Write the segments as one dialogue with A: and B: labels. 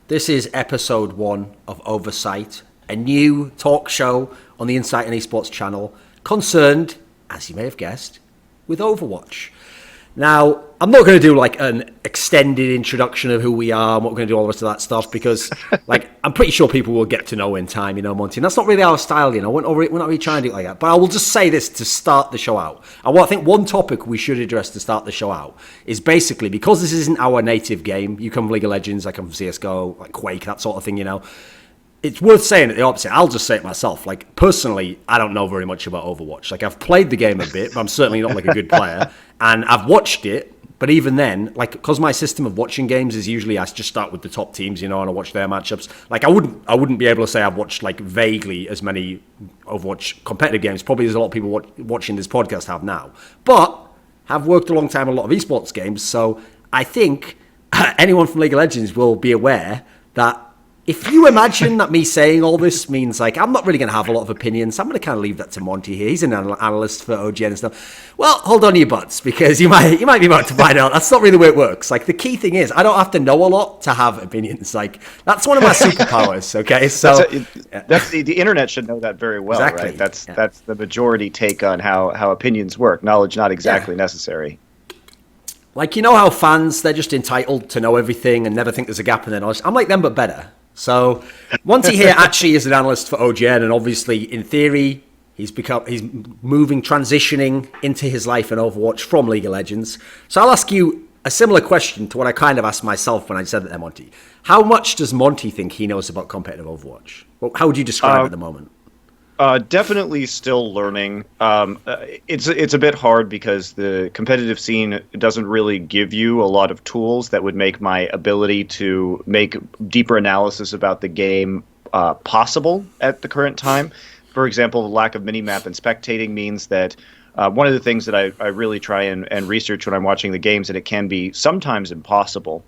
A: This is episode 1 of OverSight, a new talk show on the Insight and Esports channel concerned, as you may have guessed, with Overwatch. Now, I'm not going to do like an extended introduction of who we are and what we're going to do all the rest of that stuff because like I'm pretty sure people will get to know in time, Monty. And that's not really our style, We're not really trying to do it like that. But I will just say this to start the show out. And I think one topic we should address to start the show out is basically because this isn't our native game. You come from League of Legends, I come from CSGO, like Quake, that sort of thing, It's worth saying it the opposite. I'll just say it myself. Like, personally, I don't know very much about Overwatch. Like, I've played the game a bit, but I'm certainly not like a good player. And I've watched it, but even then, like, because my system of watching games is usually I just start with the top teams, and I watch their matchups. Like, I wouldn't be able to say I've watched like vaguely as many Overwatch competitive games. Probably there's a lot of people watching this podcast have now, but have worked a long time on a lot of esports games. So I think anyone from League of Legends will be aware that. If you imagine that me saying all this means like I'm not really going to have a lot of opinions, I'm going to kind of leave that to Monty here. He's an analyst for OGN and stuff. Well, hold on to your butts because you might be about to find out that's not really the way it works. Like the key thing is I don't have to know a lot to have opinions. Like that's one of my superpowers. Okay, so
B: that's the internet should know that very well,
A: exactly.
B: Right? That's the majority take on how opinions work. Knowledge not exactly necessary.
A: Like how fans they're just entitled to know everything and never think there's a gap in their knowledge. I'm like them but better. So Monty here actually is an analyst for OGN, and obviously, in theory, he's transitioning into his life in Overwatch from League of Legends. So I'll ask you a similar question to what I kind of asked myself when I said that there, Monty. How much does Monty think he knows about competitive Overwatch? Well, how would you describe it at the moment?
B: Definitely still learning. It's a bit hard because the competitive scene doesn't really give you a lot of tools that would make my ability to make deeper analysis about the game possible at the current time. For example, the lack of minimap and spectating means that one of the things that I really try and research when I'm watching the games, and it can be sometimes impossible,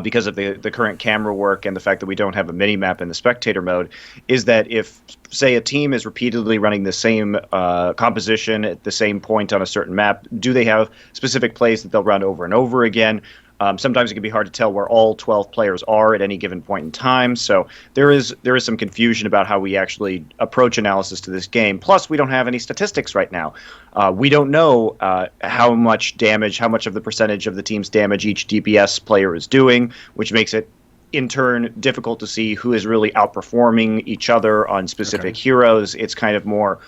B: because of the current camera work and the fact that we don't have a mini-map in the spectator mode, is that if, say, a team is repeatedly running the same composition at the same point on a certain map, do they have specific plays that they'll run over and over again? Sometimes it can be hard to tell where all 12 players are at any given point in time. So there is some confusion about how we actually approach analysis to this game. Plus, we don't have any statistics right now. We don't know how much of the percentage of the team's damage each DPS player is doing, which makes it, in turn, difficult to see who is really outperforming each other on specific heroes. It's kind of more...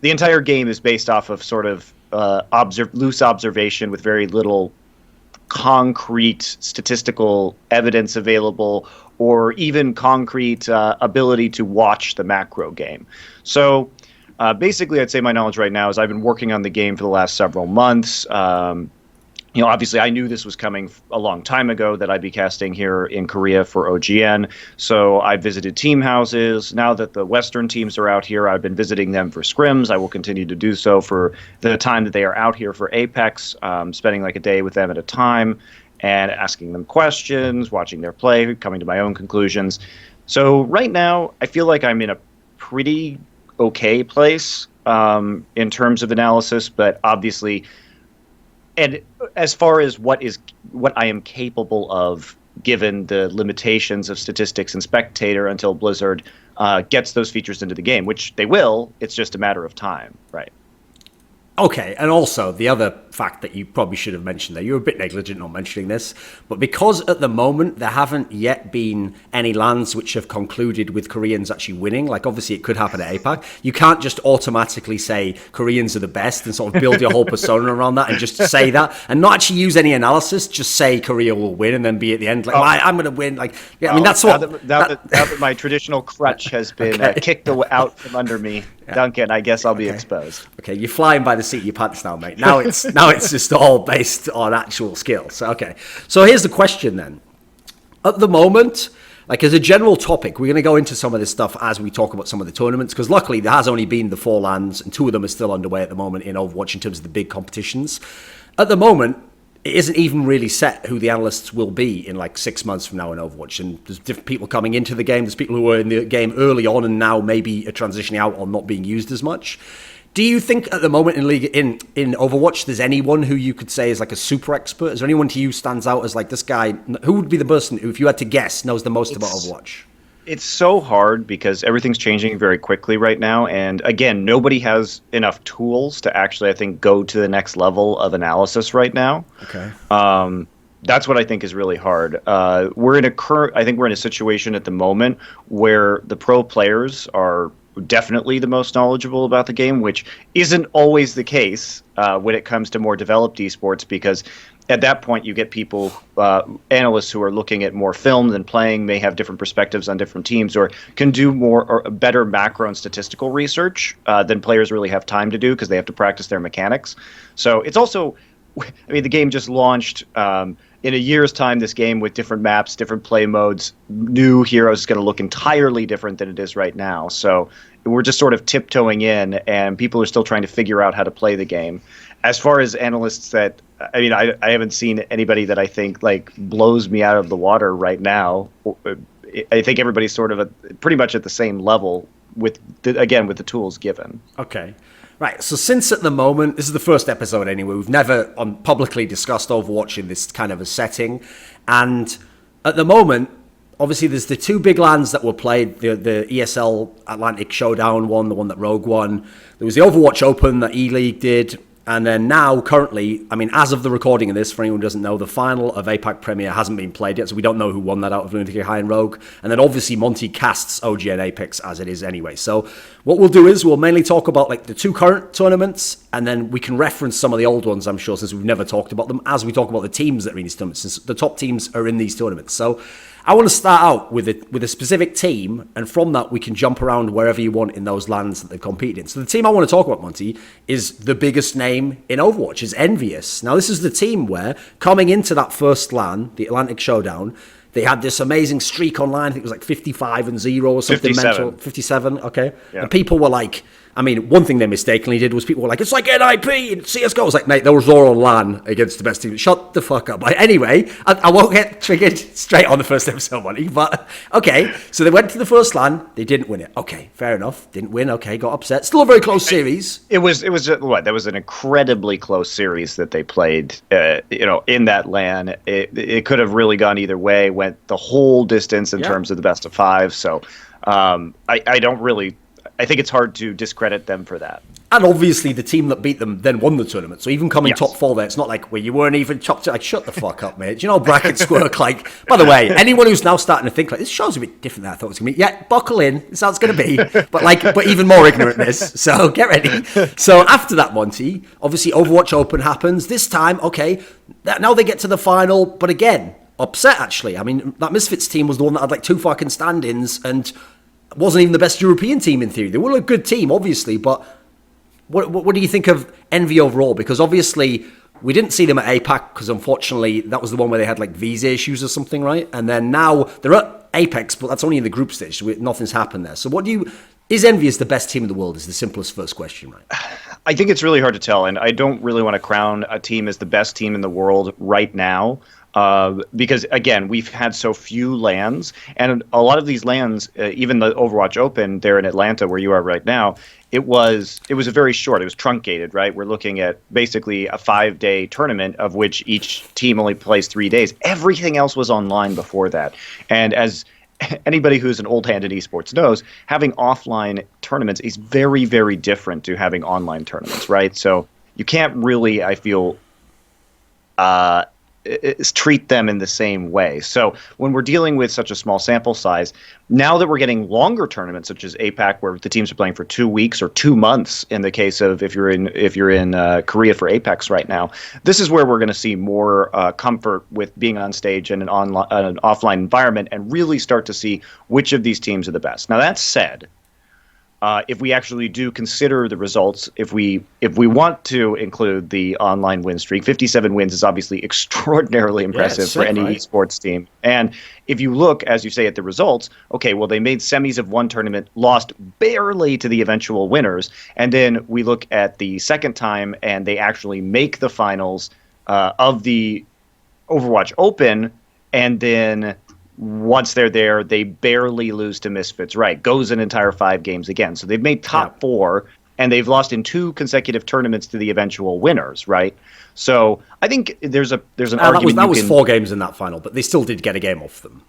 B: The entire game is based off of sort of loose observation with very little concrete statistical evidence available, or even concrete ability to watch the macro game. So basically, I'd say my knowledge right now is I've been working on the game for the last several months. Obviously, I knew this was coming a long time ago, that I'd be casting here in Korea for OGN. So I visited team houses. Now that the Western teams are out here, I've been visiting them for scrims. I will continue to do so for the time that they are out here for Apex, spending like a day with them at a time and asking them questions, watching their play, coming to my own conclusions. So right now, I feel like I'm in a pretty okay place in terms of analysis, but obviously... And as far as what I am capable of, given the limitations of statistics and spectator, until Blizzard gets those features into the game, which they will, it's just a matter of time, right?
A: Okay, and also the other fact that you probably should have mentioned there, you were a bit negligent not mentioning this, but because at the moment there haven't yet been any lands which have concluded with Koreans actually winning, like obviously it could happen at APAC, you can't just automatically say Koreans are the best and sort of build your whole persona around that and just say that and not actually use any analysis, just say Korea will win and then be at the end like, I'm going to win. Like, yeah, I mean, that's what...
B: Now that my traditional crutch has been kicked out from under me, Duncan, I guess I'll be exposed.
A: Okay, you're flying by the seat of your pants now, mate. Now it's just all based on actual skill. So okay. So here's the question then. At the moment, like as a general topic, we're going to go into some of this stuff as we talk about some of the tournaments, because luckily there has only been the 4 lands and 2 of them are still underway at the moment in Overwatch in terms of the big competitions. At the moment, it isn't even really set who the analysts will be in like 6 months from now in Overwatch. And there's different people coming into the game. There's people who were in the game early on and now maybe are transitioning out or not being used as much. Do you think at the moment in League in Overwatch, there's anyone who you could say is like a super expert? Is there anyone to you stands out as like this guy? Who would be the person who, if you had to guess, knows the most about Overwatch?
B: It's so hard because everything's changing very quickly right now. And again, nobody has enough tools to actually, I think, go to the next level of analysis right now.
A: Okay.
B: That's what I think is really hard. I think we're in a situation at the moment where the pro players are definitely the most knowledgeable about the game, which isn't always the case when it comes to more developed esports, because at that point you get people, analysts who are looking at more film than playing, may have different perspectives on different teams, or can do more or better macro and statistical research than players really have time to do because they have to practice their mechanics. So it's also, I mean, the game just launched. In a year's time, this game with different maps, different play modes, new heroes is going to look entirely different than it is right now. So we're just sort of tiptoeing in, and people are still trying to figure out how to play the game. As far as analysts that, I mean, I haven't seen anybody that I think like blows me out of the water right now. I think everybody's sort of pretty much at the same level with the tools given.
A: Okay. Right, so since at the moment, this is the first episode anyway, we've never publicly discussed Overwatch in this kind of a setting, and at the moment, obviously there's the two big LANs that were played, the ESL Atlantic Showdown one, the one that Rogue won, there was the Overwatch Open that E-League did, and then now, currently, I mean, as of the recording of this, for anyone who doesn't know, the final of APAC Premier hasn't been played yet, so we don't know who won that out of Lunatic-Hai and Rogue. And then obviously Monte casts OG and Apex as it is anyway. So what we'll do is we'll mainly talk about like the two current tournaments, and then we can reference some of the old ones, I'm sure, since we've never talked about them, as we talk about the teams that are in these tournaments, since the top teams are in these tournaments. So I want to start out with a specific team, and from that we can jump around wherever you want in those lands that they've competed in. So the team I want to talk about, Monty, is the biggest name in Overwatch, is EnVyUs. Now this is the team where, coming into that first LAN, the Atlantic Showdown, they had this amazing streak online. I think it was like 55-0 or something
B: 57.
A: mental. 57, okay.
B: Yeah.
A: And people were like, I mean, one thing they mistakenly did was people were like, it's like NIP and CSGO. I was like, mate, that was all on LAN against the best team. Shut the fuck up. But anyway, I won't get triggered straight on the first episode, Monty. But, okay, so they went to the first LAN. They didn't win it. Okay, fair enough. Didn't win. Okay, got upset. Still a very close series.
B: It was what? That was an incredibly close series that they played, in that LAN. It could have really gone either way, went the whole distance in terms of the best of five. So I think it's hard to discredit them for that.
A: And obviously the team that beat them then won the tournament. So even coming top four there, it's not like, well, you weren't even top two. Like, shut the fuck up, mate. Do you know how brackets work? Like, by the way, anyone who's now starting to think like, this show's a bit different than I thought it was going to be. Yeah, buckle in. This is how it's going to be. But even more ignorantness. So get ready. So after that, Monty, obviously Overwatch Open happens. This time, okay, now they get to the final. But again, upset actually. I mean, that Misfits team was the one that had like two fucking stand-ins and wasn't even the best European team in theory. They were a good team, obviously, but what do you think of Envy overall? Because obviously we didn't see them at APAC because unfortunately that was the one where they had like visa issues or something, right? And then now they're at Apex, but that's only in the group stage. So nothing's happened there. So is EnVyUs the best team in the world is the simplest first question, right?
B: I think it's really hard to tell, and I don't really want to crown a team as the best team in the world right now. Because again, we've had so few LANs, and a lot of these LANs, even the Overwatch Open there in Atlanta, where you are right now, it was a very short. It was truncated, right? We're looking at basically a 5-day tournament of which each team only plays 3 days. Everything else was online before that, and as anybody who's an old hand in esports knows, having offline tournaments is very, very different to having online tournaments, right? So you can't really, I feel, treat them in the same way. So when we're dealing with such a small sample size, now that we're getting longer tournaments such as APAC, where the teams are playing for 2 weeks or 2 months, in the case of if you're in Korea for Apex right now, this is where we're going to see more comfort with being on stage in an offline environment and really start to see which of these teams are the best. Now that said, if we actually do consider the results, if we want to include the online win streak, 57 wins is obviously extraordinarily impressive for any esports team. And if you look, as you say, at the results, okay, well, they made semis of one tournament, lost barely to the eventual winners, and then we look at the second time, and they actually make the finals of the Overwatch Open, and then once they're there, they barely lose to Misfits. Right, goes an entire 5 games again. So they've made top 4 and they've lost in 2 consecutive tournaments to the eventual winners, right? So I think there's an argument.
A: That was 4 games in that final, but they still did get a game off them.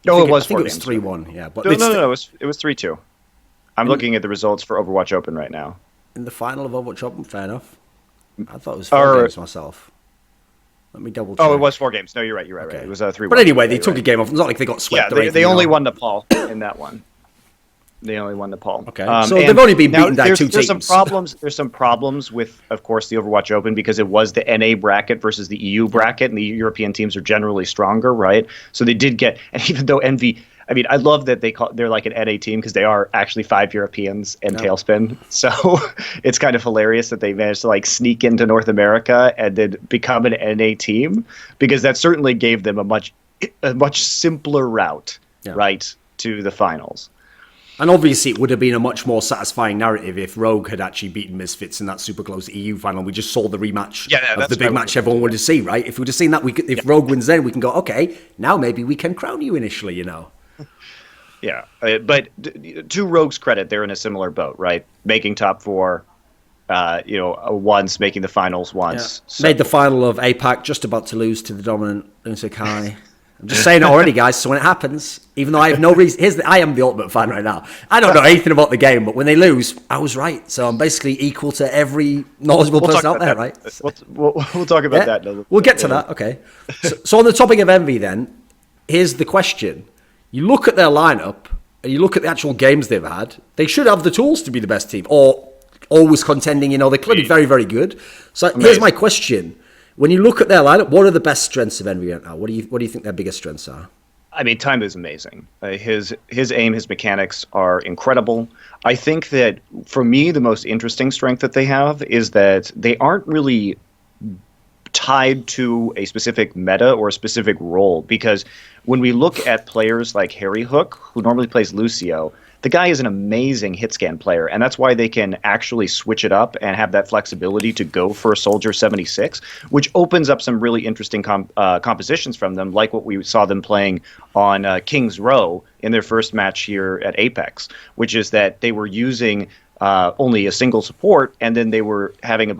B: No, it was 4
A: games. I think it was 3-1, yeah. But
B: no, it was 3-2. I'm looking at the results for Overwatch Open right now.
A: In the final of Overwatch Open, fair enough. I thought it was 4 games myself. Let me double check.
B: Oh, it was 4 games. No, you're right. Right. It was 3-1.
A: But anyway, they took a game off. It's not like they got swept.
B: Yeah, they only won Nepal in that one. They only won Nepal.
A: Okay, so they've only been beaten by 2 teams.
B: There's some problems with, of course, the Overwatch Open because it was the NA bracket versus the EU bracket, and the European teams are generally stronger, right? So they did get, and even though I love that they're like an NA team because they are actually 5 Europeans and Tailspin. So it's kind of hilarious that they managed to like sneak into North America and then become an NA team, because that certainly gave them a much simpler route, right, to the finals.
A: And obviously, it would have been a much more satisfying narrative if Rogue had actually beaten Misfits in that super close EU final. We just saw the rematch of the big match everyone wanted to see, right? If we'd have seen that, if Rogue wins then, we can go, okay, now maybe we can crown you initially, you know.
B: Yeah, but to Rogue's credit, they're in a similar boat, right? Making top 4, once, making the finals once.
A: Yeah. So. Made the final of APAC, just about to lose to the dominant Lunatic-Hai. I'm just saying it already, guys, so when it happens, even though I have no reason... I am the ultimate fan right now. I don't know anything about the game, but when they lose, I was right. So I'm basically equal to every knowledgeable person out there, right?
B: We'll talk about that.
A: We'll get to that, okay. So on the topic of Envy then, here's the question. You look at their lineup, and you look at the actual games they've had, they should have the tools to be the best team, or always contending, they're clearly very, very good. So here's my question. When you look at their lineup, what are the best strengths of Envy right now? What do you think their biggest strengths are?
B: I mean, time is amazing. His aim, his mechanics are incredible. I think that, for me, the most interesting strength that they have is that they aren't really tied to a specific meta or a specific role, because when we look at players like HuK, who normally plays Lucio, the guy is an amazing hit scan player, and that's why they can actually switch it up and have that flexibility to go for a Soldier 76, which opens up some really interesting compositions from them, like what we saw them playing on King's Row in their first match here at Apex, which is that they were using only a single support, and then they were having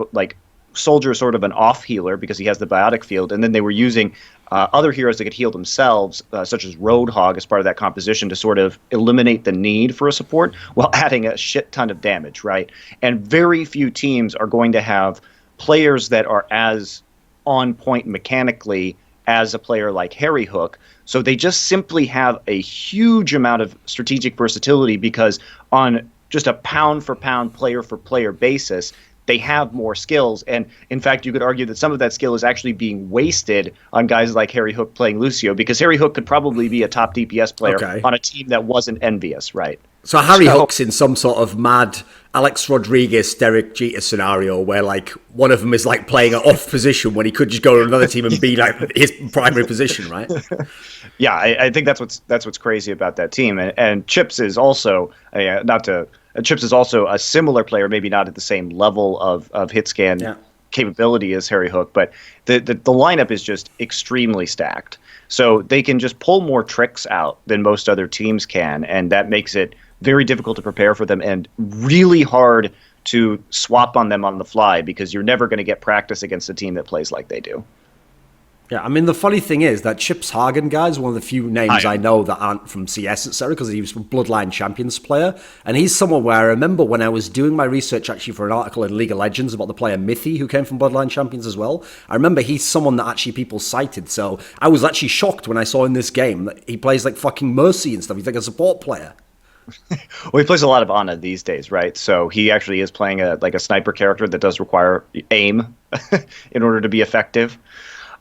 B: Soldier sort of an off healer because he has the biotic field, and then they were using other heroes that could heal themselves, such as Roadhog, as part of that composition to sort of eliminate the need for a support while adding a shit ton of damage, right? And very few teams are going to have players that are as on point mechanically as a player like HuK. So they just simply have a huge amount of strategic versatility, because on just a pound for pound, player for player basis, they have more skills. And in fact, you could argue that some of that skill is actually being wasted on guys like HuK playing Lucio, because HuK could probably be a top DPS player on a team that wasn't EnVyUs, right?
A: So HuK's in some sort of mad Alex Rodriguez, Derek Jeter scenario where one of them is playing an off position when he could just go to another team and be his primary position, right?
B: Yeah, I think that's what's crazy about that team. And Chips is also Chips is also a similar player, maybe not at the same level of hit scan capability as HuK, but the lineup is just extremely stacked. So they can just pull more tricks out than most other teams can, and that makes it very difficult to prepare for them and really hard to swap on them on the fly, because you're never going to get practice against a team that plays like they do.
A: Yeah, I mean, the funny thing is that Chips Hagen, guys, one of the few names I know that aren't from CS, etc., because he was a Bloodline Champions player. And he's someone where I remember when I was doing my research actually for an article in League of Legends about the player Mithy, who came from Bloodline Champions as well. I remember he's someone that actually people cited. So I was actually shocked when I saw in this game that he plays fucking Mercy and stuff. He's like a support player.
B: Well, he plays a lot of Ana these days, right? So he actually is playing a sniper character that does require aim in order to be effective.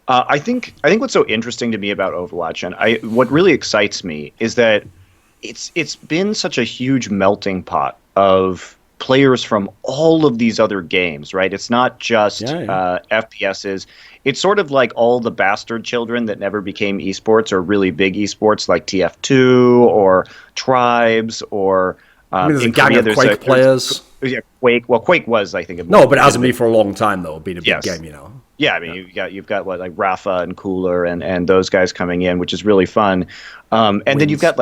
B: I think what's so interesting to me about Overwatch, and what really excites me, is that it's been such a huge melting pot of players from all of these other games, right? It's not just FPSs. It's sort of like all the bastard children that never became esports or really big esports, like TF2 or Tribes or
A: there's a gang of Quake players.
B: Yeah, Quake. Well, Quake was, I think,
A: but it hasn't been for a long time though. Being a big game,
B: Yeah, I mean, you've got like Rafa and Cooler and those guys coming in, which is really fun. And then you've got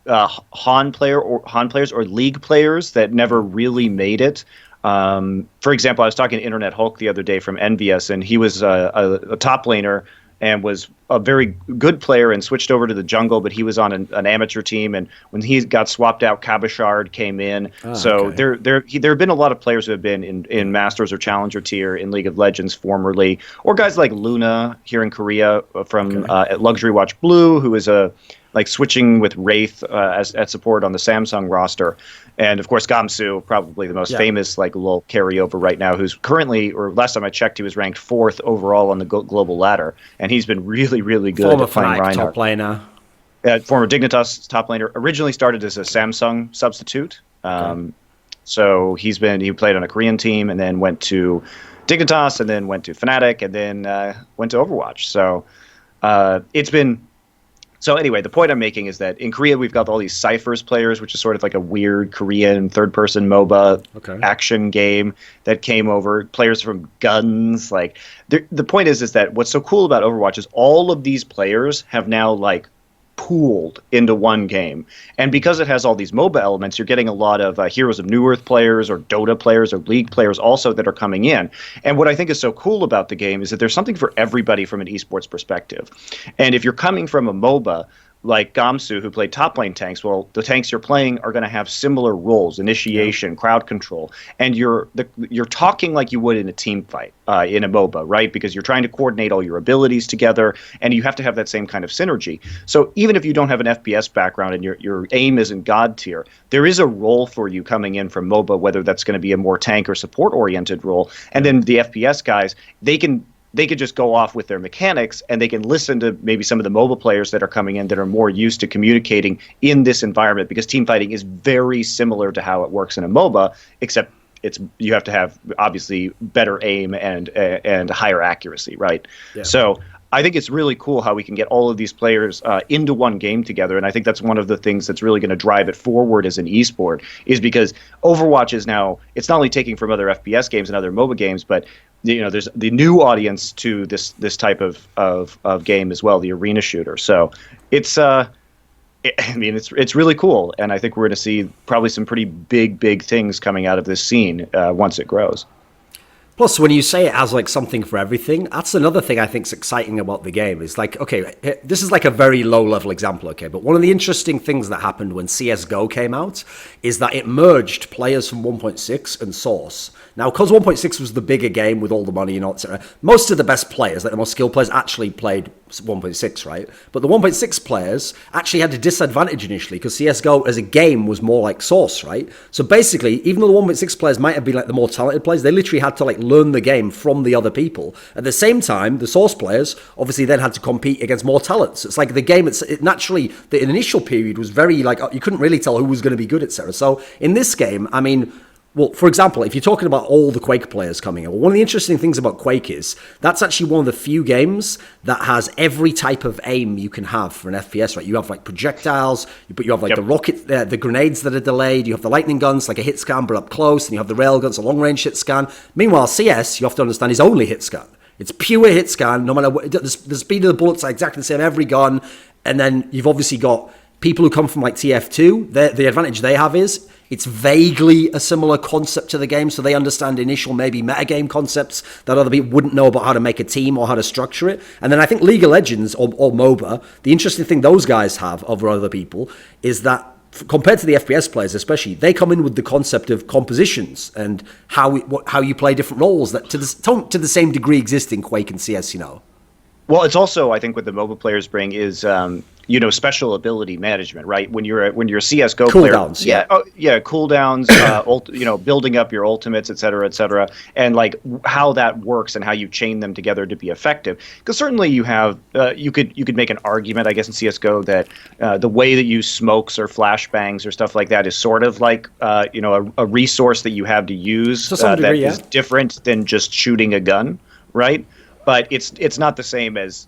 B: Han players or league players that never really made it. For example, I was talking to Internet HuK the other day from EnVyUs, and he was a top laner and was a very good player and switched over to the jungle, but he was on an amateur team. And when he got swapped out, Kabashard came in. There have been a lot of players who have been in Masters or Challenger tier in League of Legends formerly, or guys like Luna here in Korea from at Luxury Watch Blue, who is switching with Wraith as support on the Samsung roster. And of course, Gamsu, probably the most famous little carryover right now, who's currently, or last time I checked, he was ranked 4th overall on the global ladder, and he's been really, really good
A: former
B: at playing
A: Fnatic
B: Reinhardt.
A: Top laner.
B: Former Dignitas top laner. Originally started as a Samsung substitute. So he played on a Korean team and then went to Dignitas and then went to Fnatic and then went to Overwatch. So it's been. So anyway, the point I'm making is that in Korea, we've got all these Cyphers players, which is sort of like a weird Korean third-person MOBA action game that came over. Players from Guns. The point is that what's so cool about Overwatch is all of these players have now pooled into one game. And because it has all these MOBA elements, you're getting a lot of Heroes of New Earth players or Dota players or League players also that are coming in. And what I think is so cool about the game is that there's something for everybody from an esports perspective. And if you're coming from a MOBA, like Gamsu, who played top lane tanks, well, the tanks you're playing are going to have similar roles: initiation, crowd control, and you're talking like you would in a team fight in a MOBA, right? Because you're trying to coordinate all your abilities together, and you have to have that same kind of synergy. So even if you don't have an FPS background and your aim isn't God tier, there is a role for you coming in from MOBA, whether that's going to be a more tank or support oriented role, and then the FPS guys, they could just go off with their mechanics, and they can listen to maybe some of the MOBA players that are coming in that are more used to communicating in this environment, because team fighting is very similar to how it works in a MOBA, except you have to have obviously better aim and higher accuracy, right? Yeah. So I think it's really cool how we can get all of these players into one game together, and I think that's one of the things that's really going to drive it forward as an esport, is because Overwatch is now, it's not only taking from other FPS games and other MOBA games, but there's the new audience to this type of game as well, the arena shooter. So it's it's really cool, and I think we're going to see probably some pretty big things coming out of this scene once it grows.
A: Plus, when you say it has something for everything, that's another thing I think is exciting about the game. Is okay, this is a very low-level example, okay, but one of the interesting things that happened when CSGO came out is that it merged players from 1.6 and Source. Now, because 1.6 was the bigger game with all the money and all, etc., most of the best players, the most skilled players, actually played 1.6, right? But the 1.6 players actually had a disadvantage initially because CSGO as a game was more like Source, right? So basically, even though the 1.6 players might have been the more talented players, they literally had to learn the game from the other people. At the same time, the Source players obviously then had to compete against more talents. It's the game, naturally, the initial period was very you couldn't really tell who was going to be good, etc. So in this game, I mean, well, for example, if you're talking about all the Quake players coming in, one of the interesting things about Quake is that's actually one of the few games that has every type of aim you can have for an FPS, right? You have projectiles, but you have the rocket, the grenades that are delayed, you have the lightning guns, a hit scan but up close, and you have the railguns, a long range hit scan. Meanwhile, CS, you have to understand, is only hit scan. It's pure hit scan, no matter what, the speed of the bullets are exactly the same every gun, and then you've obviously got people who come from TF2, the advantage they have is it's vaguely a similar concept to the game, so they understand initial maybe metagame concepts that other people wouldn't know about how to make a team or how to structure it. And then I think League of Legends or MOBA, the interesting thing those guys have over other people is that compared to the FPS players especially, they come in with the concept of compositions and how you play different roles that to the same degree exist in Quake and CS,
B: Well, it's also, I think, what the MOBA players bring is, special ability management, right? When you're a CS:GO player,
A: cooldowns,
B: cooldowns, building up your ultimates, et cetera, and how that works and how you chain them together to be effective. Because certainly you have, you could make an argument, I guess, in CS:GO that the way that you smokes or flashbangs or stuff like that is sort of a resource that you have to use is different than just shooting a gun, right? But it's not the same as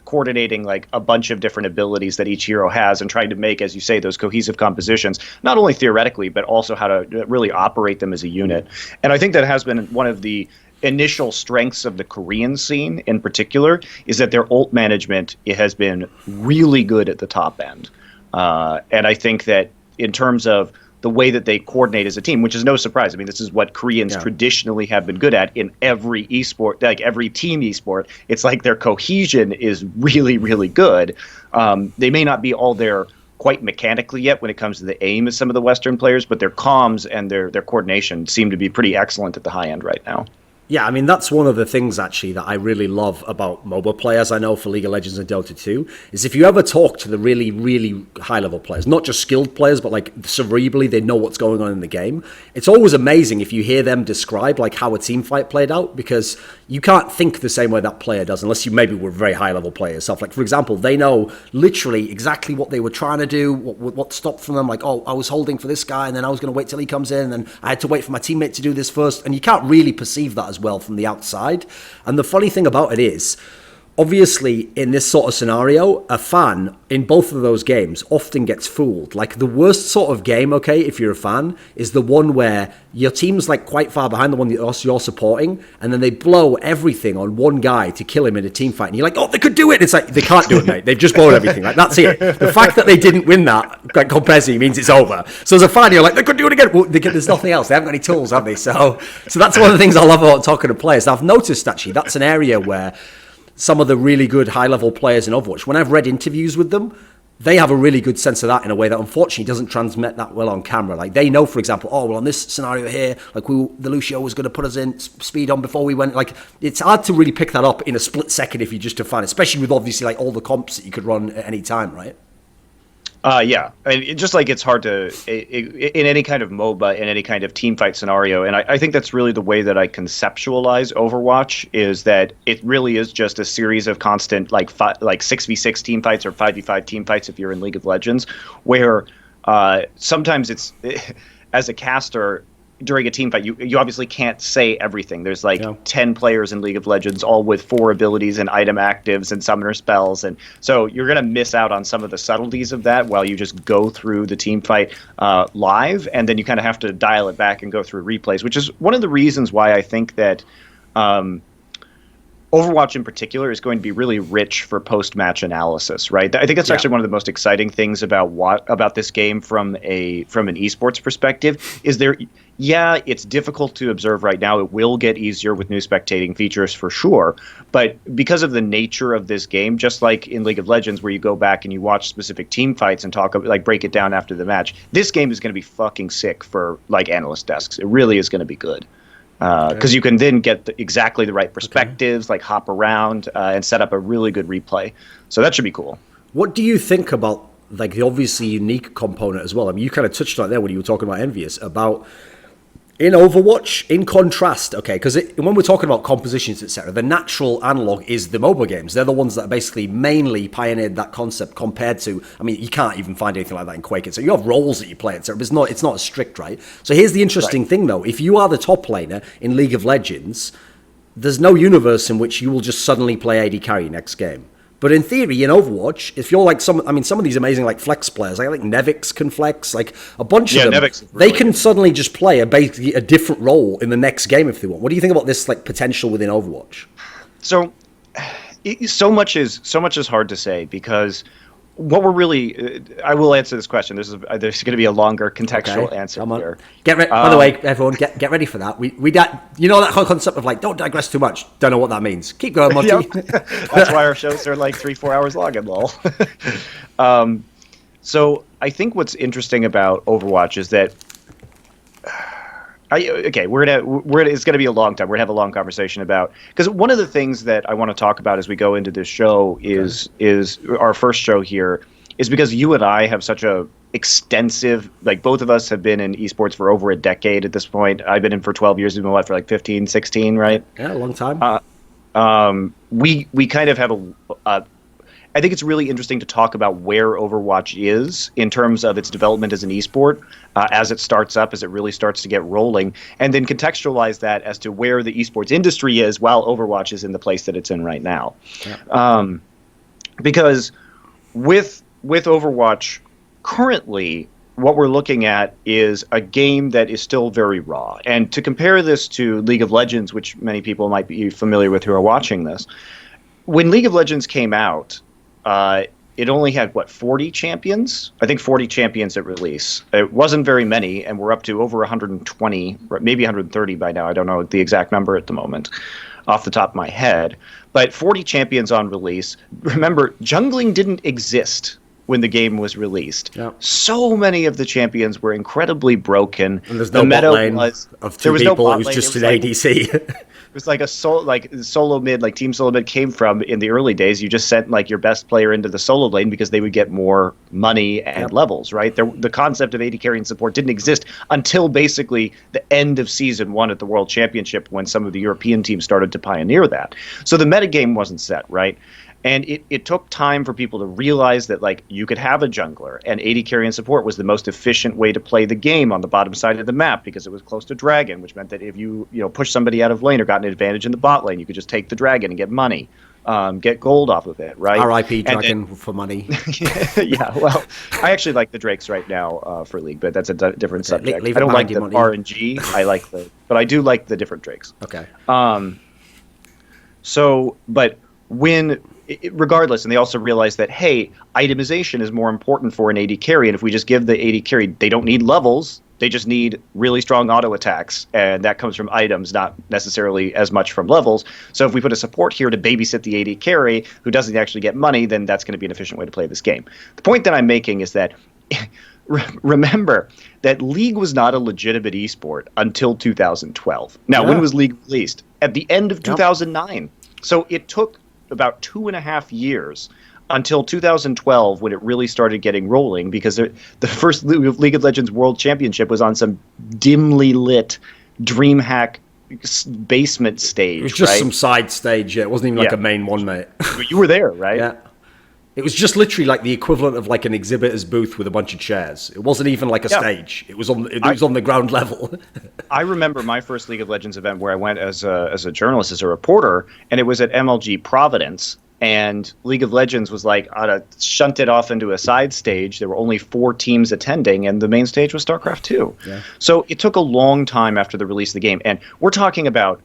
B: coordinating a bunch of different abilities that each hero has and trying to make, as you say, those cohesive compositions, not only theoretically, but also how to really operate them as a unit. And I think that has been one of the initial strengths of the Korean scene in particular, is that their ult management, it has been really good at the top end. And I think that in terms of the way that they coordinate as a team, which is no surprise. I mean, this is what Koreans traditionally have been good at in every esport, like every team esport. It's like their cohesion is really, really good. They may not be all there quite mechanically yet when it comes to the aim as some of the Western players, but their comms and their coordination seem to be pretty excellent at the high end right now.
A: Yeah, I mean, that's one of the things, actually, that I really love about MOBA players, I know, for League of Legends and Dota 2, is if you ever talk to the really, really high-level players, not just skilled players, but, like, cerebrally, they know what's going on in the game. It's always amazing if you hear them describe, like, how a team fight played out, because you can't think the same way that player does, unless you maybe were very high-level players. So, like, for example, they know literally exactly what they were trying to do, what stopped from them, like, oh, I was holding for this guy, and then I was going to wait till he comes in, and then I had to wait for my teammate to do this first, and you can't really perceive that as well from the outside. And the funny thing about it is, obviously, in this sort of scenario, a fan in both of those games often gets fooled. Like, the worst sort of game, okay, if you're a fan, is the one where your team's like quite far behind the one that you're supporting, and then they blow everything on one guy to kill him in a team fight, and you're like, oh, they could do it. It's like, they can't do it, mate. They've just blown everything. Like, that's it. The fact that they didn't win that, like, competitively, means it's over. So as a fan, you're like, they could do it again. Well, there's nothing else. They haven't got any tools, have they? So that's one of the things I love about talking to players. I've noticed, actually, that's an area where some of the really good high-level players in Overwatch, when I've read interviews with them, they have a really good sense of that in a way that unfortunately doesn't transmit that well on camera. Like, they know, for example, oh, well, on this scenario here, like, the Lucio was going to put us in speed on before we went. Like, it's hard to really pick that up in a split second if you just define it, especially with obviously like all the comps that you could run at any time, right?
B: Yeah, I mean, just like it's hard to in any kind of MOBA, in any kind of team fight scenario, and I think that's really the way that I conceptualize Overwatch, is that it really is just a series of constant like 6v6 team fights or 5v5 team fights if you're in League of Legends, where sometimes it's as a caster during a team fight, you obviously can't say everything. There's like 10 players in League of Legends, all with 4 abilities and item actives and summoner spells. And so you're going to miss out on some of the subtleties of that while you just go through the team fight live. And then you kind of have to dial it back and go through replays, which is one of the reasons why I think that Overwatch in particular is going to be really rich for post-match analysis, right? I think that's actually one of the most exciting things about this game from an esports perspective. Is there, it's difficult to observe right now. It will get easier with new spectating features for sure, but because of the nature of this game, just like in League of Legends, where you go back and you watch specific team fights and break it down after the match, this game is going to be fucking sick for like analyst desks. It really is going to be good. Because you can then get exactly the right perspectives, like hop around and set up a really good replay. So that should be cool.
A: What do you think about like the obviously unique component as well? I mean, you kind of touched on it there when you were talking about EnVyUs, about in Overwatch, in contrast, okay, because when we're talking about compositions, etc., the natural analog is the MOBA games. They're the ones that basically mainly pioneered that concept compared to, I mean, you can't even find anything like that in Quake. So you have roles that you play, etc., but it's not as strict, right? So here's the interesting thing, though. If you are the top laner in League of Legends, there's no universe in which you will just suddenly play AD carry next game. But in theory, in Overwatch, if you're like some of these amazing like flex players, like Nevix can flex, like a bunch of them, really they can suddenly just play basically a different role in the next game if they want. What do you think about this like potential within Overwatch?
B: So much is hard to say, because what we're really, I will answer this question. There's going to be a longer contextual answer here.
A: By the way, everyone, get ready for that. We you know that whole concept of like, don't digress too much. Don't know what that means. Keep going, Monty.
B: That's why our shows are like 3-4 hours long and lol. So I think what's interesting about Overwatch is that it's going to be a long time. We're going to have a long conversation about, because one of the things that I want to talk about as we go into this show is our first show here, is because you and I have such a extensive, like both of us have been in esports for over a decade at this point. I've been in for 12 years. You've been for like 15, 16, right?
A: Yeah, a long time.
B: We kind of have I think it's really interesting to talk about where Overwatch is in terms of its development as an esport, as it starts up, as it really starts to get rolling, and then contextualize that as to where the esports industry is while Overwatch is in the place that it's in right now. Yeah. Because with Overwatch, currently, what we're looking at is a game that is still very raw. And to compare this to League of Legends, which many people might be familiar with who are watching this, when League of Legends came out, it only had, 40 champions? I think 40 champions at release. It wasn't very many, and we're up to over 120, maybe 130 by now. I don't know the exact number at the moment off the top of my head. But 40 champions on release. Remember, jungling didn't exist when the game was released.
A: Yep.
B: So many of the champions were incredibly broken.
A: And there's no bot lane of two people. It was just an ADC.
B: It was like a solo mid, like team solo mid came from in the early days. You just sent like your best player into the solo lane because they would get more money and levels, right? The concept of AD carry and support didn't exist until basically the end of season 1 at the World Championship, when some of the European teams started to pioneer that. So the metagame wasn't set, right? And it took time for people to realize that, like, you could have a jungler, and AD carry and support was the most efficient way to play the game on the bottom side of the map because it was close to dragon, which meant that if you push somebody out of lane or got an advantage in the bot lane, you could just take the dragon and get money, get gold off of it, right?
A: RIP dragon for money.
B: Yeah, well, I actually like the Drakes right now for League, but that's a different subject. I don't like the RNG. But I do like the different Drakes.
A: Okay.
B: Regardless, and they also realize that, hey, itemization is more important for an AD carry, and if we just give the AD carry, they don't need levels, they just need really strong auto attacks, and that comes from items, not necessarily as much from levels. So if we put a support here to babysit the AD carry, who doesn't actually get money, then that's going to be an efficient way to play this game. The point that I'm making is that remember that League was not a legitimate esport until 2012. Now, when was League released? At the end of 2009. So it took about 2.5 years until 2012 when it really started getting rolling, because the first League of Legends World Championship was on some dimly lit DreamHack basement stage.
A: It was just some side stage. It wasn't even like a main one, mate.
B: You were there, right?
A: Yeah. It was just literally like the equivalent of like an exhibitor's booth with a bunch of chairs. It wasn't even like a stage. It was on the ground level.
B: I remember my first League of Legends event where I went as a journalist, as a reporter, and it was at MLG Providence. And League of Legends was like shunted off into a side stage. There were only 4 teams attending, and the main stage was StarCraft 2. Yeah. So it took a long time after the release of the game, and we're talking about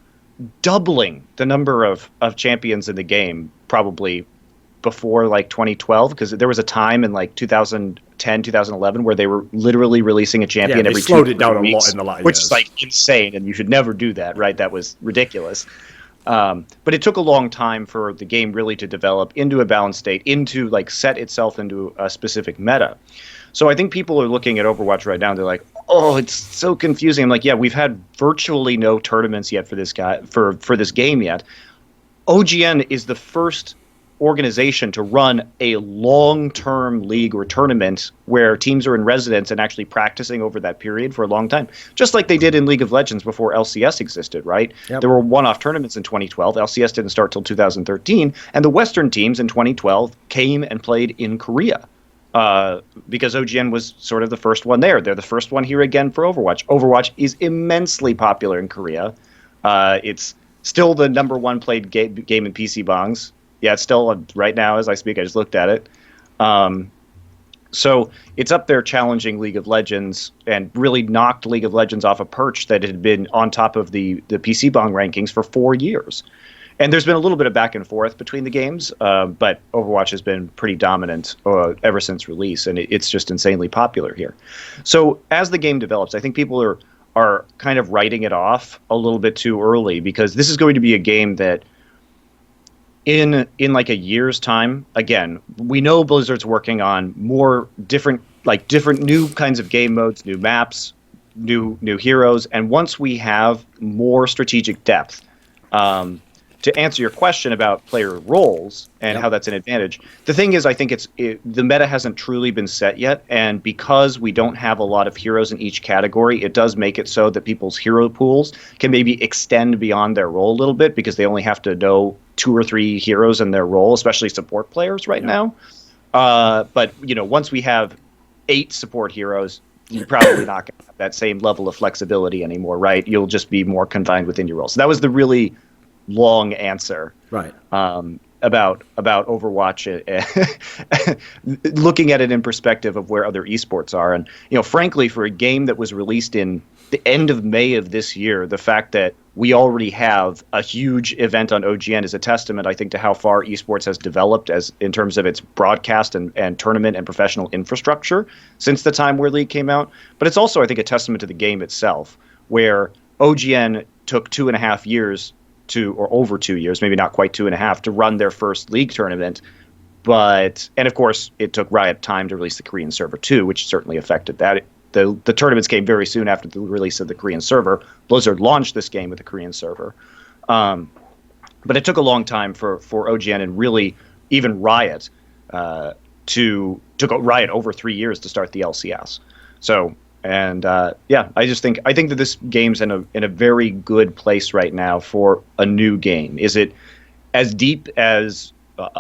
B: doubling the number of champions in the game, probably before like 2012, because there was a time in like 2010, 2011 where they were literally releasing a champion every 2 weeks.
A: Slowed it down a lot in the latter
B: which
A: years.
B: is like insane, and you should never do that, right? That was ridiculous. But it took a long time for the game really to develop into a balanced state, into like set itself into a specific meta. So I think people are looking at Overwatch right now and they're like, oh, it's so confusing. I'm like, yeah, we've had virtually no tournaments yet for this for this game yet. OGN is the first organization to run a long-term league or tournament where teams are in residence and actually practicing over that period for a long time, just like they did in League of Legends before LCS existed, right? Yep. There were one-off tournaments in 2012. LCS didn't start till 2013, and the Western teams in 2012 came and played in Korea because OGN was sort of the first one there. They're the first one here again for Overwatch. Overwatch is immensely popular in Korea. It's still the number 1 played game in PC bongs. Yeah, it's still right now as I speak. I just looked at it. So it's up there challenging League of Legends and really knocked League of Legends off a perch that had been on top of the PC Bong rankings for 4 years. And there's been a little bit of back and forth between the games, but Overwatch has been pretty dominant ever since release, and it's just insanely popular here. So as the game develops, I think people are kind of writing it off a little bit too early, because this is going to be a game that in like a year's time, again, we know Blizzard's working on more different new kinds of game modes, new maps, new heroes, and once we have more strategic depth, to answer your question about player roles and how that's an advantage, the thing is, I think the meta hasn't truly been set yet, and because we don't have a lot of heroes in each category, it does make it so that people's hero pools can maybe extend beyond their role a little bit, because they only have to know 2 or 3 heroes in their role, especially support players right now. But once we have 8 support heroes, you're probably not going to have that same level of flexibility anymore, right? You'll just be more confined within your role. So that was the really long answer,
A: right?
B: About Overwatch, looking at it in perspective of where other esports are, and frankly, for a game that was released in the end of May of this year, the fact that we already have a huge event on OGN is a testament, I think, to how far esports has developed as in terms of its broadcast and tournament and professional infrastructure since the time where League came out. But it's also, I think, a testament to the game itself, where OGN took 2.5 years or over 2 years, maybe not quite 2.5, to run their first League tournament. And of course, it took Riot time to release the Korean server too, which certainly affected that. The tournaments came very soon after the release of the Korean server. Blizzard launched this game with the Korean server. But it took a long time for OGN and really even Riot took Riot over 3 years to start the LCS. So, I think that this game's in a very good place right now for a new game. Is it as deep as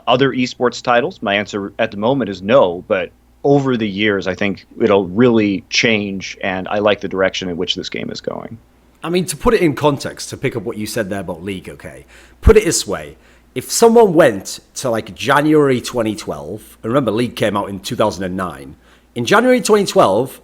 B: other esports titles? My answer at the moment is no, but over the years, I think it'll really change, and I like the direction in which this game is going.
A: I mean, to put it in context, to pick up what you said there about League, okay? Put it this way. If someone went to like January 2012, and remember League came out in 2009, in January 2012,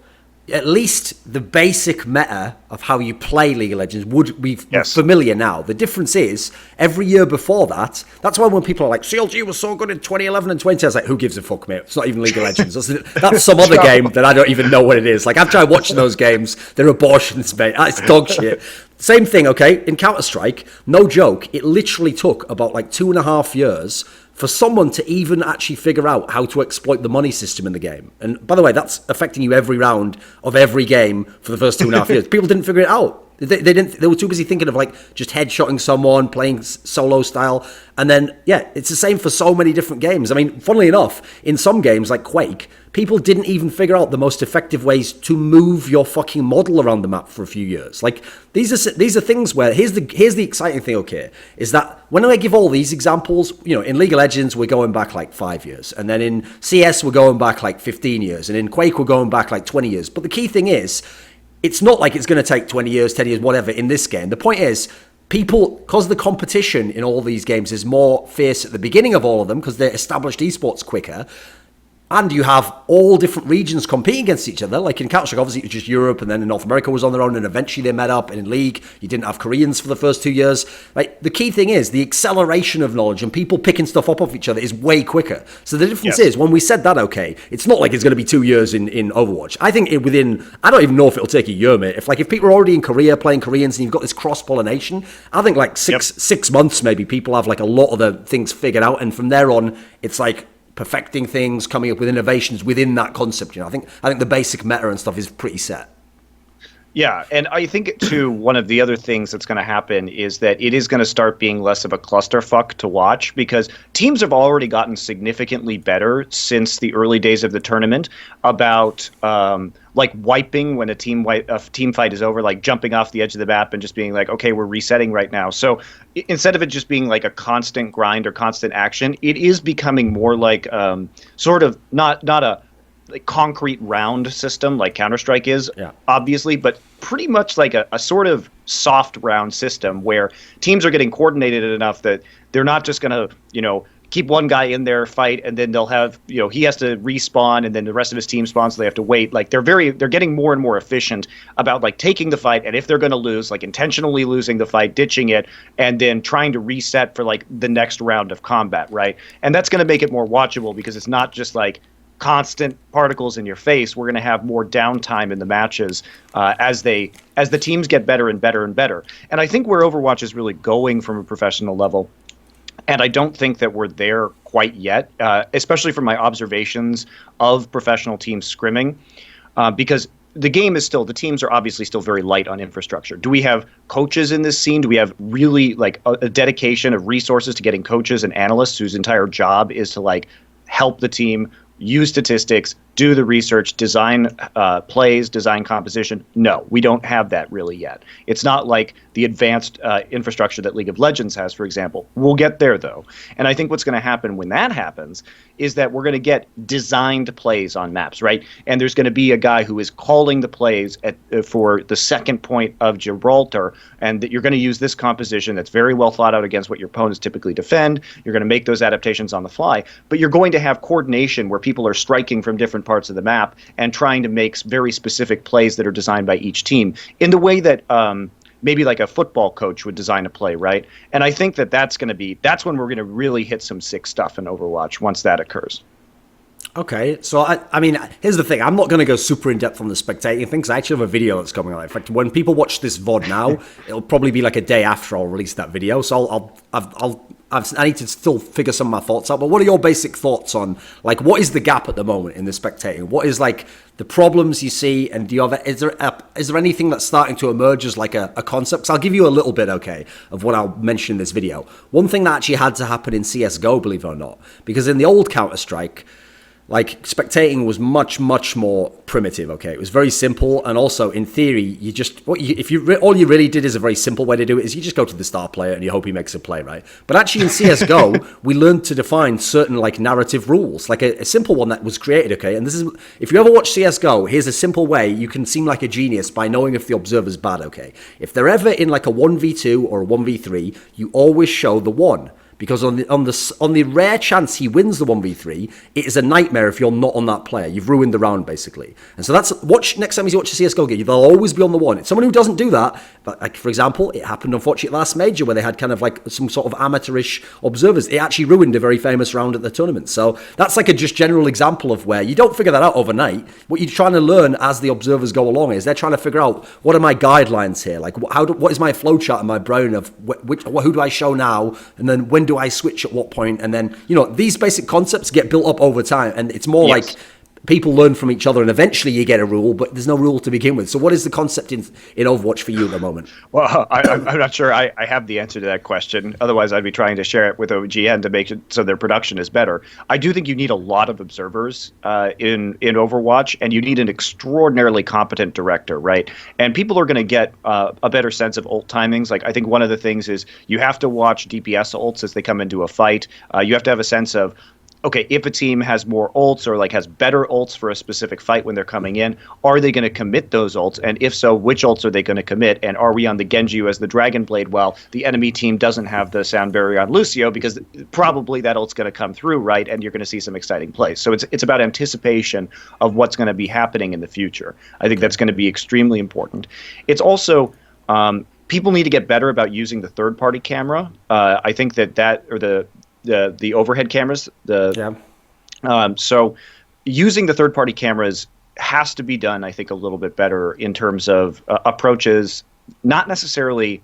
A: at least the basic meta of how you play League of Legends would be familiar now. The difference is, every year before that, that's why when people are like, CLG was so good in 2011 and 20, I was like, who gives a fuck, mate? It's not even League of Legends. That's some other game that I don't even know what it is. Like, I've tried watching those games. They're abortions, mate. It's dog shit. Same thing, okay? In Counter-Strike, no joke, it literally took about like 2.5 years for someone to even actually figure out how to exploit the money system in the game. And by the way, that's affecting you every round of every game for the first 2.5 years. People didn't figure it out. They were too busy thinking of like just headshotting someone, playing solo style. And then, it's the same for so many different games. I mean, funnily enough, in some games like Quake, people didn't even figure out the most effective ways to move your fucking model around the map for a few years. Like, these are things where, here's the exciting thing, okay, is that when I give all these examples, in League of Legends, we're going back like 5 years. And then in CS, we're going back like 15 years. And in Quake, we're going back like 20 years. But the key thing is, it's not like it's going to take 20 years, 10 years, whatever in this game. The point is, people, because the competition in all these games is more fierce at the beginning of all of them, because they're established esports quicker, and you have all different regions competing against each other. Like in Counter-Strike, obviously it was just Europe, and then in North America was on their own, and eventually they met up. And in League, you didn't have Koreans for the first 2 years. Like, the key thing is the acceleration of knowledge and people picking stuff up off each other is way quicker. So the difference is, when we said that, okay, it's not like it's going to be 2 years in Overwatch. I think I don't even know if it'll take a year, mate. If people are already in Korea playing Koreans and you've got this cross-pollination, I think like six months maybe people have like a lot of the things figured out, and from there on, it's like perfecting things, coming up with innovations within that concept. I think the basic meta and stuff is pretty set.
B: Yeah, and I think, too, one of the other things that's going to happen is that it is going to start being less of a clusterfuck to watch, because teams have already gotten significantly better since the early days of the tournament about like wiping when a team fight is over, like jumping off the edge of the map and just being like, okay, we're resetting right now. So instead of it just being like a constant grind or constant action, it is becoming more like sort of not a like concrete round system like Counter-Strike is, obviously, but pretty much like a sort of soft round system where teams are getting coordinated enough that they're not just going to, keep one guy in there, fight, and then they'll have, he has to respawn, and then the rest of his team spawns, so they have to wait. Like, they're getting more and more efficient about like taking the fight, and if they're going to lose, like intentionally losing the fight, ditching it, and then trying to reset for like the next round of combat, right? And that's going to make it more watchable, because it's not just like constant particles in your face. We're going to have more downtime in the matches as the teams get better and better and better. And I think where Overwatch is really going from a professional level, and I don't think that we're there quite yet, especially from my observations of professional teams scrimming, because the teams are obviously still very light on infrastructure. Do we have coaches in this scene? Do we have really like a dedication of resources to getting coaches and analysts whose entire job is to like help the team use statistics, do the research, design plays, design composition? No, we don't have that really yet. It's not like the advanced infrastructure that League of Legends has, for example. We'll get there, though. And I think what's going to happen when that happens is that we're going to get designed plays on maps, right? And there's going to be a guy who is calling the plays for the second point of Gibraltar, and that you're going to use this composition that's very well thought out against what your opponents typically defend. You're going to make those adaptations on the fly, but you're going to have coordination where people are striking from different parts of the map and trying to make very specific plays that are designed by each team in the way that maybe like a football coach would design a play, right? And I think that's when we're going to really hit some sick stuff in Overwatch once that occurs.
A: Okay, so I mean, here's the thing. I'm not going to go super in depth on the spectating thing because I actually have a video that's coming out. In fact, when people watch this VOD now, it'll probably be like a day after I'll release that video. So I need to still figure some of my thoughts out. But what are your basic thoughts on like what is the gap at the moment in the spectating? What is like the problems you see, and is there anything that's starting to emerge as like a concept? Because I'll give you a little bit, okay, of what I'll mention in this video. One thing that actually had to happen in CS:GO, believe it or not, because in the old Counter-Strike, like spectating was much more primitive. Okay, it was very simple, and also in theory, you just all you really did is a very simple way to do it is you just go to the star player and you hope he makes a play, right? But actually in CS:GO, we learned to define certain like narrative rules, like a simple one that was created. Okay, and this is if you ever watch CS:GO, here's a simple way you can seem like a genius by knowing if the observer's bad. Okay, if they're ever in like a 1v2 or a 1v3, you always show the 1. Because on the rare chance he wins the 1v3, it is a nightmare if you're not on that player. You've ruined the round, basically. And so next time you watch a CSGO game, they'll always be on the 1. It's someone who doesn't do that, but like, for example, it happened unfortunately last major where they had kind of like some sort of amateurish observers. It actually ruined a very famous round at the tournament. So that's like a just general example of where you don't figure that out overnight. What you're trying to learn as the observers go along is they're trying to figure out what are my guidelines here? Like what is my flowchart in my brain of who do I show now? And then when do I switch at what point? And then, these basic concepts get built up over time, and it's more like people learn from each other, and eventually you get a rule, but there's no rule to begin with. So what is the concept in Overwatch for you at the moment?
B: Well, I'm not sure I have the answer to that question. Otherwise, I'd be trying to share it with OGN to make it so their production is better. I do think you need a lot of observers in Overwatch, and you need an extraordinarily competent director, right? And people are going to get a better sense of ult timings. Like, I think one of the things is you have to watch DPS ults as they come into a fight. You have to have a sense of, okay, if a team has more ults or like has better ults for a specific fight when they're coming in, are they going to commit those ults? And if so, which ults are they going to commit? And are we on the Genji as the Dragon Blade while the enemy team doesn't have the sound barrier on Lucio, because probably that ult's going to come through, right? And you're going to see some exciting plays. So it's about anticipation of what's going to be happening in the future. I think that's going to be extremely important. It's also people need to get better about using the third-party camera. I think or the overhead cameras. So using the third-party cameras has to be done, I think, a little bit better in terms of approaches, not necessarily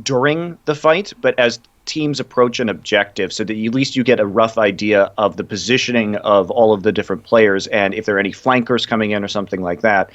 B: during the fight, but as teams approach an objective, so that at least you get a rough idea of the positioning of all of the different players and if there are any flankers coming in or something like that.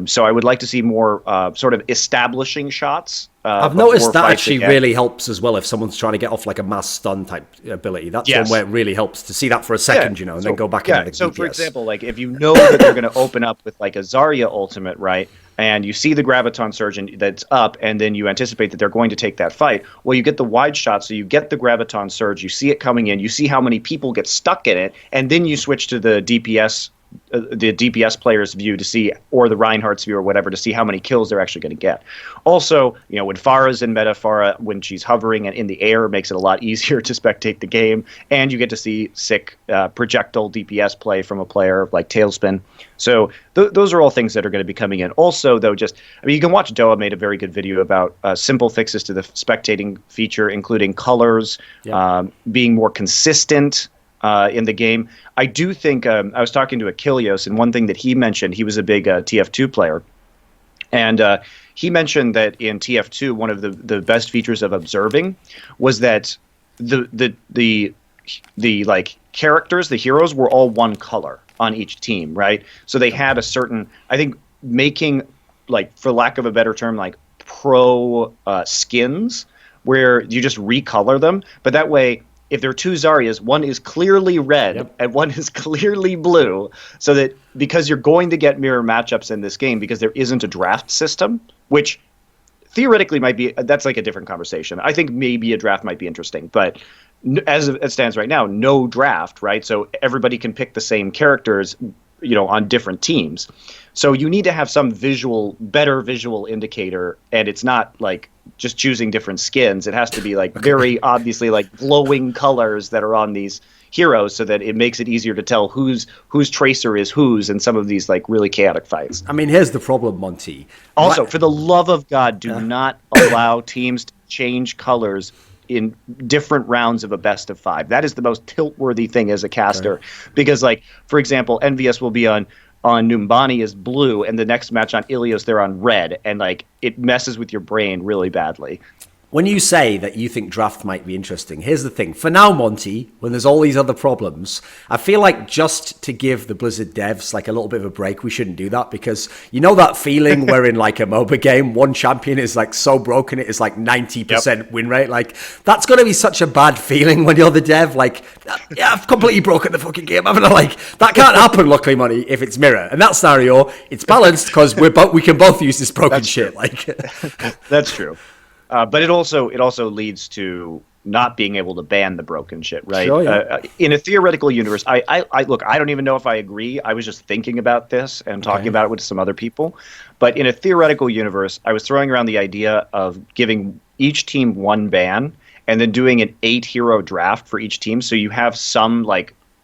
B: So I would like to see more sort of establishing shots.
A: I've noticed that actually really helps as well if someone's trying to get off like a mass stun type ability. That's one where it really helps to see that for a second, and then go back into the
B: So
A: DPS.
B: for example, like if you know that they're going to open up with like a Zarya ultimate, right? And you see the Graviton Surge that's up, and then you anticipate that they're going to take that fight. Well, you get the wide shot, so you get the Graviton Surge, you see it coming in, you see how many people get stuck in it, and then you switch to the DPS player's view to see, or the Reinhardt's view or whatever, to see how many kills they're actually going to get. Also, when Pharah's in meta, Pharah, when she's hovering and in the air, makes it a lot easier to spectate the game, and you get to see sick projectile DPS play from a player like Tailspin. So those are all things that are going to be coming in. Also, though, you can watch Doa made a very good video about simple fixes to the spectating feature, including colors, being more consistent in the game. I do think I was talking to Achilleos, and one thing that he mentioned, he was a big TF2 player, and he mentioned that in TF2 one of the best features of observing was that the like characters, the heroes, were all one color on each team, right? So they had a certain, I think, making, like, for lack of a better term, like pro skins where you just recolor them, but that way, if there are two Zaryas, one is clearly red and one is clearly blue, so that because you're going to get mirror matchups in this game because there isn't a draft system, which theoretically might be, that's like a different conversation. I think maybe a draft might be interesting, but as it stands right now, no draft, right? So everybody can pick the same characters, on different teams. So you need to have some better visual indicator, and it's not like just choosing different skins. It has to be like very obviously like glowing colors that are on these heroes, so that it makes it easier to tell whose tracer is whose in some of these like really chaotic fights.
A: I mean, here's the problem, Monty.
B: Also, for the love of God, do not allow teams to change colors in different rounds of a best of 5. That is the most tilt-worthy thing as a caster, because, like, for example, EnVyUs will be on Numbani is blue, and the next match on Ilios they're on red, and like it messes with your brain really badly.
A: When you say that you think draft might be interesting, here's the thing. For now, Monty, when there's all these other problems, I feel like just to give the Blizzard devs like a little bit of a break, we shouldn't do that, because you know that feeling where in like a MOBA game, one champion is like so broken it is like 90% win rate. Like that's going to be such a bad feeling when you're the dev. Like, yeah, I've completely broken the fucking game, haven't I? Like that can't happen, luckily, Monty, if it's mirror. In that scenario, it's balanced because we can both use this broken shit. Like
B: that's true. But it also leads to not being able to ban the broken shit, right?
A: Sure, yeah.
B: In a theoretical universe, I look, I don't even know if I agree. I was just thinking about this and talking about it with some other people. But in a theoretical universe, I was throwing around the idea of giving each team one ban and then doing an 8-hero draft for each team. So you have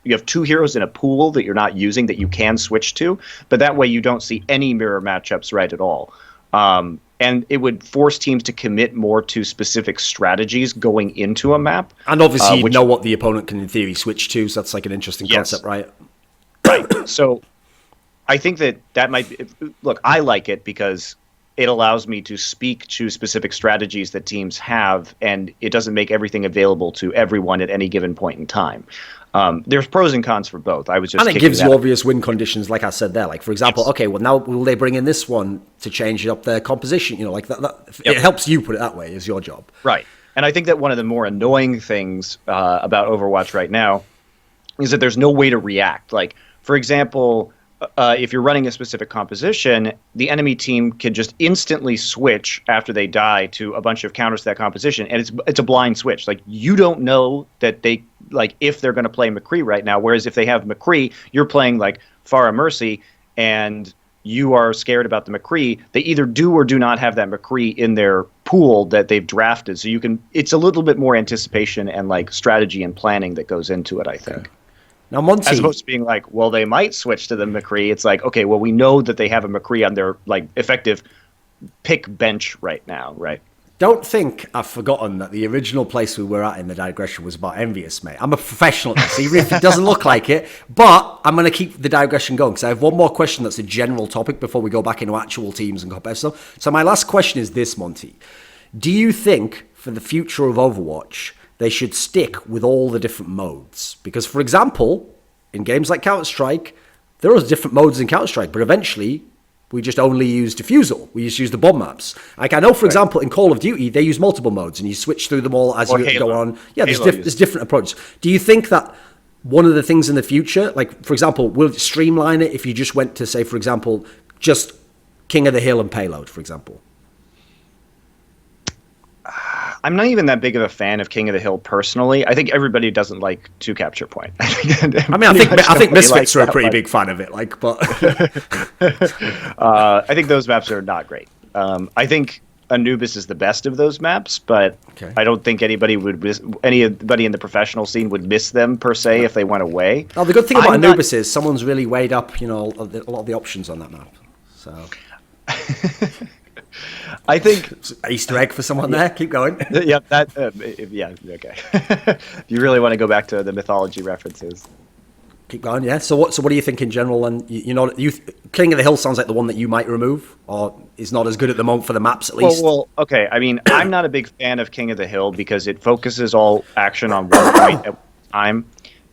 B: you have 2 heroes in a pool that you're not using that you can switch to, but that way you don't see any mirror matchups right at all. And it would force teams to commit more to specific strategies going into a map.
A: And obviously you know what the opponent can in theory switch to, so that's like an interesting concept, right?
B: Right. So I think that might be... Look, I like it because it allows me to speak to specific strategies that teams have, and it doesn't make everything available to everyone at any given point in time. There's pros and cons for both. And it
A: gives you obvious win conditions, like I said there. Like, for example, okay, well, now will they bring in this one to change up their composition? You know, like that it helps you put it that way, is your job.
B: Right. And I think that one of the more annoying things about Overwatch right now is that there's no way to react. Like, for example, if you're running a specific composition, the enemy team can just instantly switch after they die to a bunch of counters to that composition, and it's a blind switch. Like, you don't know that they, like, if they're going to play McCree right now, whereas if they have McCree, you're playing like Pharah Mercy, and you are scared about the McCree. They either do or do not have that McCree in their pool that they've drafted, so it's a little bit more anticipation and like strategy and planning that goes into it, I think.
A: Okay. Now, Monty,
B: as opposed to being like, well, they might switch to the McCree. It's like, okay, well, we know that they have a McCree on their like effective pick bench right now, right?
A: Don't think I've forgotten that the original place we were at in the digression was about EnVyUs, mate. I'm a professional at this, even if it doesn't look like it. But I'm going to keep the digression going because I have one more question that's a general topic before we go back into actual teams and competitive stuff. So my last question is this, Monty. Do you think for the future of Overwatch, they should stick with all the different modes? Because, for example, in games like Counter-Strike, there are different modes in Counter-Strike, but eventually we just only use Diffusal. We just use the bomb maps. Like, I know, for example, in Call of Duty, they use multiple modes, and you switch through them all as you go on. Yeah, there's different approaches. Do you think that one of the things in the future, like, for example, will it streamline it if you just went to, say, for example, just King of the Hill and Payload, for example?
B: I'm not even that big of a fan of King of the Hill personally. I think everybody doesn't like 2 capture point. I
A: think Misfits are a pretty big fan of it. Like, but
B: I think those maps are not great. I think Anubis is the best of those maps, but I don't think anybody in the professional scene would miss them per se if they went away.
A: Oh, the good thing about Anubis is someone's really weighed up, a lot of the options on that map. So.
B: I think
A: Easter egg for someone there. Keep going.
B: Yep. Yeah. Okay. If you really want to go back to the mythology references,
A: keep going. Yeah. So what do you think in general? And King of the Hill sounds like the one that you might remove, or is not as good at the moment for the maps at least.
B: Well, okay. I mean, I'm not a big fan of King of the Hill because it focuses all action on one point at a time.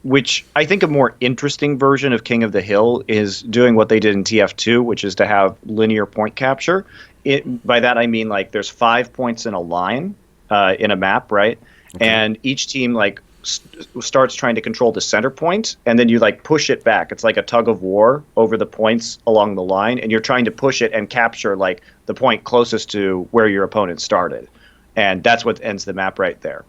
B: Which I think a more interesting version of King of the Hill is doing what they did in TF2, which is to have linear point capture. By that I mean, like, there's 5 points in a line in a map, right? Okay. And each team starts trying to control the center point, and then you push it back. It's like a tug of war over the points along the line, and you're trying to push it and capture the point closest to where your opponent started, and that's what ends the map right there.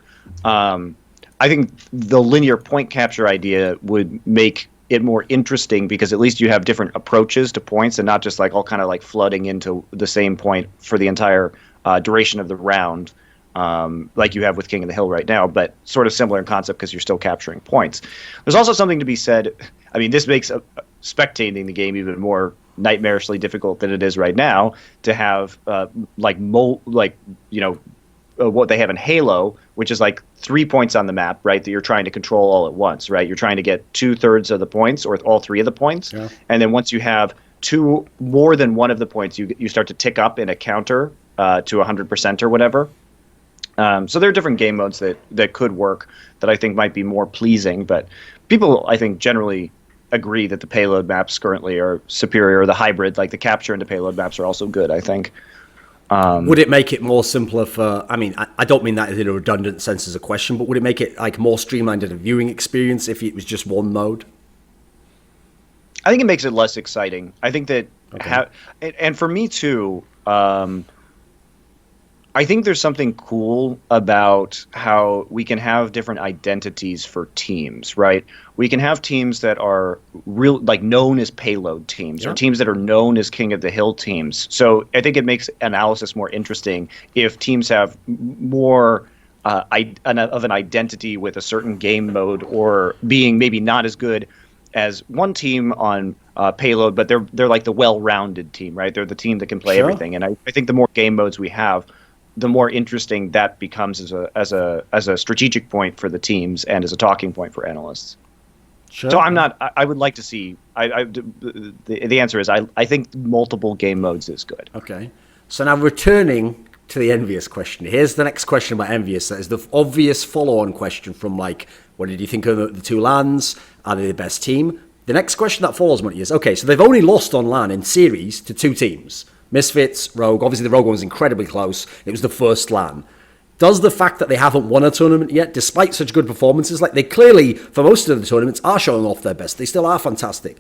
B: I think the linear point capture idea would make it more interesting because at least you have different approaches to points and not just all kind of flooding into the same point for the entire duration of the round, like you have with King of the Hill right now, but sort of similar in concept because you're still capturing points. There's also something to be said. I mean, this makes spectating the game even more nightmarishly difficult than it is right now to have what they have in Halo, which is like 3 points on the map, right, that you're trying to control all at once, right? You're trying to get 2/3 of the points or all 3 of the points. Yeah. And then once you have more than one of the points, you start to tick up in a counter to 100% or whatever. So there are different game modes that could work that I think might be more pleasing, but people, I think, generally agree that the payload maps currently are superior. The hybrid, like the capture and the payload maps, are also good, I think.
A: Would it make it more simpler for, I mean, I don't mean that in a redundant sense as a question, but would it make it like more streamlined in a viewing experience if it was just one mode?
B: I think it makes it less exciting. I think that, and for me too, I think there's something cool about how we can have different identities for teams, right? We can have teams that are known as payload teams, or teams that are known as King of the Hill teams. So I think it makes analysis more interesting if teams have more of an identity with a certain game mode, or being maybe not as good as one team on payload, but they're like the well-rounded team, right? They're the team that can play everything. And I think the more game modes we have, the more interesting that becomes as a strategic point for the teams and as a talking point for analysts. Sure. So I would like to see. The answer is I think multiple game modes is good.
A: Okay. So now returning to the EnVyUs question. Here's the next question about EnVyUs. That is the obvious follow-on question from what did you think of the two LANs? Are they the best team? The next question that follows Monte is, okay, so they've only lost on LAN in series to 2 teams. Misfits, Rogue. Obviously, the Rogue one was incredibly close. It was the first LAN. Does the fact that they haven't won a tournament yet, despite such good performances, like they clearly, for most of the tournaments, are showing off their best. They still are fantastic.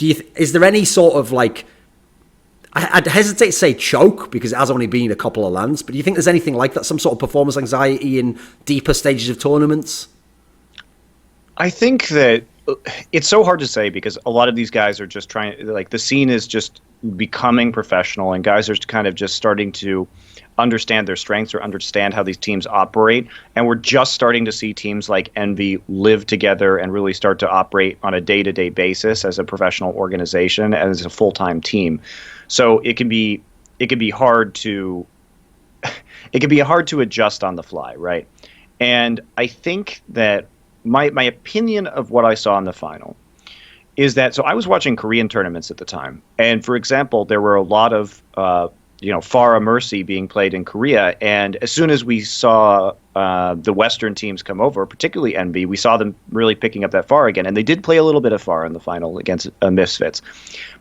A: Is there any sort of I'd hesitate to say choke because it has only been a couple of LANs, but do you think there's anything like that, some sort of performance anxiety in deeper stages of tournaments?
B: I think that it's so hard to say because a lot of these guys are just trying, the scene is just becoming professional, and guys are kind of just starting to understand their strengths or understand how these teams operate. And we're just starting to see teams like Envy live together and really start to operate on a day-to-day basis as a professional organization and as a full-time team. So it can be hard to adjust on the fly, right? And I think that my opinion of what I saw in the final is that, so I was watching Korean tournaments at the time, and for example, there were a lot of Pharah Mercy being played in Korea, and as soon as we saw the Western teams come over, particularly Envy, we saw them really picking up that Pharah again, and they did play a little bit of Pharah in the final against Misfits.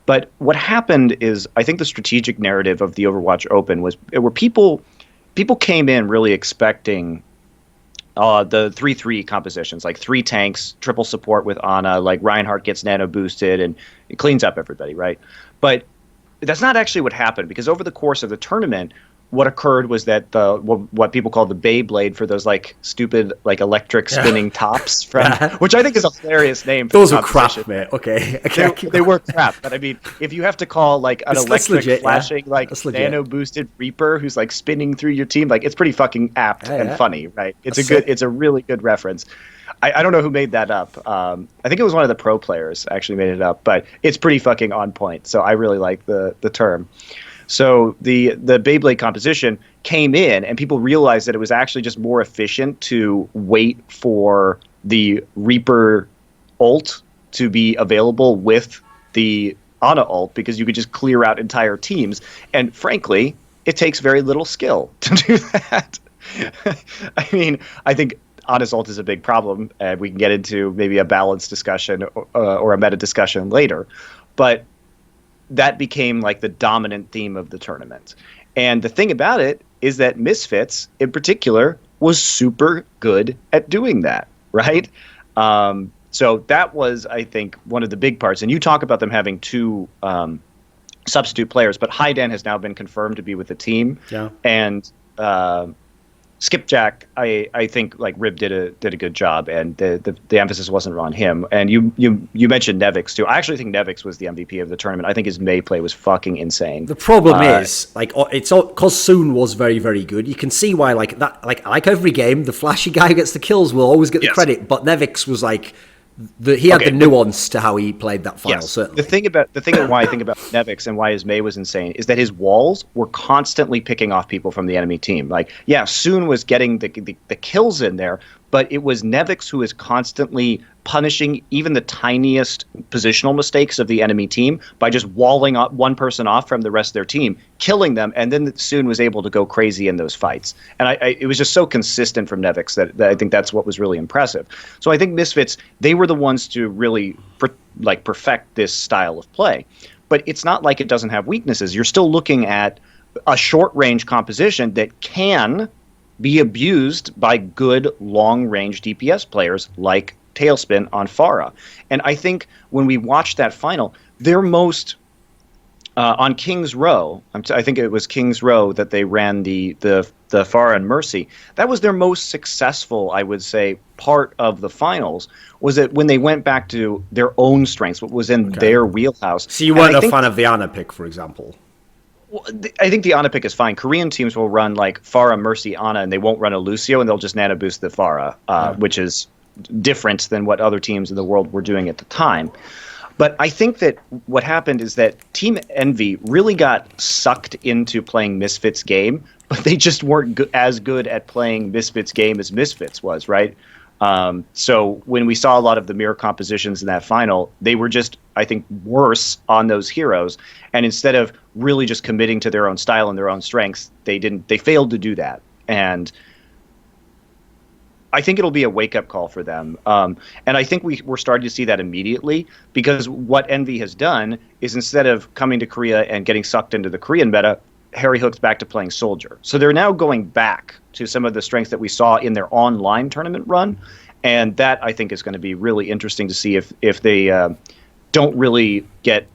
B: But what happened is, I think the strategic narrative of the Overwatch Open was where people came in really expecting the 3-3 compositions, like 3 tanks, triple support with Ana, like Reinhardt gets nano boosted and it cleans up everybody, right? But that's not actually what happened, because over the course of the tournament, what occurred was that what people call the Beyblade, for those stupid electric spinning tops, which I think is a hilarious name.
A: Those are crap, man. Okay,
B: they were crap. But I mean, if you have to call an electric flashing nano boosted Reaper who's spinning through your team, it's pretty fucking apt and funny, right? It's a really good reference. I don't know who made that up. I think it was one of the pro players actually made it up, but it's pretty fucking on point. So I really like the term. So the Beyblade composition came in, and people realized that it was actually just more efficient to wait for the Reaper ult to be available with the Ana ult, because you could just clear out entire teams. And frankly, it takes very little skill to do that. I mean, I think Ana's ult is a big problem, and we can get into maybe a balance discussion or a meta discussion later. But that became the dominant theme of the tournament. And the thing about it is that Misfits, in particular, was super good at doing that, right? So that was, I think, one of the big parts. And you talk about them having 2 substitute players, but Haidan has now been confirmed to be with the team. Yeah. And Skipjack, I think like Rib did a good job, and the emphasis wasn't on him. And you mentioned Nevix too. I actually think Nevix was the MVP of the tournament. I think his May play was fucking insane.
A: The problem is like it's because Soon was very, very good. You can see why like that, like every game, the flashy guy who gets the kills will always get the credit, but Nevix was like. He had the nuance to how he played that final. Certainly.
B: The thing of why I think about Nevix and why his May was insane is that his walls were constantly picking off people from the enemy team. Like, yeah, Soon was getting the kills in there, but it was Nevix who was constantly punishing even the tiniest positional mistakes of the enemy team by just walling one person off from the rest of their team, killing them, and then Soon was able to go crazy in those fights. And it was just so consistent from Nevix that I think that's what was really impressive. So I think Misfits, they were the ones to really perfect this style of play. But it's not like it doesn't have weaknesses. You're still looking at a short-range composition that can be abused by good long-range DPS players like Tailspin on Pharah. And I think when we watched that final, their most on King's Row, I think it was King's Row that they ran the Pharah and Mercy. That was their most successful, I would say, part of the finals, was that when they went back to their own strengths, what was in their wheelhouse.
A: So you weren't a fan of the Ana pick, for example?
B: Well, I think the Ana pick is fine. Korean teams will run like Pharah, Mercy, Ana, and they won't run a Lucio, and they'll just nano boost the Pharah, which is different than what other teams in the world were doing at the time. But I think that what happened is that Team Envy really got sucked into playing Misfits game, but they just weren't as good at playing Misfits game as Misfits was, right? So when we saw a lot of the mirror compositions in that final, they were just, I think, worse on those heroes. And instead of really just committing to their own style and their own strengths, they failed to do that. And I think it'll be a wake-up call for them. And I think we're starting to see that immediately, because what Envy has done is, instead of coming to Korea and getting sucked into the Korean meta, HuK's back to playing Soldier. So they're now going back to some of the strengths that we saw in their online tournament run. And that, I think, is going to be really interesting to see if they don't really get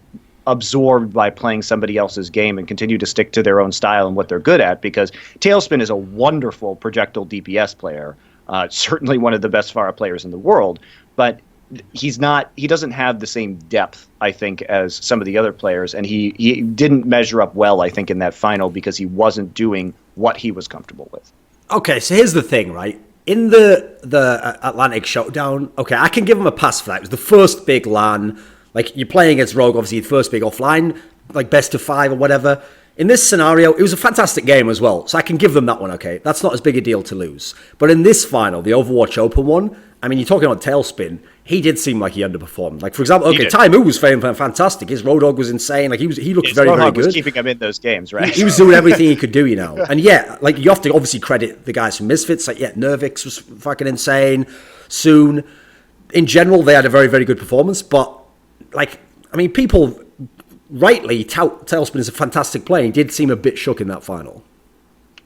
B: absorbed by playing somebody else's game and continue to stick to their own style and what they're good at, because Tailspin is a wonderful projectile DPS player. Certainly one of the best Pharah players in the world, but he doesn't have the same depth, I think, as some of the other players, and he didn't measure up well, I think, in that final, because he wasn't doing what he was comfortable with.
A: Okay, so here's the thing, right? In the Atlantic Showdown, okay, I can give him a pass for that. It was the first big LAN. Like, you're playing against Rogue, obviously, the first big offline, like best of 5 or whatever. In this scenario, it was a fantastic game as well, so I can give them that one, okay? That's not as big a deal to lose. But in this final, the Overwatch Open one, I mean, you're talking about Tailspin, he did seem like he underperformed. Like, for example, okay, Taimu was fantastic. His Road Dogg was insane. Like, he looked very, very good.
B: Was keeping him in those games, right?
A: He was doing everything he could do, you know. And yeah, like, you have to obviously credit the guys from Misfits. Like, yeah, Nervix was fucking insane. Soon. In general, they had a very, very good performance. But, like, I mean, people rightly tout Tailspin is a fantastic player. He did seem a bit shook in that final.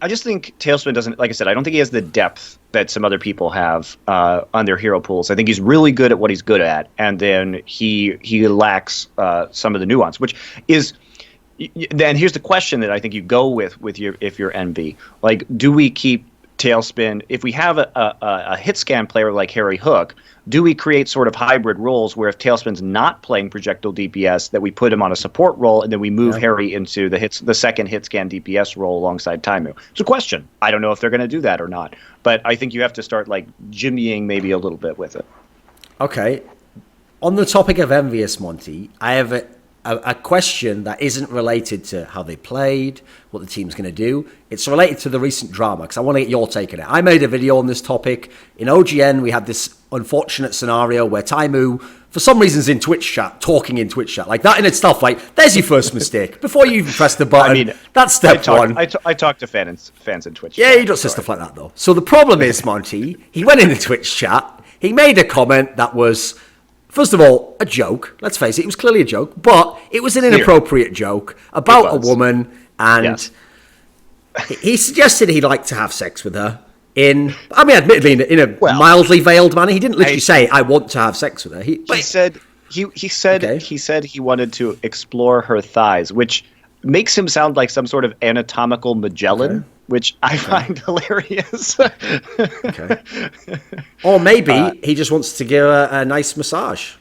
B: I just think Tailspin doesn't, like I said, I don't think he has the depth that some other people have on their hero pools. I think he's really good at what he's good at, and then he lacks some of the nuance, which is. Then here's the question that I think you go with if you're Envy. Like, do we keep Tailspin if we have a hit scan player like HuK? Do we create sort of hybrid roles where if Tailspin's not playing projectile DPS, that we put him on a support role and then we move Harry into the second hit scan DPS role alongside Taimu? It's a question. I don't know if they're going to do that or not, but I think you have to start like jimmying maybe a little bit with it.
A: Okay. On the topic of EnVyUs, Monty, I have a question that isn't related to how they played, what the team's going to do. It's related to the recent drama, because I want to get your take on it. I made a video on this topic. In OGN, we had this unfortunate scenario where Taimu, for some reason, is in Twitch chat, talking in Twitch chat. Like, that in itself, like, there's your first mistake. Before you even press the button, I mean, that's step one.
B: I talk to fans in Twitch
A: chat. Yeah, he does stuff like that, though. So the problem is, Monty, he went in the Twitch chat, he made a comment that was, first of all, a joke. Let's face it, it was clearly a joke, but it was an inappropriate joke about a woman, and he suggested he'd like to have sex with her admittedly in a mildly veiled manner. He didn't literally say, "I want to have sex with her." He said
B: he said he wanted to explore her thighs, which makes him sound like some sort of anatomical Magellan, which I find hilarious.
A: Okay. Or maybe he just wants to give a nice massage.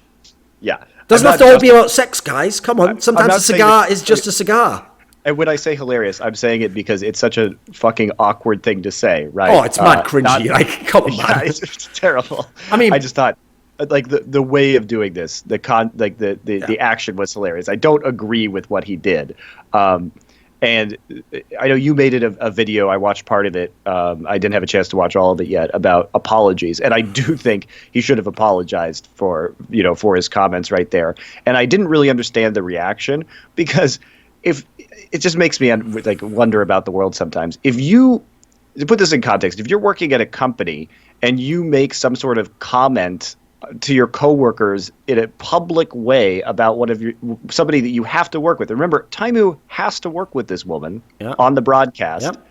B: Yeah.
A: Doesn't have to all be about sex, guys. Come on. Sometimes a cigar is just a cigar.
B: And when I say hilarious, I'm saying it because it's such a fucking awkward thing to say, right?
A: Oh, it's mad cringy. Like, come on, man.
B: It's terrible.
A: I mean,
B: I just thought, like, the way of doing this, the action was hilarious. I don't agree with what he did. And I know you made it a video. I watched part of it. I didn't have a chance to watch all of it yet, about apologies. And I do think he should have apologized for his comments right there. And I didn't really understand the reaction, because if it just makes me like wonder about the world sometimes. If you, to put this in context, if you're working at a company and you make some sort of comment to your coworkers in a public way about somebody that you have to work with. Remember, Taimu has to work with this woman on the broadcast. Yep.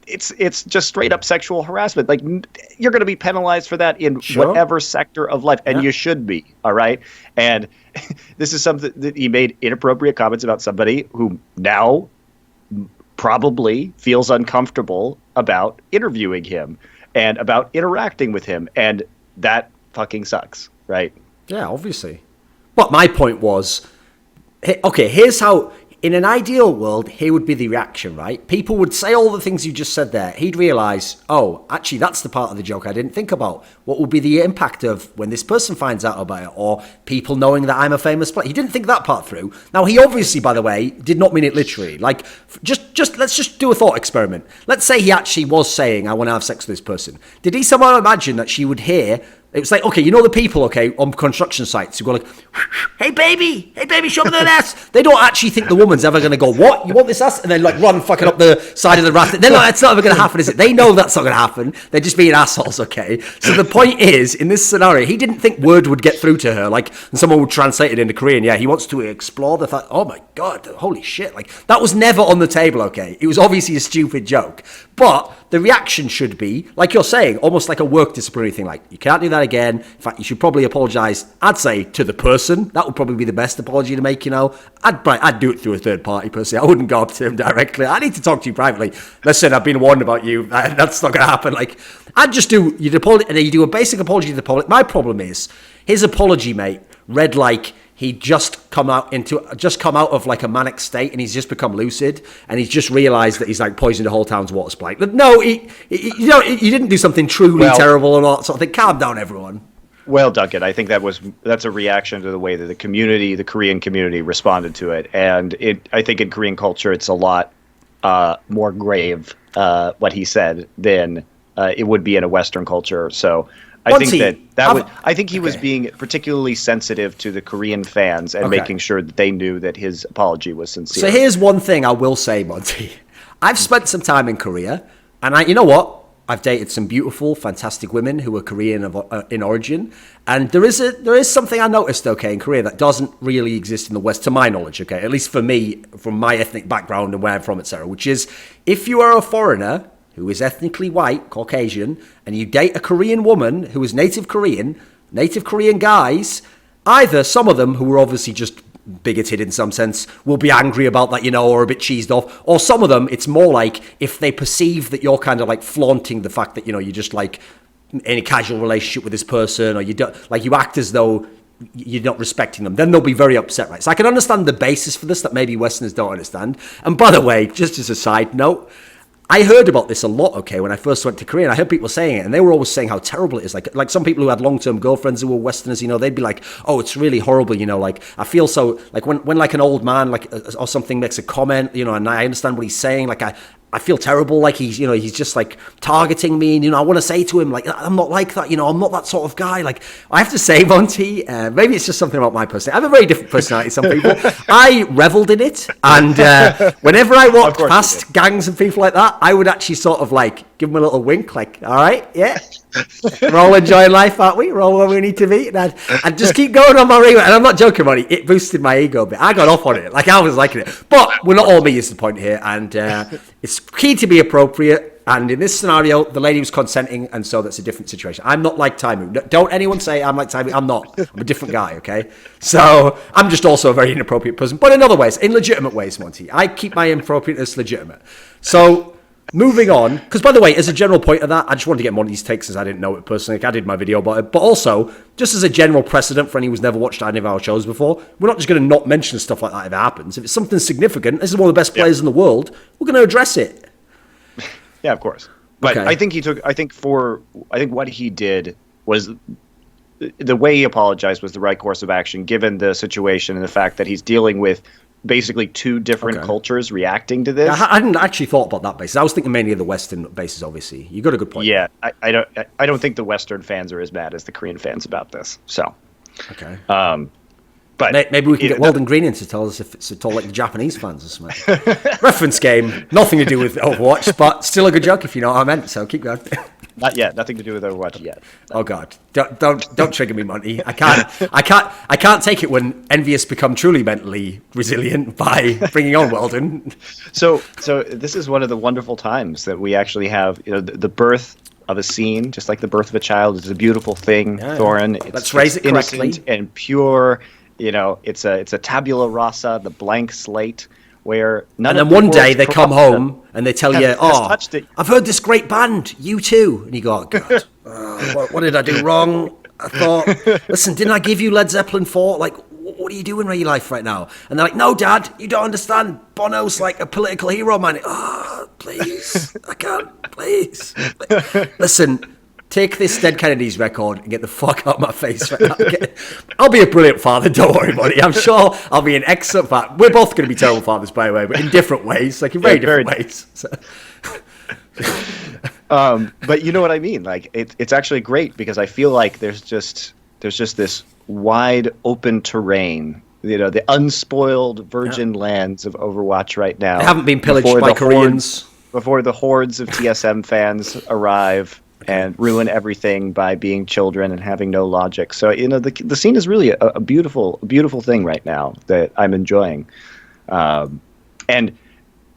B: It's just straight up sexual harassment. Like, you're going to be penalized for that in whatever sector of life, and you should be. All right. And this is something that he made inappropriate comments about somebody who now probably feels uncomfortable about interviewing him and about interacting with him, and that fucking sucks, right?
A: Yeah, obviously. But my point was, okay, here's how, in an ideal world, here would be the reaction, right? People would say all the things you just said there. He'd realize, oh, actually, that's the part of the joke I didn't think about. What would be the impact of when this person finds out about it, or people knowing that I'm a famous player? He didn't think that part through. Now, he obviously, by the way, did not mean it literally. Like, let's just do a thought experiment. Let's say he actually was saying, I want to have sex with this person. Did he somehow imagine that she would hear? It was like, okay, you know the people, okay, on construction sites who go like, hey baby, show me that ass. They don't actually think the woman's ever going to go, what? You want this ass? And then like run fucking up the side of the raft. They're like, it's not ever going to happen, is it? They know that's not going to happen. They're just being assholes, okay? So the point is, in this scenario, he didn't think word would get through to her, like, and someone would translate it into Korean. Yeah, he wants to explore the fact, oh my God, holy shit. Like, that was never on the table, okay? It was obviously a stupid joke. But the reaction should be, like you're saying, almost like a work disciplinary thing. Like, you can't do that again. In fact, you should probably apologise, I'd say, to the person. That would probably be the best apology to make, you know. I'd do it through a third party person. I wouldn't go up to him directly. I need to talk to you privately. Listen, I've been warned about you. That's not going to happen. Like, I'd just do, you do a basic apology to the public. My problem is, his apology, mate, read like he'd just come out of like a manic state, and he's just become lucid, and he's just realised that he's like poisoned the whole town's water supply. But no, he didn't do something truly terrible or not. Sort of thing. Calm down, everyone.
B: Well, Duncan, I think that's a reaction to the way that the Korean community responded to it, and I think in Korean culture it's a lot more grave what he said than it would be in a Western culture. So I think he was being particularly sensitive to the Korean fans and making sure that they knew that his apology was sincere.
A: So here's one thing I will say, Monty. I've spent some time in Korea, and you know what? I've dated some beautiful, fantastic women who are Korean in origin, and there is something I noticed, okay, in Korea that doesn't really exist in the West, to my knowledge, okay, at least for me, from my ethnic background and where I'm from, etc., which is, if you are a foreigner who is ethnically white, Caucasian, and you date a Korean woman who is native Korean guys, either some of them who are obviously just bigoted in some sense will be angry about that, you know, or a bit cheesed off, or some of them, it's more like if they perceive that you're kind of like flaunting the fact that, you know, you're just like in a casual relationship with this person, or you don't, like, you act as though you're not respecting them, then they'll be very upset, right? So I can understand the basis for this that maybe Westerners don't understand. And by the way, just as a side note, I heard about this a lot, okay, when I first went to Korea, and I heard people saying it, and they were always saying how terrible it is. Like some people who had long-term girlfriends who were Westerners, you know, they'd be like, oh, it's really horrible, you know, like, I feel so, like, when like an old man, like, or something makes a comment, you know, and I understand what he's saying, like, I feel terrible, like he's just like targeting me, and, you know, I want to say to him, like, I'm not like that, you know, I'm not that sort of guy. Like, I have to say, Monty, maybe it's just something about my personality. I have a very different personality to some people. I reveled in it, and whenever I walked past gangs and people like that, I would actually sort of like give him a little wink, like, all right, yeah. We're all enjoying life, aren't we? We're all where we need to be. And I'd just keep going on my ego. And I'm not joking about it. It boosted my ego a bit. I got off on it. Like, I was liking it. But we're not all me is the point here. And it's key to be appropriate. And in this scenario, the lady was consenting. And so that's a different situation. I'm not like Taimu. Don't anyone say I'm like Taimu. I'm not. I'm a different guy, okay? So I'm just also a very inappropriate person. But in other ways, in legitimate ways, Monty. I keep my inappropriateness legitimate. So... moving on, because by the way, as a general point of that, I just wanted to get Monty's takes as I didn't know it personally. Like, I did my video about it, but also, just as a general precedent for anyone who's never watched any of our shows before, we're not just going to not mention stuff like that if it happens. If it's something significant, this is one of the best players in the world, we're going to address it.
B: Yeah, of course. But
A: Okay.
B: I think what he did was the way he apologized was the right course of action, given the situation and the fact that he's dealing with basically two different cultures reacting to this.
A: I hadn't actually thought about that basis. I was thinking mainly of the Western bases, obviously. You got a good point.
B: Yeah, I don't think the Western fans are as mad as the Korean fans about this. So,
A: Okay.
B: but
A: Maybe we can get Weldon Green in to tell us if it's at all like the Japanese fans or something. Reference game, nothing to do with Overwatch, but still a good joke if you know what I meant. So keep going.
B: not yet, nothing to do with Overwatch yet.
A: Oh God! Don't trigger me, Monty. I can't take it when EnVyUs become truly mentally resilient by bringing on Weldon.
B: So this is one of the wonderful times that we actually have, the birth of a scene, just like the birth of a child is a beautiful thing, Thorin.
A: Let's raise it correctly.
B: Innocent and pure. It's a tabula rasa, the blank slate. Where none
A: and
B: of
A: then
B: the
A: one day
B: world's
A: they come home and they tell you,
B: touched it.
A: I've heard this great band, U2. And you go, oh, God, what did I do wrong? I thought, listen, didn't I give you Led Zeppelin 4? Like, what are you doing with your life right now? And they're like, no, Dad, you don't understand. Bono's like a political hero, man. Oh, please, I can't, please. Listen, take this Dead Kennedys record and get the fuck out of my face right now. I'll be a brilliant father, don't worry, buddy. I'm sure I'll be an excellent father. We're both going to be terrible fathers, by the way, but in different ways, like in very different ways. So.
B: But you know what I mean? Like, it's actually great because I feel like there's just this wide open terrain, the unspoiled virgin lands of Overwatch right now.
A: They haven't been pillaged by Koreans.
B: Before the hordes of TSM fans arrive and ruin everything by being children and having no logic. So, the scene is really a beautiful thing right now that I'm enjoying. And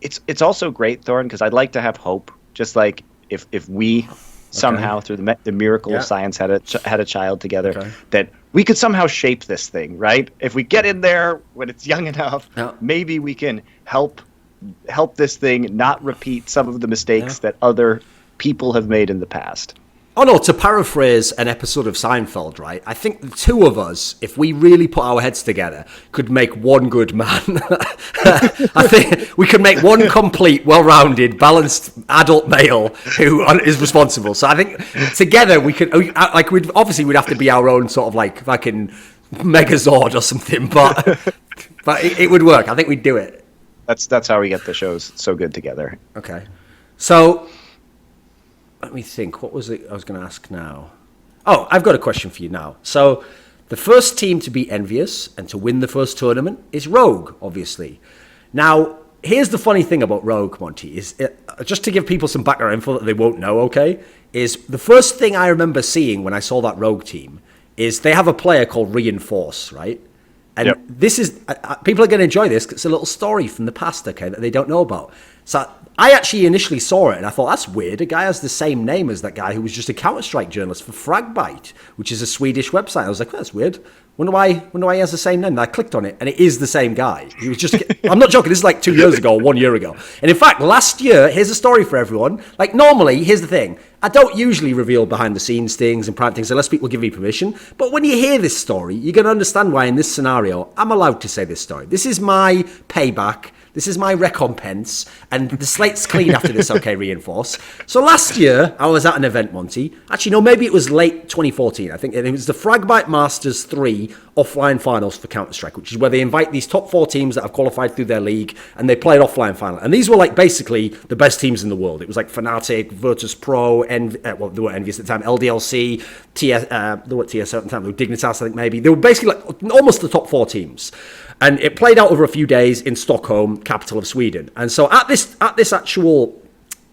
B: it's also great, Thorin, because I'd like to have hope, just like if we somehow through the miracle of science had a child together, that we could somehow shape this thing, right? If we get in there when it's young enough, maybe we can help this thing not repeat some of the mistakes that other people have made in the past.
A: Oh no, to paraphrase an episode of Seinfeld, right? I think the two of us, if we really put our heads together, could make one good man. I think we could make one complete, well-rounded, balanced adult male who is responsible. So I think together we could, like, we'd have to be our own sort of like fucking Megazord or something, but it would work. I think we'd do it.
B: That's how we get the shows so good together.
A: Okay. So, let me think. What was it I was going to ask now? Oh, I've got a question for you now. So, the first team to beat EnVyUs and to win the first tournament is Rogue, obviously. Now, here's the funny thing about Rogue, Monty, is just to give people some background info that they won't know, okay, is the first thing I remember seeing when I saw that Rogue team is they have a player called Reinforce, right? And this is, people are going to enjoy this because it's a little story from the past, okay, that they don't know about. So I actually initially saw it and I thought, that's weird. A guy has the same name as that guy who was just a Counter-Strike journalist for Fragbite, which is a Swedish website. I was like, that's weird. Wonder why he has the same name. And I clicked on it and it is the same guy. He was just, I'm not joking, this is like 2 years ago, 1 year ago. And in fact, last year, here's a story for everyone. Like normally, here's the thing. I don't usually reveal behind the scenes things and private things unless people give me permission. But when you hear this story, you're going to understand why in this scenario, I'm allowed to say this story. This is my payback. This is my recompense, and the slate's clean after this, okay, Reinforce. So last year, I was at an event, Monty. Actually, no, maybe it was late 2014. I think it was the Fragbite Masters 3 offline finals for Counter-Strike, which is where they invite these top 4 teams that have qualified through their league, and they play an offline final. And these were like basically the best teams in the world. It was like Fnatic, Virtus Pro, they were EnVyUs at the time, LDLC, they were TSL at the time, they were Dignitas, I think maybe. They were basically like almost the top 4 teams. And it played out over a few days in Stockholm, capital of Sweden. And so at this actual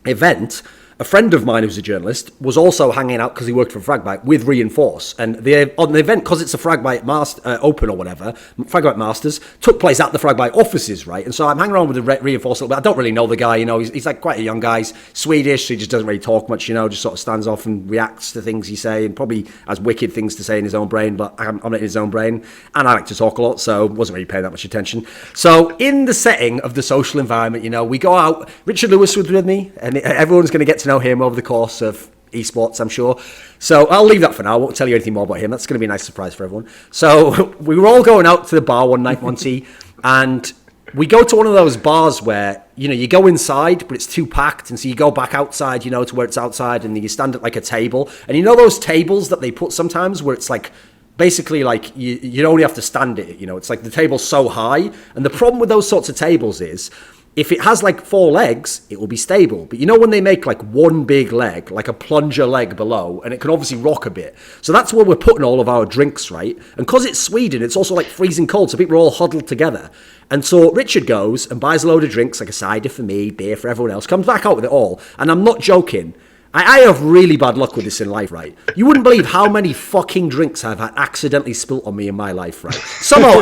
A: event, a friend of mine who's a journalist was also hanging out because he worked for Fragbite with Reinforce, and on the event, because it's a Fragbite Open or whatever, Fragbite Masters took place at the Fragbite offices, right? And so I'm hanging around with the Reinforce a little bit. I don't really know the guy, he's like quite a young guy, Swedish, so he just doesn't really talk much, just sort of stands off and reacts to things you say, and probably has wicked things to say in his own brain, but I'm not in his own brain, and I like to talk a lot, so wasn't really paying that much attention. So in the setting of the social environment, we go out. Richard Lewis was with me, and everyone's going to get to know him over the course of esports, I'm sure. So I'll leave that for now. I won't tell you anything more about him. That's going to be a nice surprise for everyone. So we were all going out to the bar one night, Monty, and we go to one of those bars where, you go inside, but it's too packed. And so you go back outside, to where it's outside, and you stand at like a table. And those tables that they put sometimes where it's like, basically, like, you only have to stand it, it's like the table's so high. And the problem with those sorts of tables is, if it has like 4 legs, it will be stable. But when they make like one big leg, like a plunger leg below, and it can obviously rock a bit. So that's where we're putting all of our drinks, right? And because it's Sweden, it's also like freezing cold, so people are all huddled together. And so Richard goes and buys a load of drinks, like a cider for me, beer for everyone else, comes back out with it all. And I'm not joking. I have really bad luck with this in life, right? You wouldn't believe how many fucking drinks I've had accidentally spilt on me in my life, right? Somehow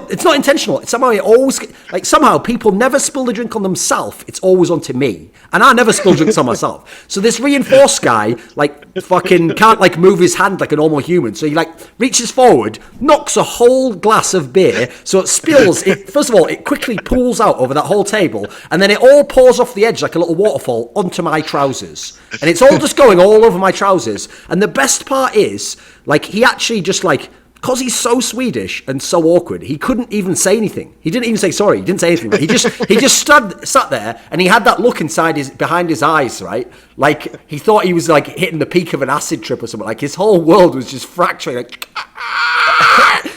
A: it's not intentional. Somehow people never spill the drink on themselves. It's always onto me. And I never spill drinks on myself. So this Reinforced guy, fucking can't move his hand like a normal human. So he reaches forward, knocks a whole glass of beer. So it spills. First of all, it quickly pools out over that whole table. And then it all pours off the edge like a little waterfall onto my trousers. And it's all just going all over my trousers. And the best part is, he actually just because he's so Swedish and so awkward, he couldn't even say anything. He didn't even say sorry. He didn't say anything. He just sat there, and he had that look behind his eyes, right? Like he thought he was hitting the peak of an acid trip or something. Like his whole world was just fracturing,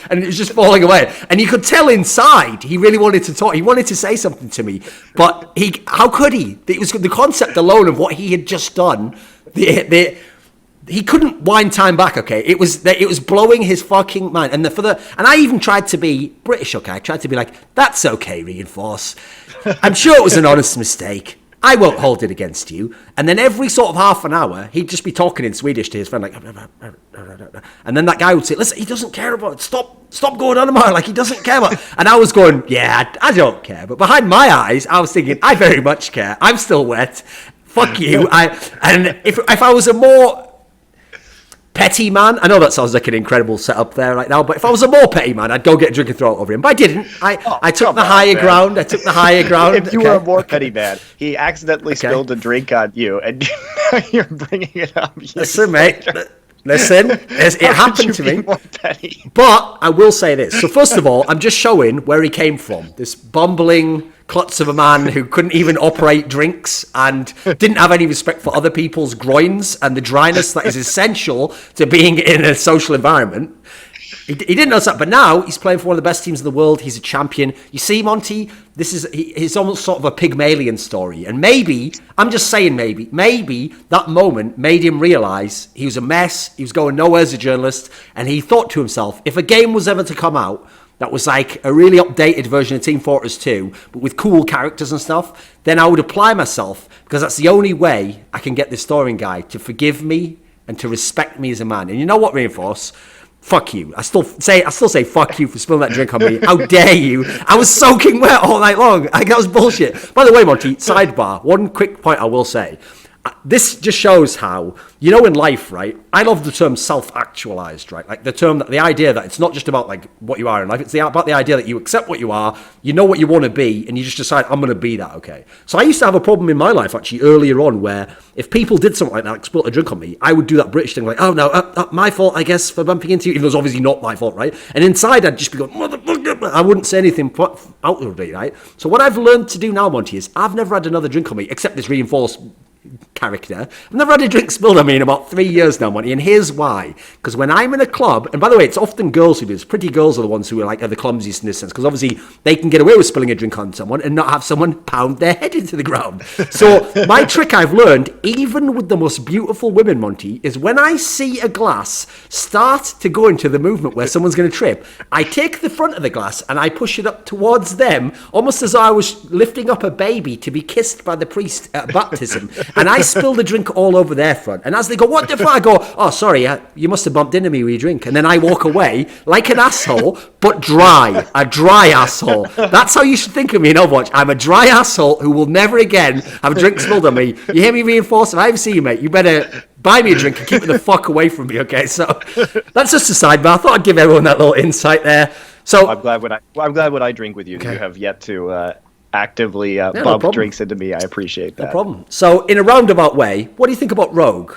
A: and it was just falling away. And you could tell inside he really wanted to talk. He wanted to say something to me, but how could he? It was the concept alone of what he had just done. He couldn't wind time back, okay? It was blowing his fucking mind. And I even tried to be British, okay? I tried to be like, that's okay, Reinforce. I'm sure it was an honest mistake. I won't hold it against you. And then every sort of half an hour, he'd just be talking in Swedish to his friend, and then that guy would say, listen, he doesn't care about it. Stop going on about it. He doesn't care about it. And I was going, yeah, I don't care. But behind my eyes, I was thinking, I very much care. I'm still wet. Fuck you. And if I was a more petty man, I know that sounds like an incredible setup there right now, but if I was a more petty man, I'd go get a drink and throw it over him. But I didn't. I took the higher ground.
B: If you were a more petty man, he accidentally spilled a drink on you, and now you're bringing it up.
A: Listen, mate. Listen, it happened to me. But I will say this. So first of all, I'm just showing where he came from. This bumbling klutz of a man who couldn't even operate drinks and didn't have any respect for other people's groins and the dryness that is essential to being in a social environment. He didn't know that, but now he's playing for one of the best teams in the world. He's a champion. You see, Monty, he's almost sort of a Pygmalion story. And maybe, I'm just saying maybe that moment made him realise he was a mess, he was going nowhere as a journalist, and he thought to himself, if a game was ever to come out that was like a really updated version of Team Fortress 2, but with cool characters and stuff, then I would apply myself, because that's the only way I can get this Thorin guy to forgive me and to respect me as a man. And you know what, Reinforce? Fuck you. I still say fuck you for spilling that drink on me. How dare you? I was soaking wet all night long. That was bullshit. By the way, Monty, sidebar, one quick point I will say. This just shows how, in life, right? I love the term self-actualized, right? Like the idea that it's not just about like what you are in life. It's about the idea that you accept what you are, you know what you want to be, and you just decide, I'm going to be that, okay? So I used to have a problem in my life, actually, earlier on, where if people did something like that, like spilt a drink on me, I would do that British thing, like, oh no, my fault, I guess, for bumping into you, even though it's obviously not my fault, right? And inside, I'd just be going, motherfucker, I wouldn't say anything outwardly, right? So what I've learned to do now, Monty, is I've never had another drink on me, except this Reinforced character. I've never had a drink spilled on me in about 3 years now, Monty, and here's why. Because when I'm in a club, and by the way, it's often girls who do this, pretty girls are the ones who are the clumsiest in this sense, because obviously they can get away with spilling a drink on someone and not have someone pound their head into the ground. So my trick I've learned, even with the most beautiful women, Monty, is when I see a glass start to go into the movement where someone's going to trip, I take the front of the glass and I push it up towards them, almost as though I was lifting up a baby to be kissed by the priest at baptism. And I spill the drink all over their front. And as they go, what the fuck? I go, oh, sorry, you must have bumped into me with your drink. And then I walk away like an asshole, but dry. A dry asshole. That's how you should think of me in Overwatch. I'm a dry asshole who will never again have a drink spilled on me. You hear me reinforce? If I ever see you, mate, you better buy me a drink and keep it the fuck away from me, okay? So that's just a sidebar. I thought I'd give everyone that little insight there. So
B: I'm glad when I drink with you that you have yet to actively bump drinks into me. I appreciate that.
A: No problem. So in a roundabout way, what do you think about Rogue?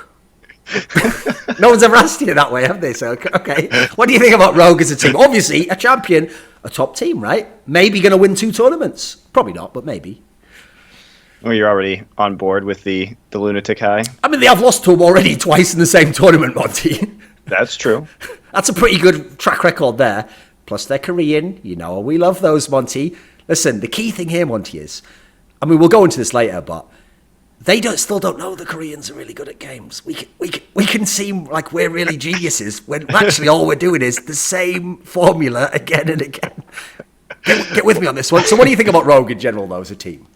A: No one's ever asked you that way, have they? So okay, what do you think about Rogue as a team? Obviously, a champion, a top team, right? Maybe going to win 2 tournaments. Probably not, but maybe.
B: Well, you're already on board with the Lunatic-Hai.
A: I mean, they have lost to them already twice in the same tournament, Monty.
B: That's true.
A: That's a pretty good track record there. Plus, they're Korean. You know, we love those, Monty. Listen, the key thing here, Monty, is, I mean, we'll go into this later, but they still don't know the Koreans are really good at games. We can seem like we're really geniuses when actually all we're doing is the same formula again and again. Get with me on this one. So what do you think about Rogue in general, though, as a team?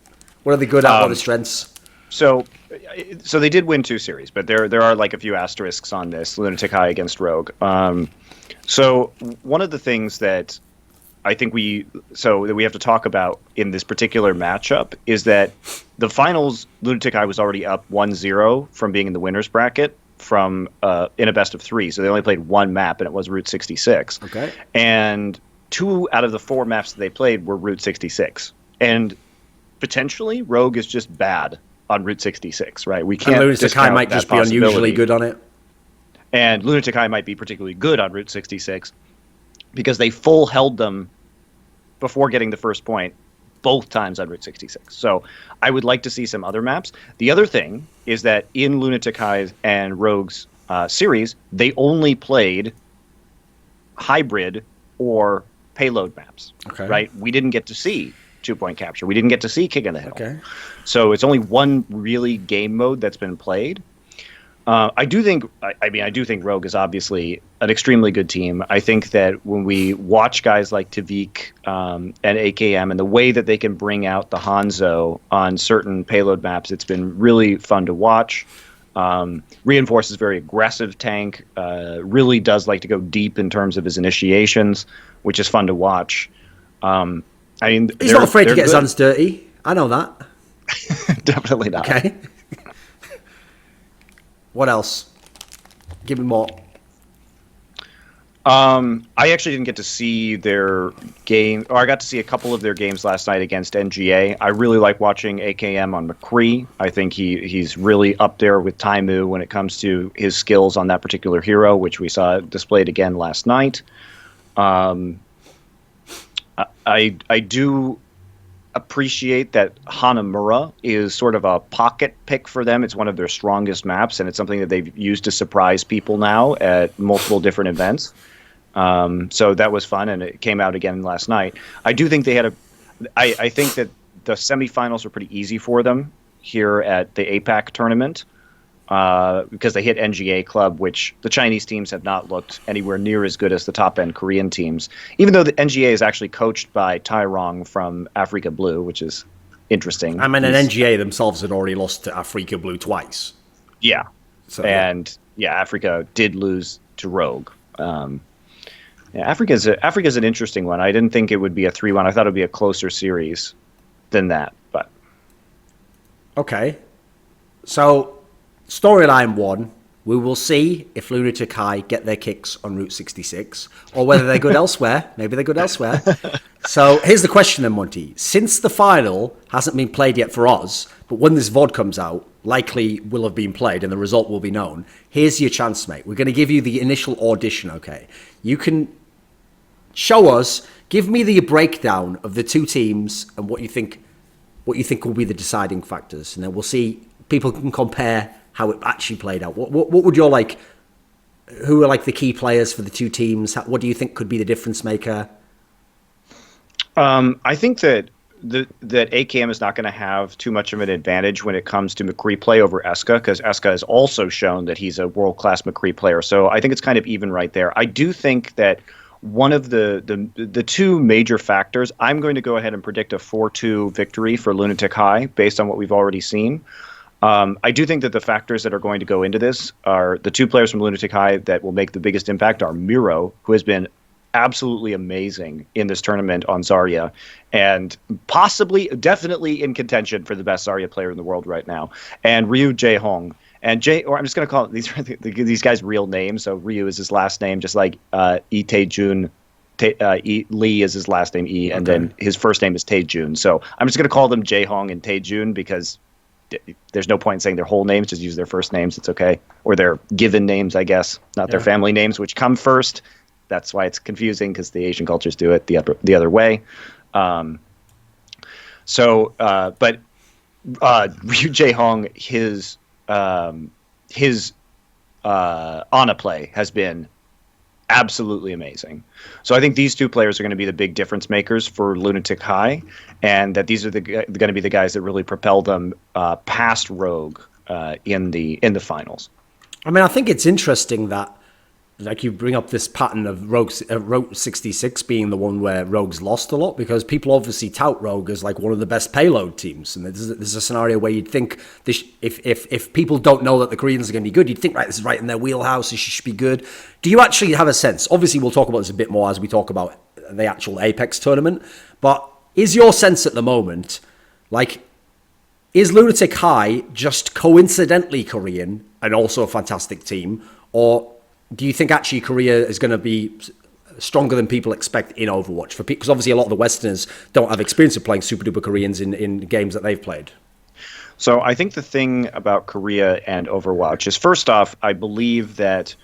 A: What are they good at? What are the strengths?
B: So they did win 2 series, but there are like a few asterisks on this Lunatic-Hai against Rogue. So one of the things that I think we have to talk about in this particular matchup is that the finals, Lunatic-Hai was already up 1-0 from being in the winners bracket from in a best of 3. So they only played 1 map, and it was Route 66.
A: Okay.
B: And 2 out of the 4 maps that they played were Route 66. And potentially, Rogue is just bad on Route 66, right? We can't.
A: And Lunatic-Hai might just be unusually good on it.
B: And Lunatic-Hai might be particularly good on Route 66 because they full held them before getting the first point both times on Route 66. So I would like to see some other maps. The other thing is that in Lunatic-Hai and Rogue's series, they only played hybrid or payload maps, right? We didn't get to see 2-point capture. We didn't get to see King of the Hill.
A: Okay.
B: So it's only one really game mode that's been played. I do think Rogue is obviously an extremely good team. I think that when we watch guys like Tavik and AKM and the way that they can bring out the Hanzo on certain payload maps, it's been really fun to watch. Reinforce is a very aggressive tank, really does like to go deep in terms of his initiations, which is fun to watch. I mean,
A: he's not afraid to get his hands dirty. I know that.
B: Definitely not.
A: Okay. What else? Give me more.
B: I actually didn't get to see their game, or I got to see a couple of their games last night against NGA. I really like watching AKM on McCree. I think he's really up there with Taimu when it comes to his skills on that particular hero, which we saw displayed again last night. I do appreciate that Hanamura is sort of a pocket pick for them. It's one of their strongest maps, and it's something that they've used to surprise people now at multiple different events. So that was fun, and it came out again last night. I do think they had I think that the semifinals were pretty easy for them here at the APAC tournament because they hit NGA Club, which the Chinese teams have not looked anywhere near as good as the top-end Korean teams, even though the NGA is actually coached by Tairong from Africa Blue, which is interesting.
A: I mean, an NGA themselves had already lost to Africa Blue twice.
B: Yeah.
A: So,
B: Africa did lose to Rogue. Africa's an interesting one. I didn't think it would be a 3-1. I thought it would be a closer series than that. But
A: okay. So, storyline 1, we will see if Lunatic-Hai get their kicks on Route 66, or whether they're good elsewhere. Maybe they're good elsewhere. So here's the question then, Monty. Since the final hasn't been played yet for us, but when this VOD comes out, likely will have been played and the result will be known, here's your chance, mate. We're going to give you the initial audition, okay? You can show us, give me the breakdown of the 2 teams and what you think will be the deciding factors, and then we'll see. People can compare how it actually played out. What would your who are like the key players for the 2 teams? What do you think could be the difference maker?
B: I think that that AKM is not going to have too much of an advantage when it comes to McCree play over Eska, because Eska has also shown that he's a world-class McCree player. So I think it's kind of even right there. I do think that one of the 2 major factors, I'm going to go ahead and predict a 4-2 victory for Lunatic-Hai based on what we've already seen. I do think that the factors that are going to go into this are the two players from Lunatic-Hai that will make the biggest impact are Miro, who has been absolutely amazing in this tournament on Zarya, and possibly, definitely in contention for the best Zarya player in the world right now, and Ryu Jae-hong. And or I'm just going to call it, these guys' real names. So Ryu is his last name, just like Lee Tae-jun. Lee is his last name, and then his first name is Tae-jun. So I'm just going to call them Jae-hong and Tae-jun because there's no point in saying their whole names. Just use their first names. It's okay. Or their given names, I guess, not their family names, which come first. That's why it's confusing, because the Asian cultures do it the other way. But Ryu Jae-hong, his Ana play has been absolutely amazing. So I think these two players are going to be the big difference makers for Lunatic-Hai, and that these are going to be the guys that really propel them past Rogue in the finals.
A: I mean, I think it's interesting that, like, you bring up this pattern of Rogue 66 being the one where Rogue's lost a lot, because people obviously tout Rogue as like one of the best payload teams, and there's a scenario where you'd think this, if people don't know that the Koreans are going to be good, you'd think, right, this is right in their wheelhouse, this should be good. Do you actually have a sense? Obviously, we'll talk about this a bit more as we talk about the actual Apex tournament, but is your sense at the moment, like, is Lunatic-Hai just coincidentally Korean and also a fantastic team, or do you think actually Korea is going to be stronger than people expect in Overwatch? Because obviously a lot of the Westerners don't have experience of playing super duper Koreans in games that they've played.
B: So I think the thing about Korea and Overwatch is, first off, I believe that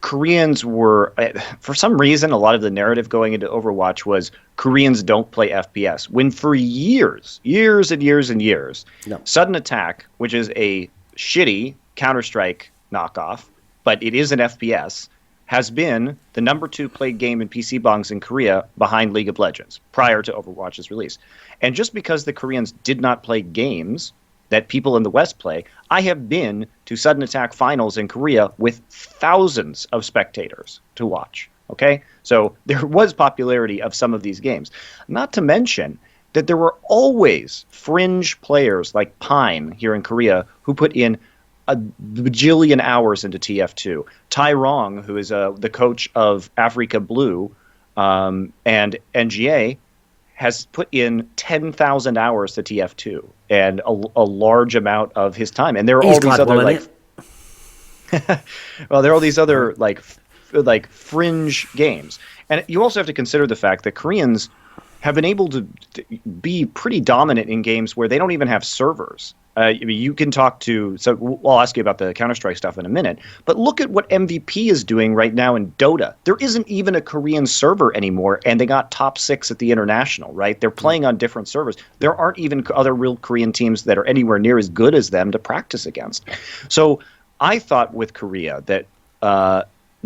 B: Koreans were, for some reason, a lot of the narrative going into Overwatch was Koreans don't play FPS. When for years and years, Sudden Attack, which is a shitty Counter-Strike knockoff, but it is an FPS, has been the number 2 played game in PC bongs in Korea behind League of Legends prior to Overwatch's release. And just because the Koreans did not play games that people in the West play, I have been to Sudden Attack finals in Korea with thousands of spectators to watch. Okay? So there was popularity of some of these games. Not to mention that there were always fringe players like Pine here in Korea who put in a bajillion hours into TF2. Tai Rong, who is the coach of Africa Blue and NGA, has put in 10,000 hours to TF2 and a large amount of his time. And there are all these other there are all these other like fringe games. And you also have to consider the fact that Koreans have been able to be pretty dominant in games where they don't even have servers. I mean, you can talk to, so I'll ask you about the Counter-Strike stuff in a minute, but look at what MVP is doing right now in Dota. There isn't even a Korean server anymore, and they got top 6 at the International, right? They're playing on different servers. There aren't even other real Korean teams that are anywhere near as good as them to practice against. So I thought with Korea that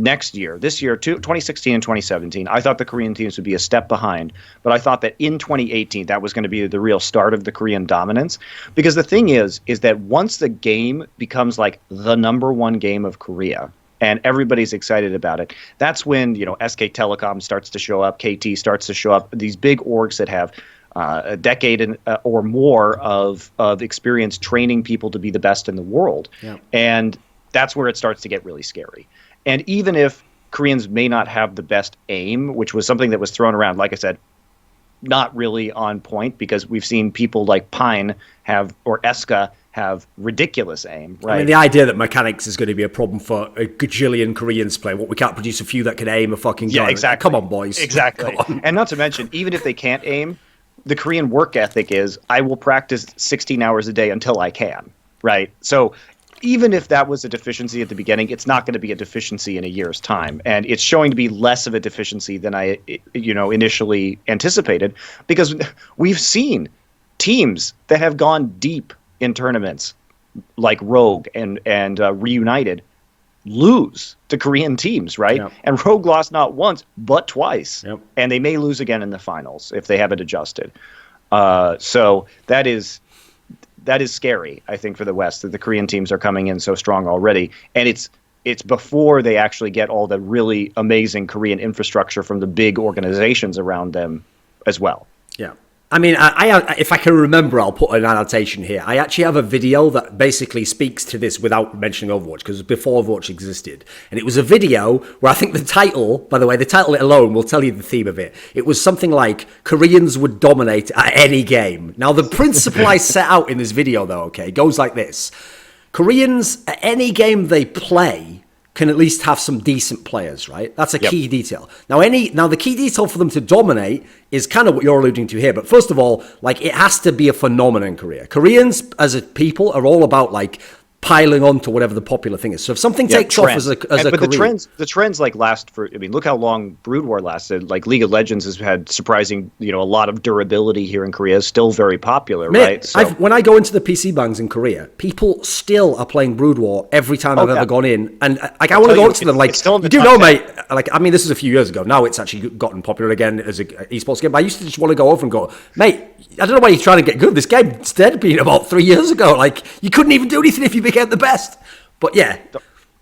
B: next year, this year, 2016 and 2017, I thought the Korean teams would be a step behind, but I thought that in 2018, that was going to be the real start of the Korean dominance. Because the thing is that once the game becomes like the number 1 game of Korea, and everybody's excited about it, that's when, SK Telecom starts to show up, KT starts to show up, these big orgs that have a decade or more of experience training people to be the best in the world. Yeah. And that's where it starts to get really scary. And even if Koreans may not have the best aim, which was something that was thrown around, like I said, not really on point, because we've seen people like Pine or Eska have ridiculous aim, right?
A: I mean, the idea that mechanics is going to be a problem for a gajillion Koreans playing, what, we can't produce a few that can aim a fucking gun.
B: Yeah, exactly.
A: Come on, boys.
B: Exactly.
A: Come on.
B: And not to mention, even if they can't aim, the Korean work ethic is, I will practice 16 hours a day until I can, right? So even if that was a deficiency at the beginning, it's not going to be a deficiency in a year's time. And it's showing to be less of a deficiency than I, initially anticipated, because we've seen teams that have gone deep in tournaments like Rogue and Reunited lose to Korean teams, right? Yep. And Rogue lost not once, but twice. Yep. And they may lose again in the finals if they haven't adjusted. So that is scary, I think, for the West, that the Korean teams are coming in so strong already. And it's before they actually get all the really amazing Korean infrastructure from the big organizations around them as well.
A: Yeah. I mean, I if I can remember, I'll put an annotation here. I actually have a video that basically speaks to this without mentioning Overwatch, because it was before Overwatch existed. And it was a video where I think the title, by the way, the title alone will tell you the theme of it. It was something like, Koreans would dominate at any game. Now, the principle I set out in this video, though, okay, goes like this. Koreans, at any game they play, can at least have some decent players, right? That's a key detail. Now, the key detail for them to dominate is kind of what you're alluding to here. But first of all, like, it has to be a phenomenon in Korea. Koreans, as a people, are all about, like, piling on to whatever the popular thing is. So if something takes off as a Korean...
B: But the trends like last for, I mean, look how long Brood War lasted. Like League of Legends has had surprising, a lot of durability here in Korea. Is still very popular, right?
A: So, when I go into the PC bangs in Korea, people still are playing Brood War every time I've ever gone in. And like, I want to go up to them like, you do know, mate, like, I mean, this is a few years ago. Now it's actually gotten popular again as an esports game. But I used to just want to go over and go, mate, I don't know why you're trying to get good. This game instead being about 3 years ago. Like, you couldn't even do anything if you became the best. But yeah.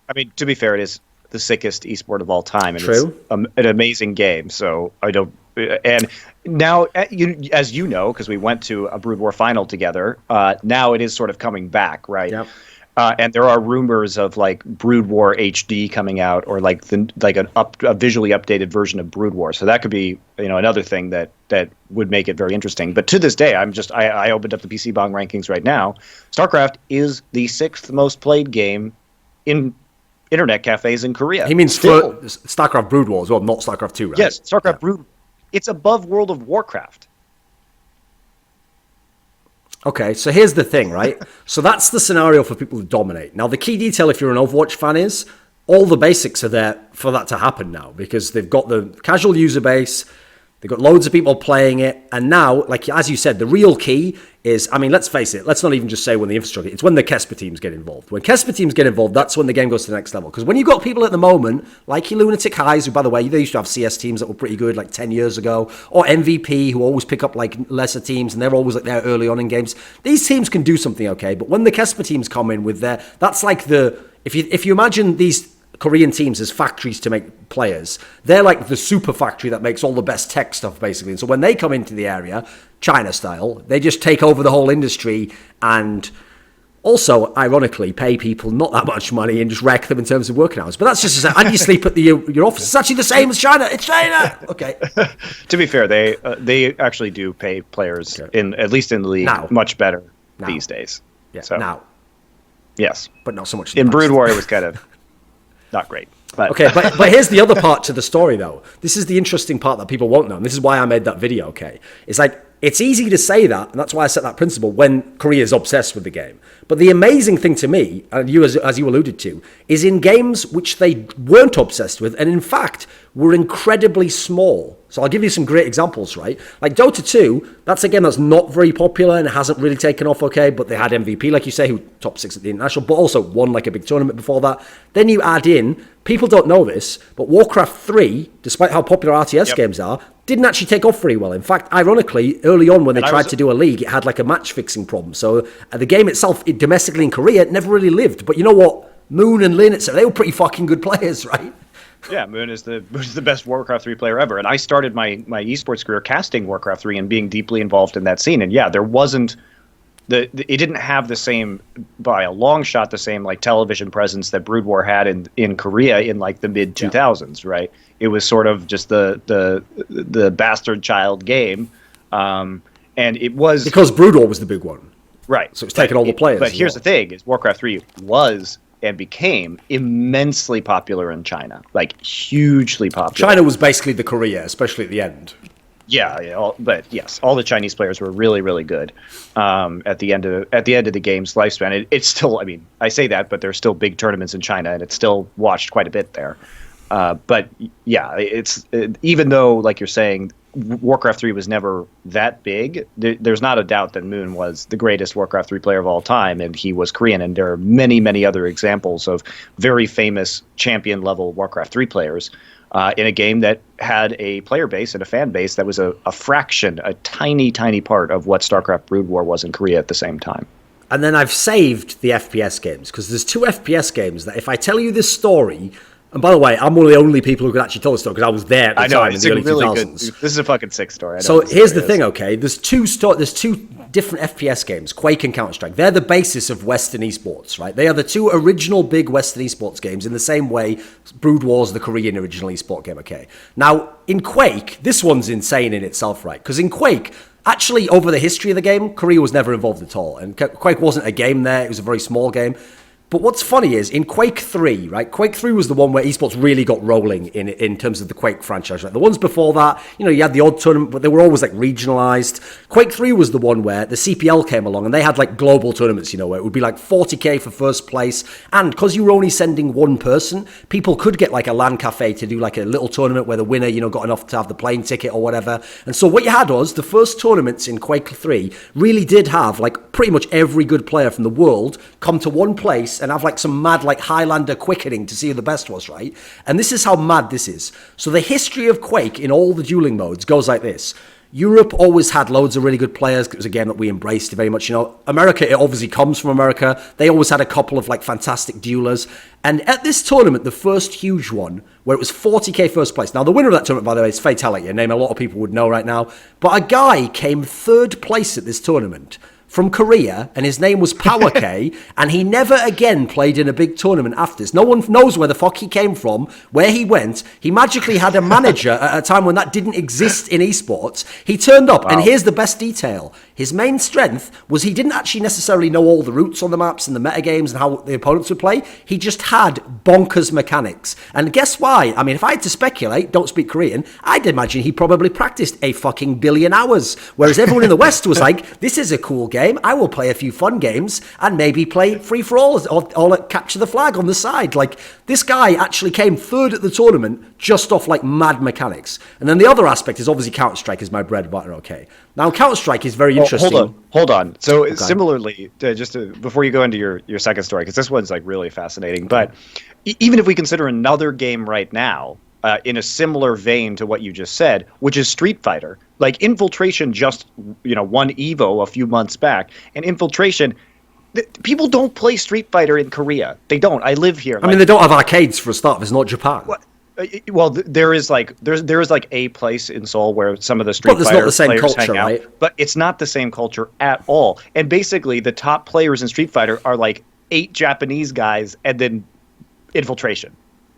B: I mean, to be fair, it is the sickest esport of all time. And
A: True.
B: It's an amazing game. So I don't... And now, as you know, because we went to a Brood War final together, now it is sort of coming back, right?
A: Yep.
B: And there are rumors of like Brood War HD coming out, or like a visually updated version of Brood War. So that could be another thing that would make it very interesting. But to this day, I opened up the PC Bang rankings right now. StarCraft is the 6th most played game in internet cafes in Korea.
A: He means for StarCraft Brood War as well, not StarCraft 2, right?
B: Yes, StarCraft Brood. It's above World of Warcraft.
A: Okay, so here's the thing, right? So that's the scenario for people to dominate. Now, the key detail, if you're an Overwatch fan, is all the basics are there for that to happen now, because they've got the casual user base, they've got loads of people playing it, and now, like as you said, the real key is, I mean, let's face it, let's not even just say when the infrastructure, it's when the Kesper teams get involved. When Kesper teams get involved, that's when the game goes to the next level. Because when you've got people at the moment, like your Lunatic-Hais, who, by the way, they used to have CS teams that were pretty good like 10 years ago, or MVP, who always pick up like lesser teams, and they're always like there early on in games. These teams can do something okay, but when the Kesper teams come in with their, that's like the, if you imagine these Korean teams as factories to make players, they're like the super factory that makes all the best tech stuff, basically. And so when they come into the area, China style, they just take over the whole industry and also, ironically, pay people not that much money and just wreck them in terms of working hours. But that's just, and you sleep at your office. It's actually the same as China. It's China. Okay.
B: To be fair, they actually do pay players at least in the league much better these days.
A: Yeah.
B: So,
A: now.
B: Yes.
A: But not so much
B: in Brood War. It was kind of not great. But.
A: Okay, but here's the other part to the story, though. This is the interesting part that people won't know, and this is why I made that video, okay? It's like, it's easy to say that, and that's why I set that principle, when Korea is obsessed with the game. But the amazing thing to me, and you as you alluded to, is in games which they weren't obsessed with, and in fact, were incredibly small. So I'll give you some great examples, right? Like Dota 2, that's a game that's not very popular and hasn't really taken off okay, but they had MVP, like you say, who top 6 at the international, but also won like a big tournament before that. Then you add in, people don't know this, but Warcraft 3, despite how popular RTS games are, didn't actually take off very well. In fact, ironically, early on when they tried to do a league, it had like a match-fixing problem. So the game itself, domestically in Korea, it never really lived. But you know what? Moon and Lin, they were pretty fucking good players, right?
B: Yeah, Moon is the best Warcraft 3 player ever. And I started my esports career casting Warcraft 3 and being deeply involved in that scene. And yeah, there wasn't... it didn't have the same, by a long shot, the same like television presence that Brood War had in Korea in like the mid 2000s, right? It was sort of just the bastard child game, and it was
A: because Brood War was the big one,
B: right?
A: So it's taking all the players.
B: But here's the thing: is Warcraft 3 was and became immensely popular in China, like hugely popular.
A: China was basically the Korea, especially at the end.
B: Yeah, but yes, all the Chinese players were really, really good at the end of the game's lifespan. It's still, I mean, I say that, but there's still big tournaments in China, and it's still watched quite a bit there. But yeah, even though, like you're saying, Warcraft 3 was never that big, there's not a doubt that Moon was the greatest Warcraft 3 player of all time, and he was Korean. And there are many, many other examples of very famous champion-level Warcraft 3 players in a game that had a player base and a fan base that was a fraction, a tiny, tiny part of what StarCraft Brood War was in Korea at the same time.
A: And then I've saved the FPS games, because there's 2 FPS games that if I tell you this story And by the way, I'm one of the only people who can actually tell the story because I was there at the time in the early
B: really
A: 2000s.
B: Good. This is a fucking sick story.
A: So here's the thing, okay? There's two different FPS games, Quake and Counter-Strike. They're the basis of Western esports, right? They are the two original big Western esports games in the same way Brood War's the Korean original esport game, okay? Now, in Quake, this one's insane in itself, right? Because in Quake, actually, over the history of the game, Korea was never involved at all. And Quake wasn't a game there. It was a very small game. But what's funny is, in Quake 3, right? Quake 3 was the one where esports really got rolling in terms of the Quake franchise, right? The ones before that, you had the odd tournament, but they were always, regionalized. Quake 3 was the one where the CPL came along, and they had, global tournaments, where it would be, 40K for first place. And because you were only sending one person, people could get, a LAN cafe to do, a little tournament where the winner, got enough to have the plane ticket or whatever. And so what you had was, the first tournaments in Quake 3 really did have, pretty much every good player from the world come to one place and have some mad Highlander quickening to see who the best was, right? And this is how mad this is. So the history of Quake in all the dueling modes goes like this. Europe always had loads of really good players. It was a game that we embraced very much. America, it obviously comes from America. They always had a couple of fantastic duelers. And at this tournament, the first huge one, where it was 40k first place. Now, the winner of that tournament, by the way, is Fatality, a name a lot of people would know right now. But a guy came third place at this tournament from Korea, and his name was Power K, and he never again played in a big tournament after this. No one knows where the fuck he came from, where he went. He magically had a manager at a time when that didn't exist in esports. He turned up, and here's the best detail. His main strength was he didn't actually necessarily know all the routes on the maps and the metagames and how the opponents would play. He just had bonkers mechanics. And guess why? I mean, if I had to speculate, don't speak Korean, I'd imagine he probably practiced a fucking billion hours. Whereas everyone in the West was like, this is a cool game. I will play a few fun games and maybe play free-for-all or capture the flag on the side. This guy actually came third at the tournament just off mad mechanics. And then the other aspect is obviously Counter-Strike is my bread and butter, okay? Now, Counter-Strike is very interesting.
B: Hold on. So similarly, before you go into your second story, because this one's really fascinating, but even if we consider another game right now, in a similar vein to what you just said, which is Street Fighter, Infiltration just won Evo a few months back, and Infiltration, people don't play Street Fighter in Korea. They don't. I live here.
A: I mean, they don't have arcades for a start. It's not Japan.
B: Well, there is a place in Seoul where some of the Street Fighter
A: not the same
B: players
A: culture,
B: hang out,
A: right?
B: But it's not the same culture at all. And basically, the top players in Street Fighter are 8 Japanese guys and then Infiltration,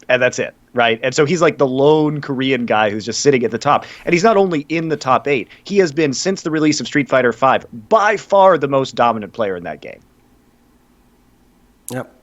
B: and that's it, right? And so he's the lone Korean guy who's just sitting at the top. And he's not only in the top 8; he has been, since the release of Street Fighter V, by far the most dominant player in that game.
A: Yep.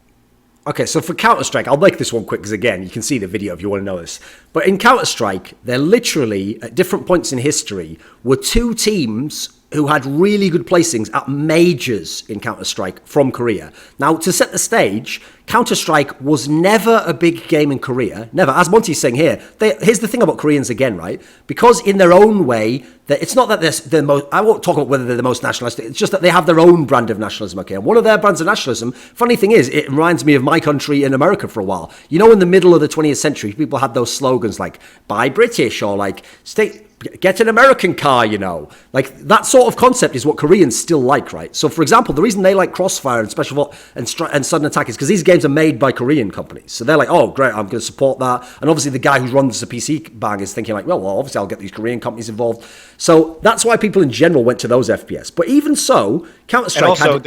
A: Okay, so for Counter-Strike, I'll make this one quick because, again, you can see the video if you want to know this. But in Counter-Strike, there literally, at different points in history, were 2 teams who had really good placings at majors in Counter-Strike from Korea. Now, to set the stage, Counter-Strike was never a big game in Korea. Never. As Monty's saying here, here's the thing about Koreans again, right? Because in their own way, it's not that they're the most, I won't talk about whether they're the most nationalistic, it's just that they have their own brand of nationalism, okay? And one of their brands of nationalism, funny thing is, it reminds me of my country in America for a while. In the middle of the 20th century, people had those slogans like, buy British, or get an American car, that sort of concept is what Koreans still like, right? So, for example, the reason they like Crossfire and Special and Sudden Attack is because these games are made by Korean companies. So they're like, oh, great, I'm going to support that. And obviously the guy who runs the PC bang is thinking well, obviously I'll get these Korean companies involved. So that's why people in general went to those FPS. But even so, Counter-Strike
B: and also,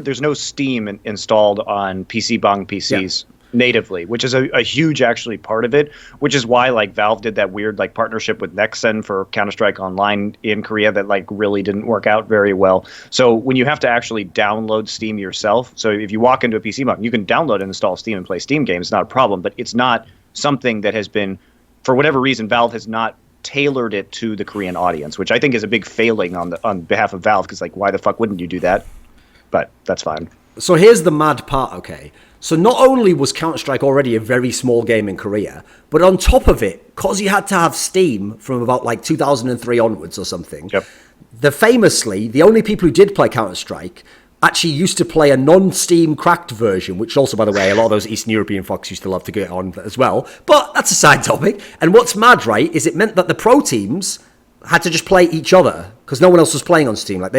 B: there's no Steam installed on PC Bang PCs. Yeah. Natively, which is a huge actually part of it, which is why Valve did that weird partnership with Nexen for Counter-Strike Online in Korea that really didn't work out very well. So when you have to actually download Steam yourself, so if you walk into a PC button, you can download and install Steam and play Steam games, not a problem, but it's not something that has been, for whatever reason, Valve has not tailored it to the Korean audience, which I think is a big failing on behalf of Valve, because why the fuck wouldn't you do that? But that's fine.
A: So here's the mad part, okay? So not only was Counter-Strike already a very small game in Korea, but on top of it, because you had to have Steam from about 2003 onwards or something,
B: yep.
A: The only people who did play Counter-Strike actually used to play a non-Steam cracked version, which also, by the way, a lot of those Eastern European fucks used to love to get on as well. But that's a side topic. And what's mad, right, is it meant that the pro teams had to just play each other because no one else was playing on Steam. Like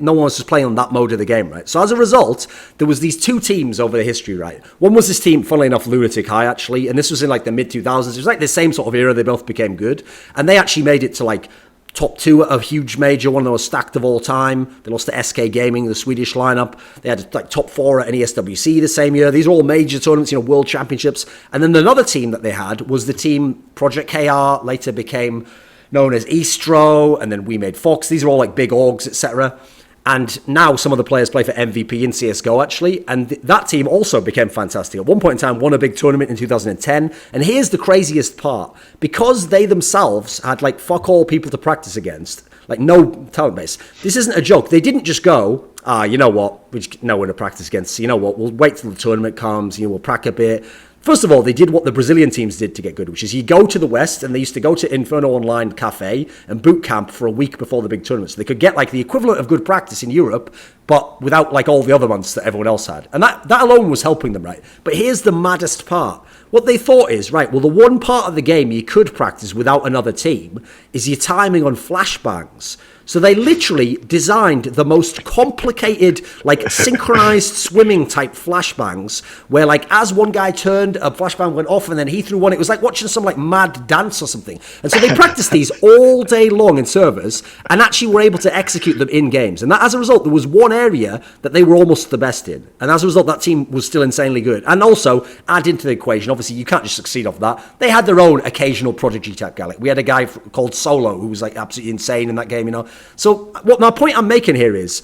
A: no one was just playing on that mode of the game, right? So as a result, there was these two teams over the history, right? One was this team, funnily enough, Lunatic-Hai actually, and this was in like the mid 2000s. It was like the same sort of era. They both became good, and they actually made it to like top 2 at a huge major, one of the most stacked of all time. They lost to SK Gaming, the Swedish lineup. They had like top 4 at an ESWC the same year. These are all major tournaments, world championships. And then another team that they had was the team Project KR, later became known as Estro, and then We Made Fox. These are all like big orgs, etc. And now some of the players play for MVP in CSGO, actually. And that team also became fantastic. At one point in time, won a big tournament in 2010. And here's the craziest part. Because they themselves had like fuck all people to practice against, like no talent base, this isn't a joke. They didn't just go, you know what, we just know where to practice against. So you know what, we'll wait till the tournament comes, we'll prac a bit. First of all, they did what the Brazilian teams did to get good, which is you go to the West, and they used to go to Inferno Online Cafe and boot camp for a week before the big tournament. So they could get like the equivalent of good practice in Europe, but without like all the other months that everyone else had. And that alone was helping them, right? But here's the maddest part. What they thought is, right, well, the one part of the game you could practice without another team is your timing on flashbangs. So they literally designed the most complicated, like synchronized swimming type flashbangs where like as one guy turned, a flashbang went off and then he threw one. It was like watching some like mad dance or something. And so they practiced these all day long in servers and actually were able to execute them in games. And that, as a result, there was one area that they were almost the best in. And as a result, that team was still insanely good. And also, add into the equation, obviously you can't just succeed off that. They had their own occasional prodigy type guy. Like we had a guy called Solo who was like absolutely insane in that game, So what my point I'm making here is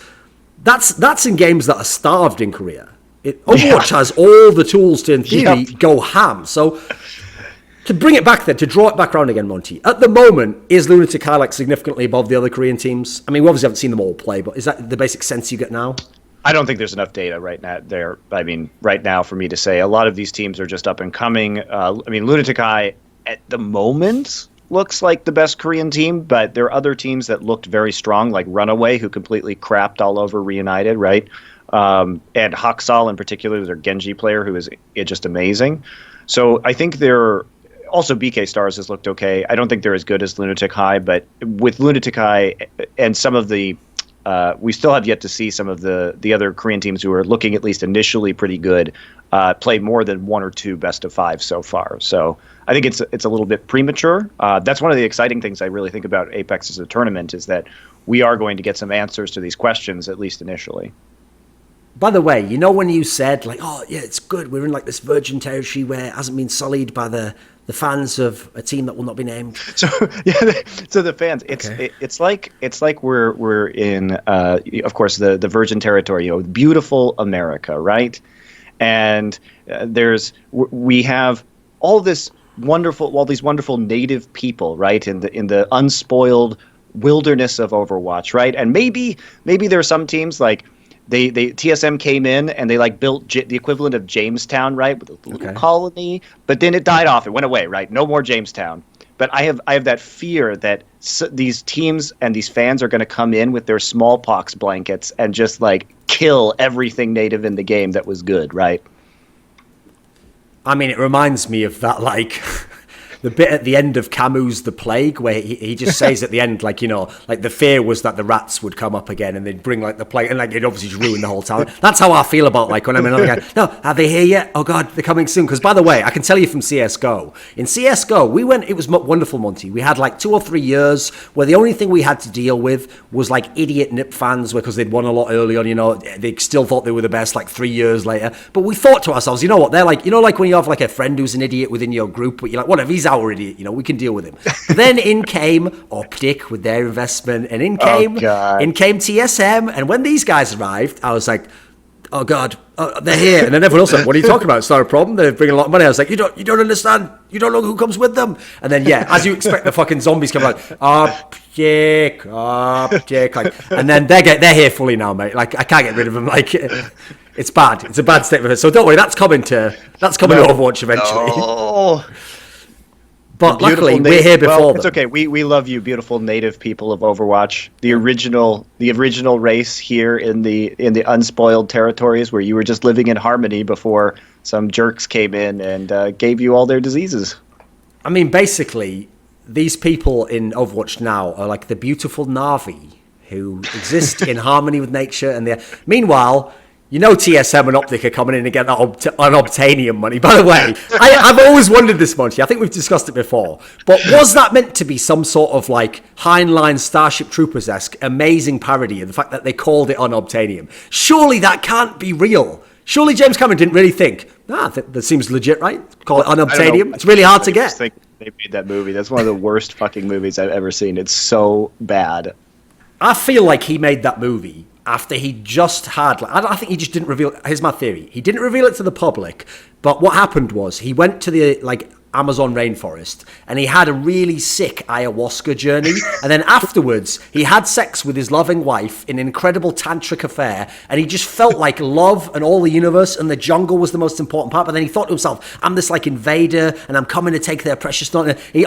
A: that's in games that are starved in Korea. Overwatch has all the tools to, in theory, go ham. So to bring it back then, to draw it back around again, Monty, at the moment, is Lunatic-Hai like significantly above the other Korean teams? I mean, we obviously haven't seen them all play, but is that the basic sense you get now?
B: I don't think there's enough data right now there. I mean, right now for me to say a lot of these teams are just up and coming. I mean, Lunatic-Hai at the moment looks like the best Korean team, but there are other teams that looked very strong, like Runaway, who completely crapped all over Reunited, right? And HuK in particular, their Genji player, who is just amazing. So I think they're also BK Stars has looked okay. I don't think they're as good as Lunatic-Hai, but with Lunatic-Hai and some of the we still have yet to see some of the other Korean teams who are looking at least initially pretty good play more than 1 or 2 best of 5 so far. So I think it's a little bit premature. That's one of the exciting things I really think about Apex as a tournament is that we are going to get some answers to these questions, at least initially.
A: By the way, when you said like, oh yeah, it's good, we're in like this virgin territory where it hasn't been sullied by the fans of a team that will not be named.
B: So yeah, so the fans, it's like we're in, of course, the virgin territory, beautiful America, right? And we have all these wonderful native people, right, in the unspoiled wilderness of Overwatch, right? And maybe there are some teams like. They TSM came in and they like built the equivalent of Jamestown, right, with a little colony, but then it died off. It went away, right? No more Jamestown. But I have that fear that these teams and these fans are going to come in with their smallpox blankets and just like kill everything native in the game that was good, right?
A: I mean, it reminds me of that like. The bit at the end of Camus' The Plague, where he just says at the end, like, like the fear was that the rats would come up again and they'd bring like the plague, and like it obviously just ruined the whole town. That's how I feel about like when I'm another guy. No, are they here yet? Oh God, they're coming soon. Because by the way, I can tell you from CS:GO. In CS:GO, we went. It was wonderful, Monty. We had like 2 or 3 years where the only thing we had to deal with was like idiot NIP fans because they'd won a lot early on. They still thought they were the best like 3 years later. But we thought to ourselves, you know what? They're like, like when you have like a friend who's an idiot within your group, but you're like, whatever, he's our idiot. We can deal with him. Then in came Optic with their investment, and in came TSM. And when these guys arrived, I was like, oh God, they're here. And then everyone else said, what are you talking about? It's not a problem. They're bringing a lot of money. I was like, you don't understand. You don't know who comes with them. And then, as you expect, the fucking zombies come like, Optic. Like, and then they're here fully now, mate. Like, I can't get rid of them. Like, it's bad. It's a bad state of it. So don't worry, that's coming to Overwatch eventually.
B: Oh.
A: But luckily, we're here before them.
B: It's okay. We love you, beautiful native people of Overwatch. The original race here in the unspoiled territories where you were just living in harmony before some jerks came in and gave you all their diseases.
A: I mean, basically, these people in Overwatch now are like the beautiful Na'Vi who exist in harmony with nature. And meanwhile, you know TSM and Optic are coming in and getting unobtainium money. By the way, I've always wondered this, Monty. I think we've discussed it before. But was that meant to be some sort of like Heinlein Starship Troopers-esque amazing parody of the fact that they called it unobtainium? Surely that can't be real. Surely James Cameron didn't really think, that seems legit, right? Call it unobtainium. It's really hard to get.
B: They made that movie. That's one of the worst fucking movies I've ever seen. It's so bad.
A: I feel like he made that movie after he just had, I think he just didn't reveal, here's my theory. He didn't reveal it to the public, but what happened was he went to the, Amazon rainforest and he had a really sick ayahuasca journey, and then afterwards he had sex with his loving wife in an incredible tantric affair, and he just felt like love and all the universe and the jungle was the most important part. But then he thought to himself, I'm this invader and I'm coming to take their precious stone. And he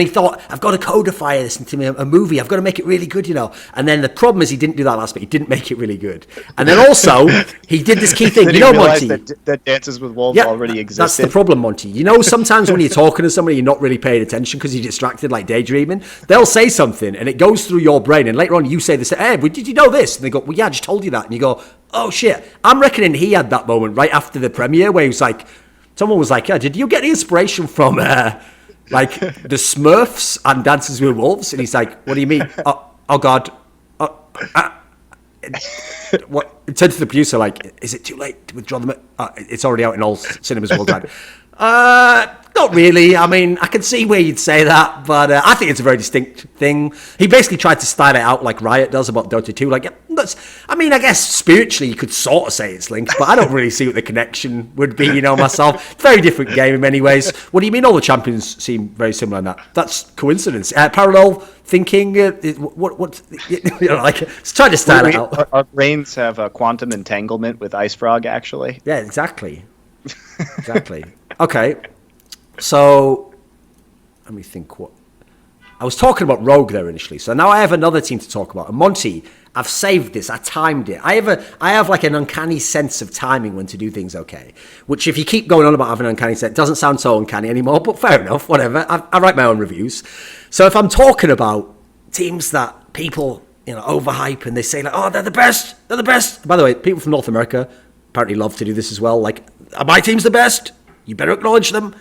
A: thought, I've got to codify this into a movie, I've got to make it really good, And then the problem is he didn't do that last bit. He didn't make it really good. And then also he did this key thing, Monty,
B: that Dances with Wolves already existed.
A: That's the problem, Monty. Sometimes when you're talking to somebody, you're not really paying attention because you're distracted, like daydreaming. They'll say something and it goes through your brain, and later on you say this, hey, did you know this? And they go, well, yeah, I just told you that. And you go, oh shit. I'm reckoning he had that moment right after the premiere where he was like, someone was like, yeah, did you get the inspiration from the Smurfs and Dances with Wolves? And he's like, what do you mean? Oh God. What? It turned to the producer like, is it too late to withdraw them? It's already out in all cinemas worldwide. Not really. I mean, I can see where you'd say that, but I think it's a very distinct thing. He basically tried to style it out like Riot does about Dota 2. I guess spiritually you could sort of say it's linked, but I don't really see what the connection would be, myself. Very different game in many ways. What do you mean all the champions seem very similar in that? That's coincidence. Parallel thinking, let's try to style it out.
B: Our brains have a quantum entanglement with Ice Frog, actually.
A: Yeah, exactly. Okay. So, let me think what... I was talking about Rogue there initially, so now I have another team to talk about. And Monty, I've saved this, I timed it. I have an uncanny sense of timing when to do things okay. Which, if you keep going on about having an uncanny sense, it doesn't sound so uncanny anymore, but fair enough, whatever. I write my own reviews. So if I'm talking about teams that people, overhype and they say, they're the best. By the way, people from North America apparently love to do this as well. My team's the best. You better acknowledge them.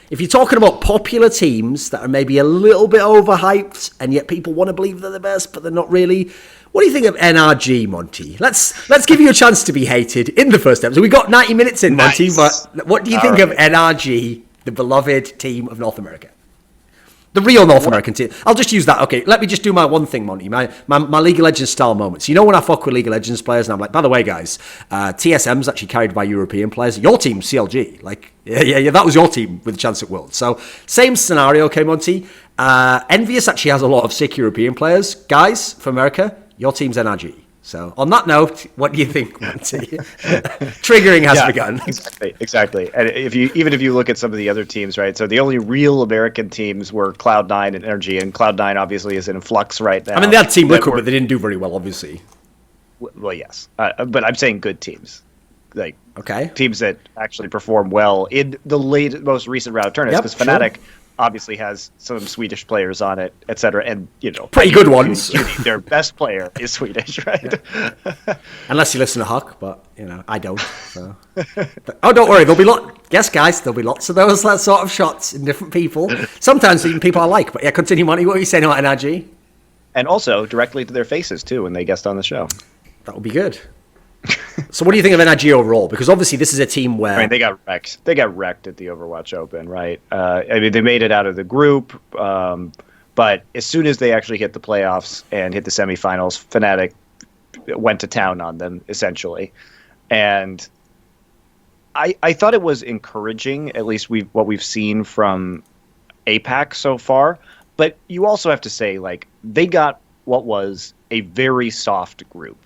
A: If you're talking about popular teams that are maybe a little bit overhyped and yet people want to believe they're the best, but they're not really, what do you think of NRG, Monty? Let's give you a chance to be hated in the first episode. We got 90 minutes in, Monty, but what do you think of NRG, the beloved team of North America? The real North American team. I'll just use that. Okay, let me just do my one thing, Monty. My League of Legends style moments. When I fuck with League of Legends players and I'm like, by the way, guys, TSM's actually carried by European players. Your team, CLG. Yeah, that was your team with a chance at Worlds. So, same scenario, okay, Monty? EnVyUs actually has a lot of sick European players. Guys, from America, your team's NRG. So, on that note, what do you think, Monty? Triggering has begun.
B: Exactly. And even if you look at some of the other teams, right? So the only real American teams were Cloud9 and Energy, and Cloud9 obviously is in flux right now.
A: I mean, they had Team Liquid, but they didn't do very well, obviously.
B: Well, yes. But I'm saying good teams.
A: Okay.
B: Teams that actually perform well in the most recent round of tournaments, because Fnatic obviously has some Swedish players on it, etc. And
A: pretty good ones.
B: Their best player is Swedish, right?
A: Unless you listen to HuK, but I don't. So. But, don't worry, there'll be guys, there'll be lots of those sort of shots in different people. Sometimes even people I like. But yeah, continue, Monty. What were you saying about NRG?
B: And also directly to their faces too when they guest on the show.
A: That would be good. So what do you think of NRG overall? Because obviously this is a team where...
B: they got wrecked. They got wrecked at the Overwatch Open, right? They made it out of the group, but as soon as they actually hit the playoffs and hit the semifinals, Fnatic went to town on them, essentially. And I thought it was encouraging, at least what we've seen from APAC so far. But you also have to say, they got what was a very soft group.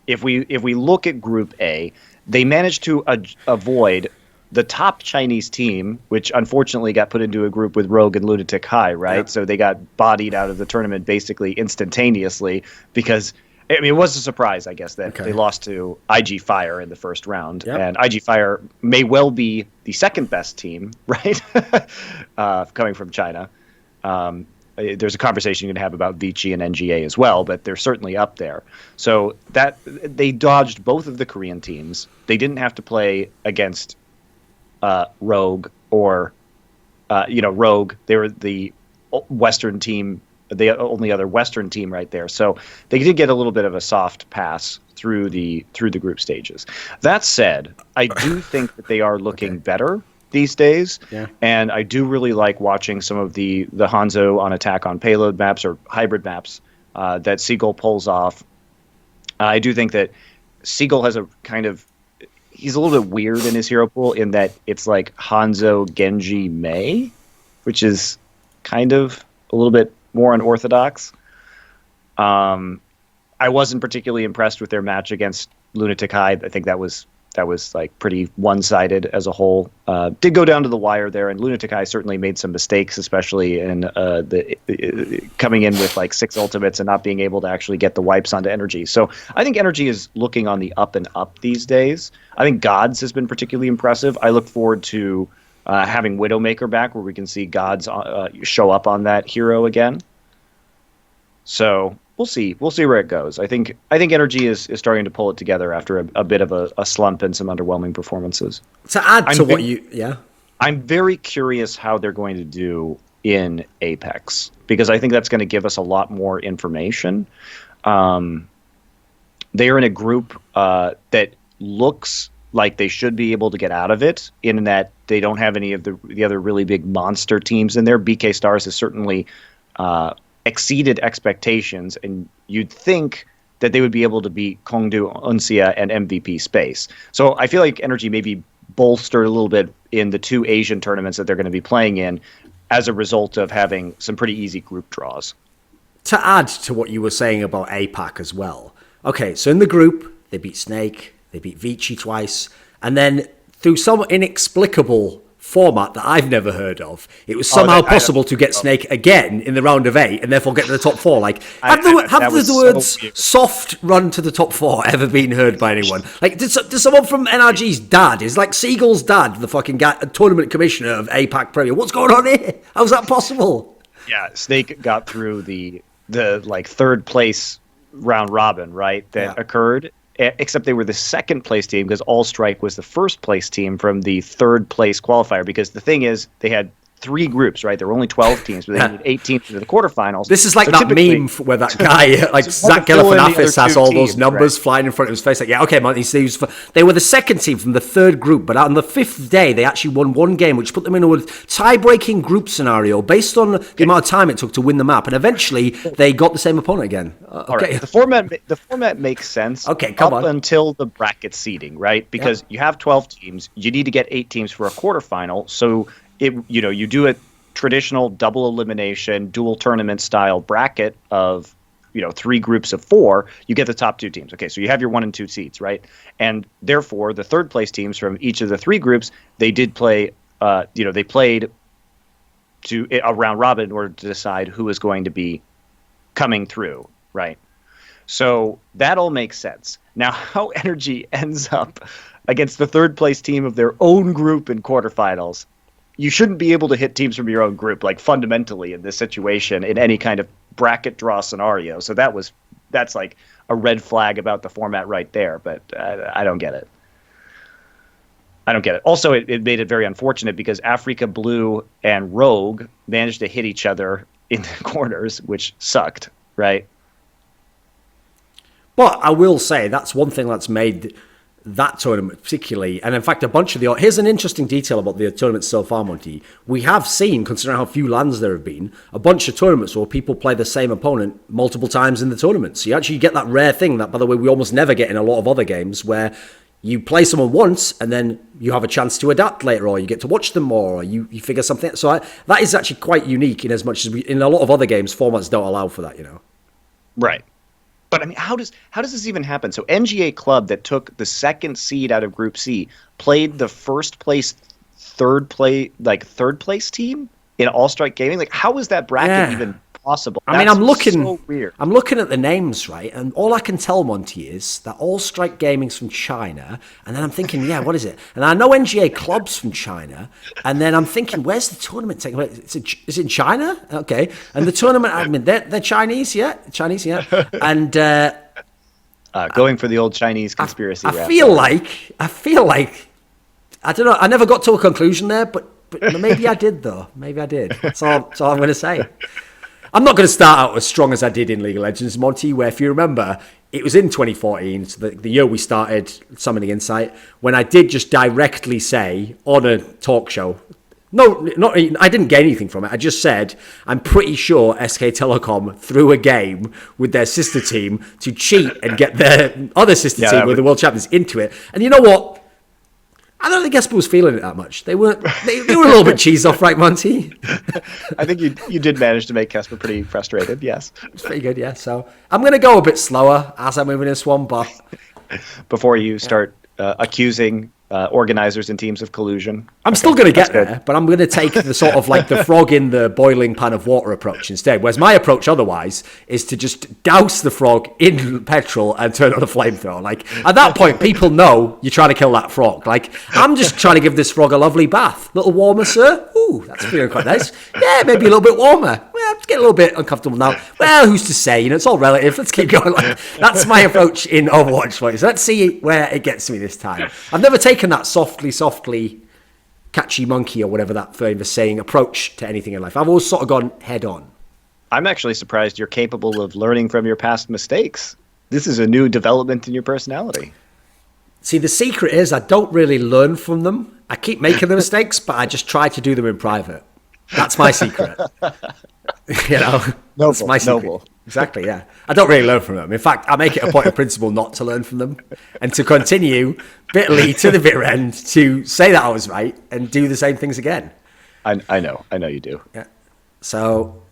B: If we look at Group A, they managed to avoid the top Chinese team, which unfortunately got put into a group with Rogue and Lunatic-Hai, right? Yep. So they got bodied out of the tournament basically instantaneously because, it was a surprise, I guess, that they lost to IG Fire in the first round. Yep. And IG Fire may well be the second best team, right? Coming from China. there's a conversation you can have about Vici and NGA as well, but they're certainly up there. So that they dodged both of the Korean teams. They didn't have to play against Rogue or Rogue. They were the Western team, the only other Western team right there. So they did get a little bit of a soft pass through the group stages. That said, I do think that they are looking better these days, and I do really like watching some of the Hanzo on attack on payload maps or hybrid maps that Seagull pulls off. I do think that Seagull has a kind of, he's a little bit weird in his hero pool in that it's like Hanzo, Genji, Mei, which is kind of a little bit more unorthodox. I wasn't particularly impressed with their match against Lunatic-Hai. I think that was like pretty one-sided as a whole. Did go down to the wire there, and Lunatic-Hai certainly made some mistakes, especially in the coming in with like 6 ultimates and not being able to actually get the wipes onto Energy. So I think Energy is looking on the up and up these days. I think Gods has been particularly impressive. I look forward to having Widowmaker back, where we can see Gods show up on that hero again. So we'll see where it goes. I think Energy is starting to pull it together after a bit of a slump and some underwhelming performances.
A: To add to what you,
B: I'm very curious how they're going to do in Apex, because I think that's going to give us a lot more information. They are in a group that looks like they should be able to get out of it, in that they don't have any of the other really big monster teams in there. BK Stars is certainly exceeded expectations, and you'd think that they would be able to beat Kongdu, Uncia, and MVP Space. So I feel like Energy may be bolstered a little bit in the 2 Asian tournaments that they're going to be playing in as a result of having some pretty easy group draws.
A: To add to what you were saying about APAC as well. Okay, so in the group, they beat Snake, they beat Vici twice, and then through some inexplicable format that I've never heard of, it was somehow possible to get Snake again in the round of 8 and therefore get to the top 4. Like, have the words soft run to the top 4 ever been heard by anyone? Like, did someone from NRG's dad, is like Seagull's dad, the fucking tournament commissioner of APAC Premier? What's going on here? How's that possible?
B: Yeah, Snake got through the like 3rd place round robin, right? That occurred. Except they were the 2nd place team, because All Strike was the 1st place team from the 3rd place qualifier. Because the thing is, they had 3 groups, right? There were only 12 teams, but they needed 8 teams into the quarterfinals.
A: This is like that meme where that guy, like Zach Galifianakis, has all those numbers flying in front of his face. Like, yeah, okay, man. They were the 2nd team from the 3rd group, but on the 5th day, they actually won 1 game, which put them in a tie-breaking group scenario based on the amount of time it took to win the map. And eventually, they got the same opponent again.
B: All right. The format makes sense.
A: Okay, come on.
B: Until the bracket seeding, right? Because you have 12 teams. You need to get 8 teams for a quarterfinal. So you do a traditional double elimination, dual tournament style bracket of 3 groups of 4. You get the top 2 teams. Okay, so you have your 1 and 2 seeds, right? And therefore, the 3rd place teams from each of the 3 groups, they did play. They played to a round robin in order to decide who is going to be coming through, right? So that all makes sense. Now, how Energy ends up against the 3rd place team of their own group in quarterfinals, you shouldn't be able to hit teams from your own group, like fundamentally in this situation, in any kind of bracket draw scenario. So that's like a red flag about the format right there, but I don't get it. Also, it made it very unfortunate because Africa Blue and Rogue managed to hit each other in the corners, which sucked, right?
A: But I will say that's one thing that's made that tournament particularly, and in fact a bunch of here's an interesting detail about the tournaments so far, Monty. We have seen, considering how few lands there have been, a bunch of tournaments where people play the same opponent multiple times in the tournament. So you actually get that rare thing that, by the way, we almost never get in a lot of other games, where you play someone once and then you have a chance to adapt later, or you get to watch them more, or you figure something. So that is actually quite unique, in as much as in a lot of other games, formats don't allow for that,
B: Right. But I mean, how does this even happen? So NGA Club, that took the 2nd seed out of Group C, played the 1st place, third place team in All Strike Gaming. Like, how is that bracket even possible?
A: I mean,
B: That's
A: I'm looking.
B: so weird.
A: I'm looking at the names, right, and all I can tell, Monty, is that All Strike Gaming's from China, and then I'm thinking, yeah, what is it? And I know NGA Club's from China, and then I'm thinking, where's the tournament taking place? Is it in China? Okay, and the tournament admin, they're Chinese, yeah, and
B: Going for the old Chinese conspiracy.
A: I feel like I don't know. I never got to a conclusion there, but maybe I did though. Maybe I did. That's all I'm going to say. I'm not going to start out as strong as I did in League of Legends, Monty, where if you remember, it was in 2014, so the year we started Summoning Insight, when I did just directly say on a talk show, I didn't get anything from it. I just said, I'm pretty sure SK Telecom threw a game with their sister team to cheat and get their other sister team with the world champions into it. And you know what? I don't think Esper was feeling it that much. They were a little bit cheesed off, right, Monty?
B: I think you did manage to make Kesper pretty frustrated, yes.
A: It's pretty good, yeah. So I'm going to go a bit slower as I'm moving this one, but...
B: Before you start accusing organizers and teams of collusion.
A: I'm still going to get there, but I'm going to take the sort of like the frog in the boiling pan of water approach instead. Whereas my approach otherwise is to just douse the frog in petrol and turn on a flamethrower. Like at that point, people know you're trying to kill that frog. Like I'm just trying to give this frog a lovely bath. Little warmer, sir? Ooh, that's feeling quite nice. Yeah, maybe a little bit warmer. Well, it's getting a little bit uncomfortable now. Well, who's to say? You know, it's all relative. Let's keep going. Like, that's my approach in Overwatch. So let's see where it gets me this time. I've never taken that softly catchy monkey or whatever that famous saying approach to anything in life. I've always sort of gone head on.
B: I'm actually surprised you're capable of learning from your past mistakes. This is a new development in your personality.
A: See, the secret is I don't really learn from them. I keep making the mistakes, but I just try to do them in private. That's my secret. You know, that's my secret.
B: Noble.
A: Exactly, yeah. I don't really learn from them. In fact, I make it a point of principle not to learn from them and to continue bitterly to the bitter end to say that I was right and do the same things again.
B: I know you do.
A: Yeah. So,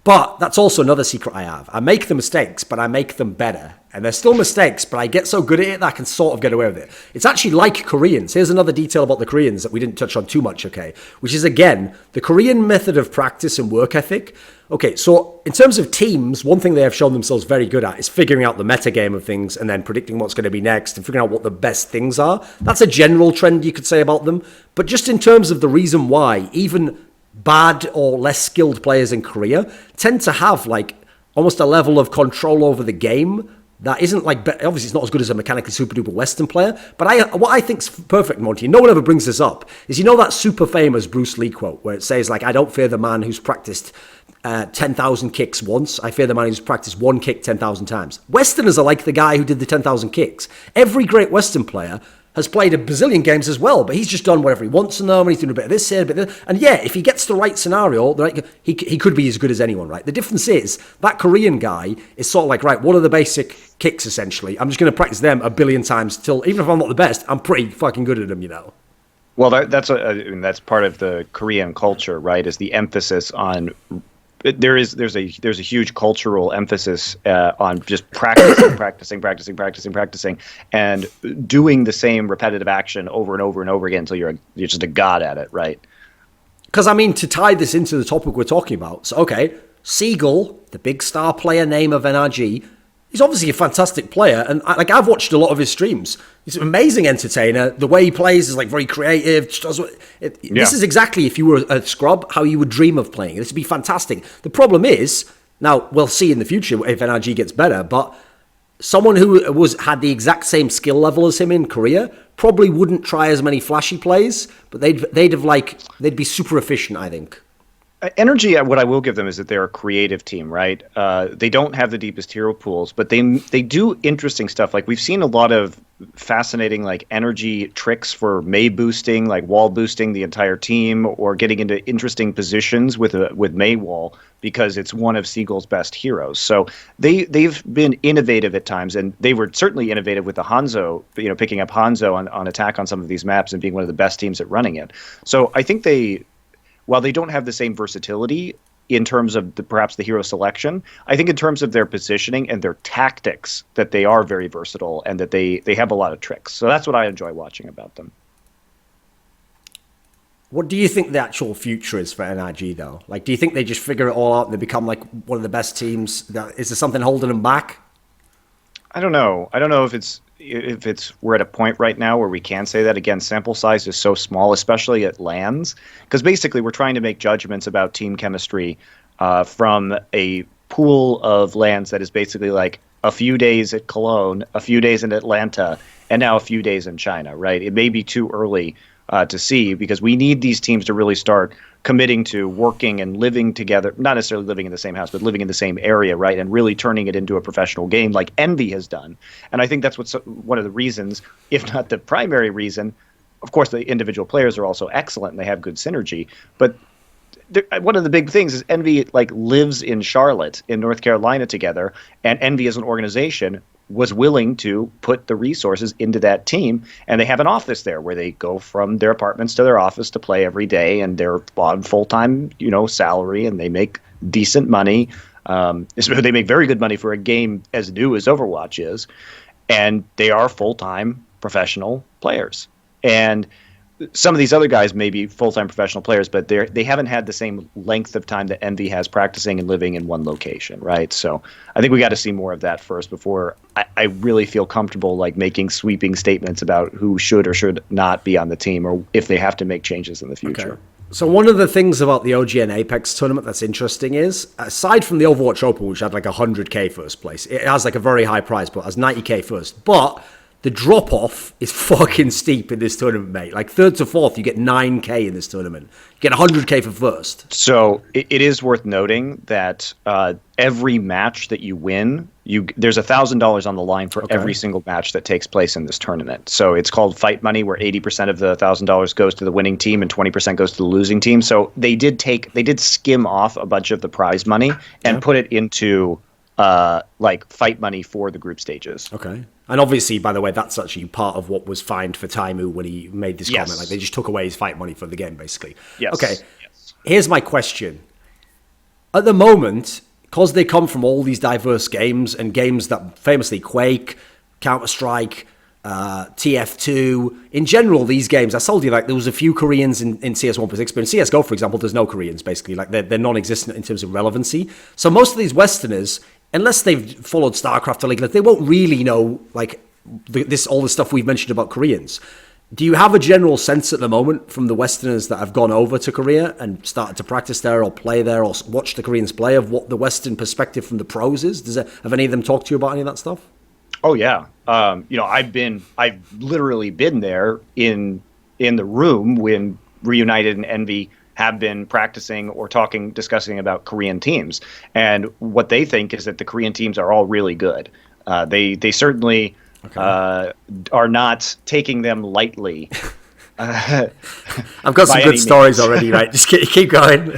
A: but that's also another secret I have. I make the mistakes, but I make them better. And they're still mistakes, but I get so good at it that I can sort of get away with it. It's actually like Koreans. Here's another detail about the Koreans that we didn't touch on too much, okay? Which is, again, the Korean method of practice and work ethic. Okay, so in terms of teams, one thing they have shown themselves very good at is figuring out the meta game of things and then predicting what's going to be next and figuring out what the best things are. That's a general trend you could say about them. But just in terms of the reason why, even bad or less skilled players in Korea tend to have like almost a level of control over the game that isn't like, obviously it's not as good as a mechanically super duper Western player, but what I think's perfect, Monty, no one ever brings this up, is you know that super famous Bruce Lee quote where it says like, I don't fear the man who's practiced 10,000 kicks once, I fear the man who's practiced one kick 10,000 times. Westerners are like the guy who did the 10,000 kicks. Every great Western player has played a bazillion games as well, but he's just done whatever he wants in them, and he's doing a bit of this here, a bit of this. And yeah, if he gets the right scenario, like, he could be as good as anyone, right? The difference is, that Korean guy is sort of like, right, what are the basic kicks, essentially? I'm just going to practice them a billion times till, even if I'm not the best, I'm pretty fucking good at them, you know?
B: Well, that's part of the Korean culture, right, is the emphasis on... There's a huge cultural emphasis on just practicing, and doing the same repetitive action over and over and over again until you're just a god at it, right?
A: Because I mean, to tie this into the topic we're talking about, so okay, Seagull, the big star player name of NRG, he's obviously a fantastic player, and I've watched a lot of his streams. He's an amazing entertainer. The way he plays is like very creative. This is exactly, if you were a scrub, how you would dream of playing. This would be fantastic. The problem is, now we'll see in the future if NRG gets better, but someone who had the exact same skill level as him in Korea probably wouldn't try as many flashy plays, but they'd be super efficient, I think.
B: Energy, what I will give them is that they're a creative team, right? They don't have the deepest hero pools, but they do interesting stuff. Like we've seen a lot of fascinating like energy tricks for Mei boosting, like wall boosting the entire team, or getting into interesting positions with Mei wall because it's one of Seagull's best heroes. So they've been innovative at times, and they were certainly innovative with the Hanzo, picking up Hanzo on attack on some of these maps and being one of the best teams at running it. So I think while they don't have the same versatility in terms of perhaps the hero selection, I think in terms of their positioning and their tactics, that they are very versatile and that they have a lot of tricks. So that's what I enjoy watching about them.
A: What do you think the actual future is for NRG, though? Like, do you think they just figure it all out and they become, like, one of the best teams? Is there something holding them back?
B: I don't know. I don't know if it's we're at a point right now where we can say that. Again, sample size is so small, especially at LANs, because basically we're trying to make judgments about team chemistry from a pool of LANs that is basically like a few days at Cologne, a few days in Atlanta, and now a few days in China, right? It may be too early to see, because we need these teams to really start committing to working and living together, not necessarily living in the same house, but living in the same area, right? And really turning it into a professional game like EnVy has done. And I think that's what's one of the reasons, if not the primary reason. Of course, the individual players are also excellent and they have good synergy, but one of the big things is EnVy like lives in Charlotte, in North Carolina together, and EnVy as an organization was willing to put the resources into that team, and they have an office there where they go from their apartments to their office to play every day, and they're on full-time, salary, and they make decent money. They make very good money for a game as new as Overwatch is, and they are full-time professional players. And some of these other guys may be full-time professional players, but they haven't had the same length of time that EnVy has practicing and living in one location, right? So I think we got to see more of that first before I really feel comfortable like making sweeping statements about who should or should not be on the team, or if they have to make changes in the future.
A: Okay. So one of the things about the OG and Apex tournament that's interesting is, aside from the Overwatch Open, which had like 100k first place, it has like a very high prize, but it has 90k first. But the drop-off is fucking steep in this tournament, mate. Like, third to fourth, you get 9k in this tournament. You get 100k for first.
B: So it is worth noting that every match that you win, there's $1,000 on the line for every single match that takes place in this tournament. So it's called fight money, where 80% of the $1,000 goes to the winning team and 20% goes to the losing team. So they did skim off a bunch of the prize money and put it into like fight money for the group stages.
A: Okay. And obviously, by the way, that's actually part of what was fined for Taimu when he made this comment. Like, they just took away his fight money for the game, basically.
B: Yes.
A: Okay. Yes. Here's my question. At the moment, because they come from all these diverse games, and games that famously Quake, Counter-Strike, TF2, in general, these games, I told you, like, there was a few Koreans in CS 1.6, but in CSGO, for example, there's no Koreans, basically. Like, they're non-existent in terms of relevancy. So most of these Westerners, unless they've followed StarCraft or League, they won't really know, like, all the stuff we've mentioned about Koreans. Do you have a general sense at the moment from the Westerners that have gone over to Korea and started to practice there or play there or watch the Koreans play, of what the Western perspective from the pros is? Have any of them talked to you about any of that stuff?
B: Oh yeah. I've literally been there in the room when Reunited and EnVy have been practicing or discussing about Korean teams. And what they think is that the Korean teams are all really good. They certainly are not taking them lightly.
A: I've got some good stories already, right? Just keep going.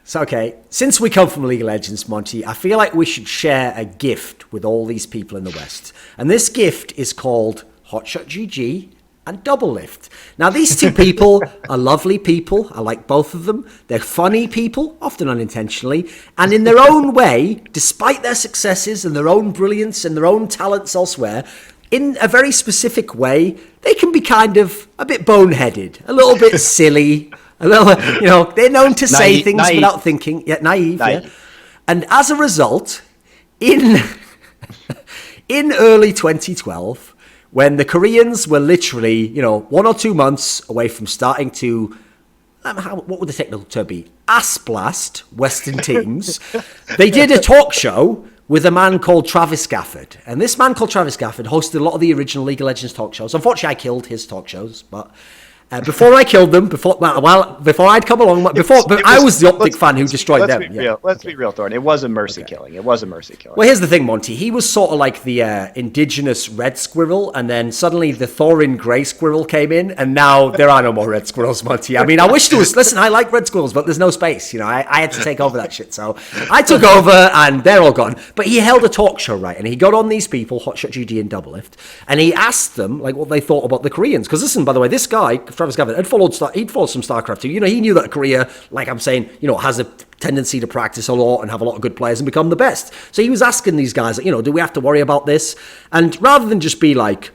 A: So, okay, since we come from League of Legends, Monty, I feel like we should share a gift with all these people in the West. And this gift is called Hotshot GG and Double Lift. Now, these two people are lovely people. I like both of them. They're funny people, often unintentionally. And in their own way, despite their successes and their own brilliance and their own talents elsewhere, in a very specific way, they can be kind of a bit boneheaded, a little bit silly, a little, they're known to say things without thinking. Yeah, naive. Yeah. And as a result, in early 2012, when the Koreans were literally, 1 or 2 months away from starting to, what would the technical term be? Ass blast Western teams, they did a talk show with a man called Travis Gafford. And this man called Travis Gafford hosted a lot of the original League of Legends talk shows. Unfortunately, I killed his talk shows, but before I killed them, before I'd come along, I was the Optic fan who destroyed them.
B: Let's be real, Thorin. It was a mercy killing. It was a mercy killing.
A: Well, here's the thing, Monty. He was sort of like the indigenous red squirrel, and then suddenly the Thorin grey squirrel came in, and now there are no more red squirrels, Monty. I mean, I wish there was. Listen, I like red squirrels, but there's no space. I had to take over that shit, so I took over, and they're all gone. But he held a talk show, right? And he got on these people, Hotshot GG and Double Lift, and he asked them like what they thought about the Koreans. Because listen, by the way, this guy, Travis Gafford, he'd followed some StarCraft too. He knew that Korea, like I'm saying, has a tendency to practice a lot and have a lot of good players and become the best. So he was asking these guys, do we have to worry about this? And rather than just be like,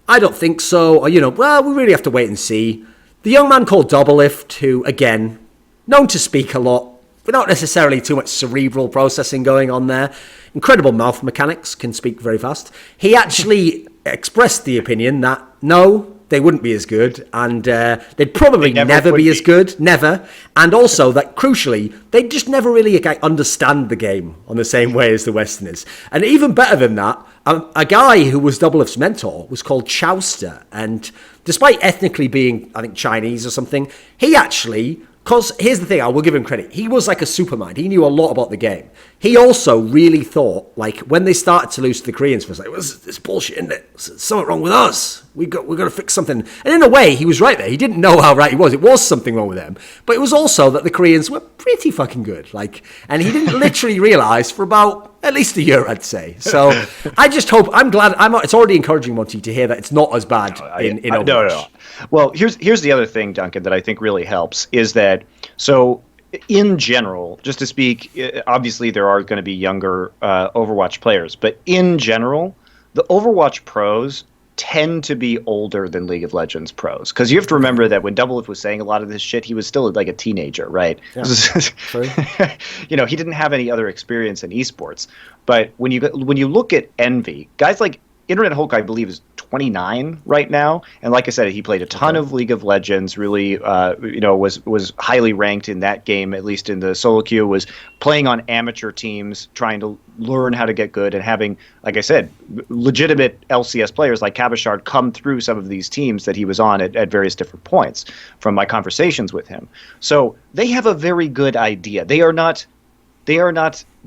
A: I don't think so, or, well, we really have to wait and see, The young man called Doublelift, who, again, known to speak a lot, without necessarily too much cerebral processing going on there. Incredible mouth mechanics, can speak very fast. He actually expressed the opinion that, no, they wouldn't be as good, and they'd probably never be as good, never. And also that, crucially, they'd just never really understand the game on the same way as the Westerners. And even better than that, a guy who was Doublelift's mentor was called Chowster, and despite ethnically being, I think, Chinese or something, he actually... Because here's the thing, I will give him credit. He was like a supermind. He knew a lot about the game. He also really thought, like, when they started to lose to the Koreans, was like, well, this bullshit, isn't it? There's something wrong with us. We've got to fix something. And in a way, he was right there. He didn't know how right he was. It was something wrong with them. But it was also that the Koreans were pretty fucking good. Like, and he didn't literally realize for about at least a year, I'd say. So I just hope, I'm glad, it's already encouraging, Monty, to hear that it's not as bad in Overwatch.
B: No. Well, here's the other thing, Duncan, that I think really helps is that, so in general, just to speak, obviously there are going to be younger Overwatch players, but in general, the Overwatch pros tend to be older than League of Legends pros, because you have to remember that when Doublelift was saying a lot of this shit, he was still like a teenager, right? Yeah. You know, he didn't have any other experience in esports. But when you look at Envy, guys like Internet HuK, I believe, is 29 right now, and like I said, he played a ton of League of Legends. Really, was highly ranked in that game, at least in the solo queue. Was playing on amateur teams, trying to learn how to get good, and having, like I said, legitimate LCS players like Cabashard come through some of these teams that he was on at various different points from my conversations with him. So they have a very good idea. They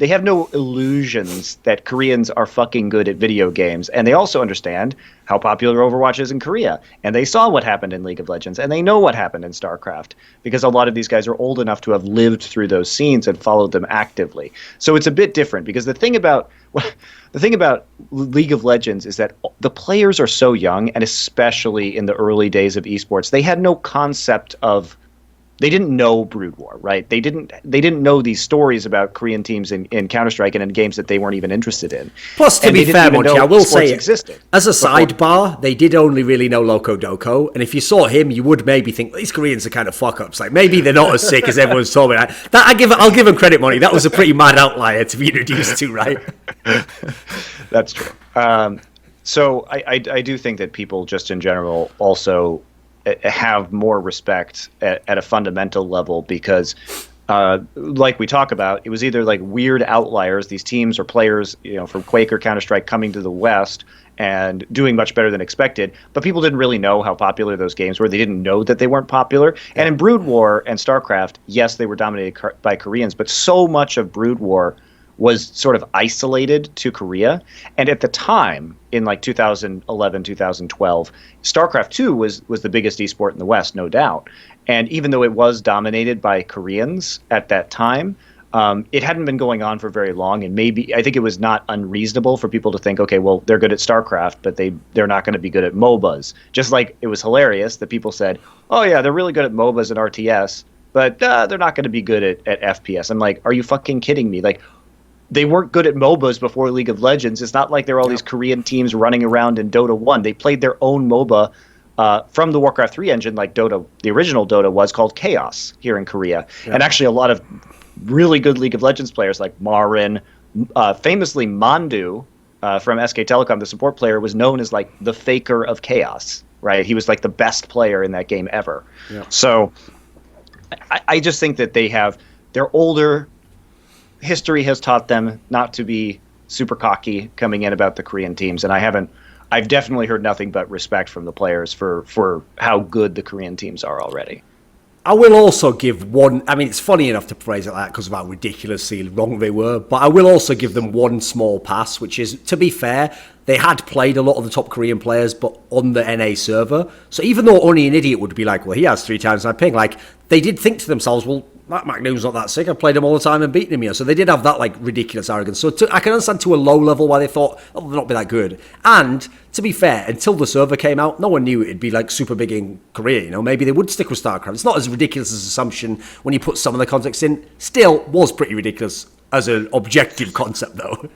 B: have no illusions that Koreans are fucking good at video games, and they also understand how popular Overwatch is in Korea, and they saw what happened in League of Legends, and they know what happened in StarCraft, because a lot of these guys are old enough to have lived through those scenes and followed them actively. So it's a bit different, because the thing about League of Legends is that the players are so young, and especially in the early days of esports, they had no concept of... They didn't know Brood War, right? They didn't know these stories about Korean teams in Counter-Strike and in games that they weren't even interested in.
A: Plus, to be fair, Monty, I will say,
B: existed
A: as a sidebar, they did only really know Loco Doko, and if you saw him, you would maybe think, these Koreans are kind of fuck-ups. Like, maybe they're not as sick as everyone's told me. I'll give him credit, Monty. That was a pretty mad outlier to be introduced to, right?
B: That's true. So I do think that people just in general also have more respect at a fundamental level, because like we talk about, it was either like weird outliers, these teams or players, from Quake or Counter-Strike coming to the West and doing much better than expected, but people didn't really know how popular those games were. They didn't know that they weren't popular. And in Brood War and StarCraft, yes, they were dominated by Koreans, but so much of Brood War was sort of isolated to Korea. And at the time, in like 2011, 2012, StarCraft 2 was the biggest esport in the West, no doubt. And even though it was dominated by Koreans at that time, it hadn't been going on for very long. And maybe, I think it was not unreasonable for people to think, okay, well, they're good at StarCraft, but they're not going to be good at MOBAs. Just like it was hilarious that people said, oh yeah, they're really good at MOBAs and RTS, but they're not going to be good at FPS. I'm like, are you fucking kidding me? Like, they weren't good at MOBAs before League of Legends. It's not like there are all these Korean teams running around in Dota 1. They played their own MOBA from the Warcraft 3 engine, like Dota, the original Dota was called Chaos here in Korea. Yeah. And actually a lot of really good League of Legends players like Marin, famously Mandu from SK Telecom, the support player, was known as like the faker of Chaos, right? He was like the best player in that game ever. Yeah. So I just think that they're older. History has taught them not to be super cocky coming in about the Korean teams, and I've definitely heard nothing but respect from the players for how good the Korean teams are already.
A: I will also give one, I mean, it's funny enough to phrase it like that because of how ridiculously wrong they were, but I will also give them one small pass, which is, to be fair, they had played a lot of the top Korean players, but on the NA server. So even though only an idiot would be like, well, he has 3 times my ping, like, they did think to themselves, well, that Magnum's not that sick. I've played him all the time and beaten him here. So they did have that like ridiculous arrogance. So I can understand to a low level why they thought, oh, they'll not be that good. And to be fair, until the server came out, no one knew it'd be like super big in Korea. Maybe they would stick with StarCraft. It's not as ridiculous as assumption when you put some of the context in. Still was pretty ridiculous as an objective concept, though.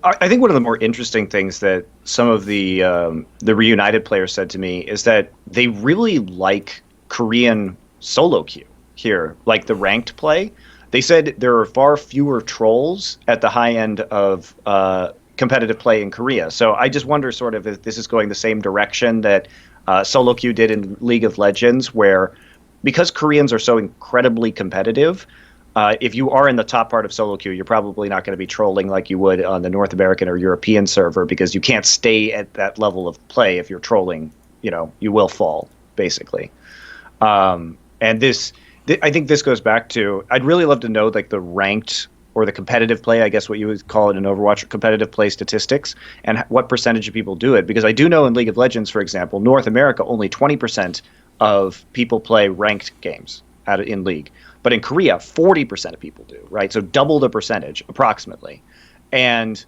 B: I think one of the more interesting things that some of the Reunited players said to me is that they really like Korean solo queue here, like the ranked play. They said there are far fewer trolls at the high end of competitive play in Korea. So I just wonder sort of if this is going the same direction that solo queue did in League of Legends, where because Koreans are so incredibly competitive, if you are in the top part of solo queue, you're probably not going to be trolling like you would on the North American or European server, because you can't stay at that level of play. If you're trolling, you will fall, basically. And I think this goes back to, I'd really love to know like the ranked or the competitive play, I guess what you would call it in Overwatch, competitive play statistics, and what percentage of people do it. Because I do know in League of Legends, for example, North America, only 20% of people play ranked games in League. But in Korea, 40% of people do, right? So double the percentage, approximately. And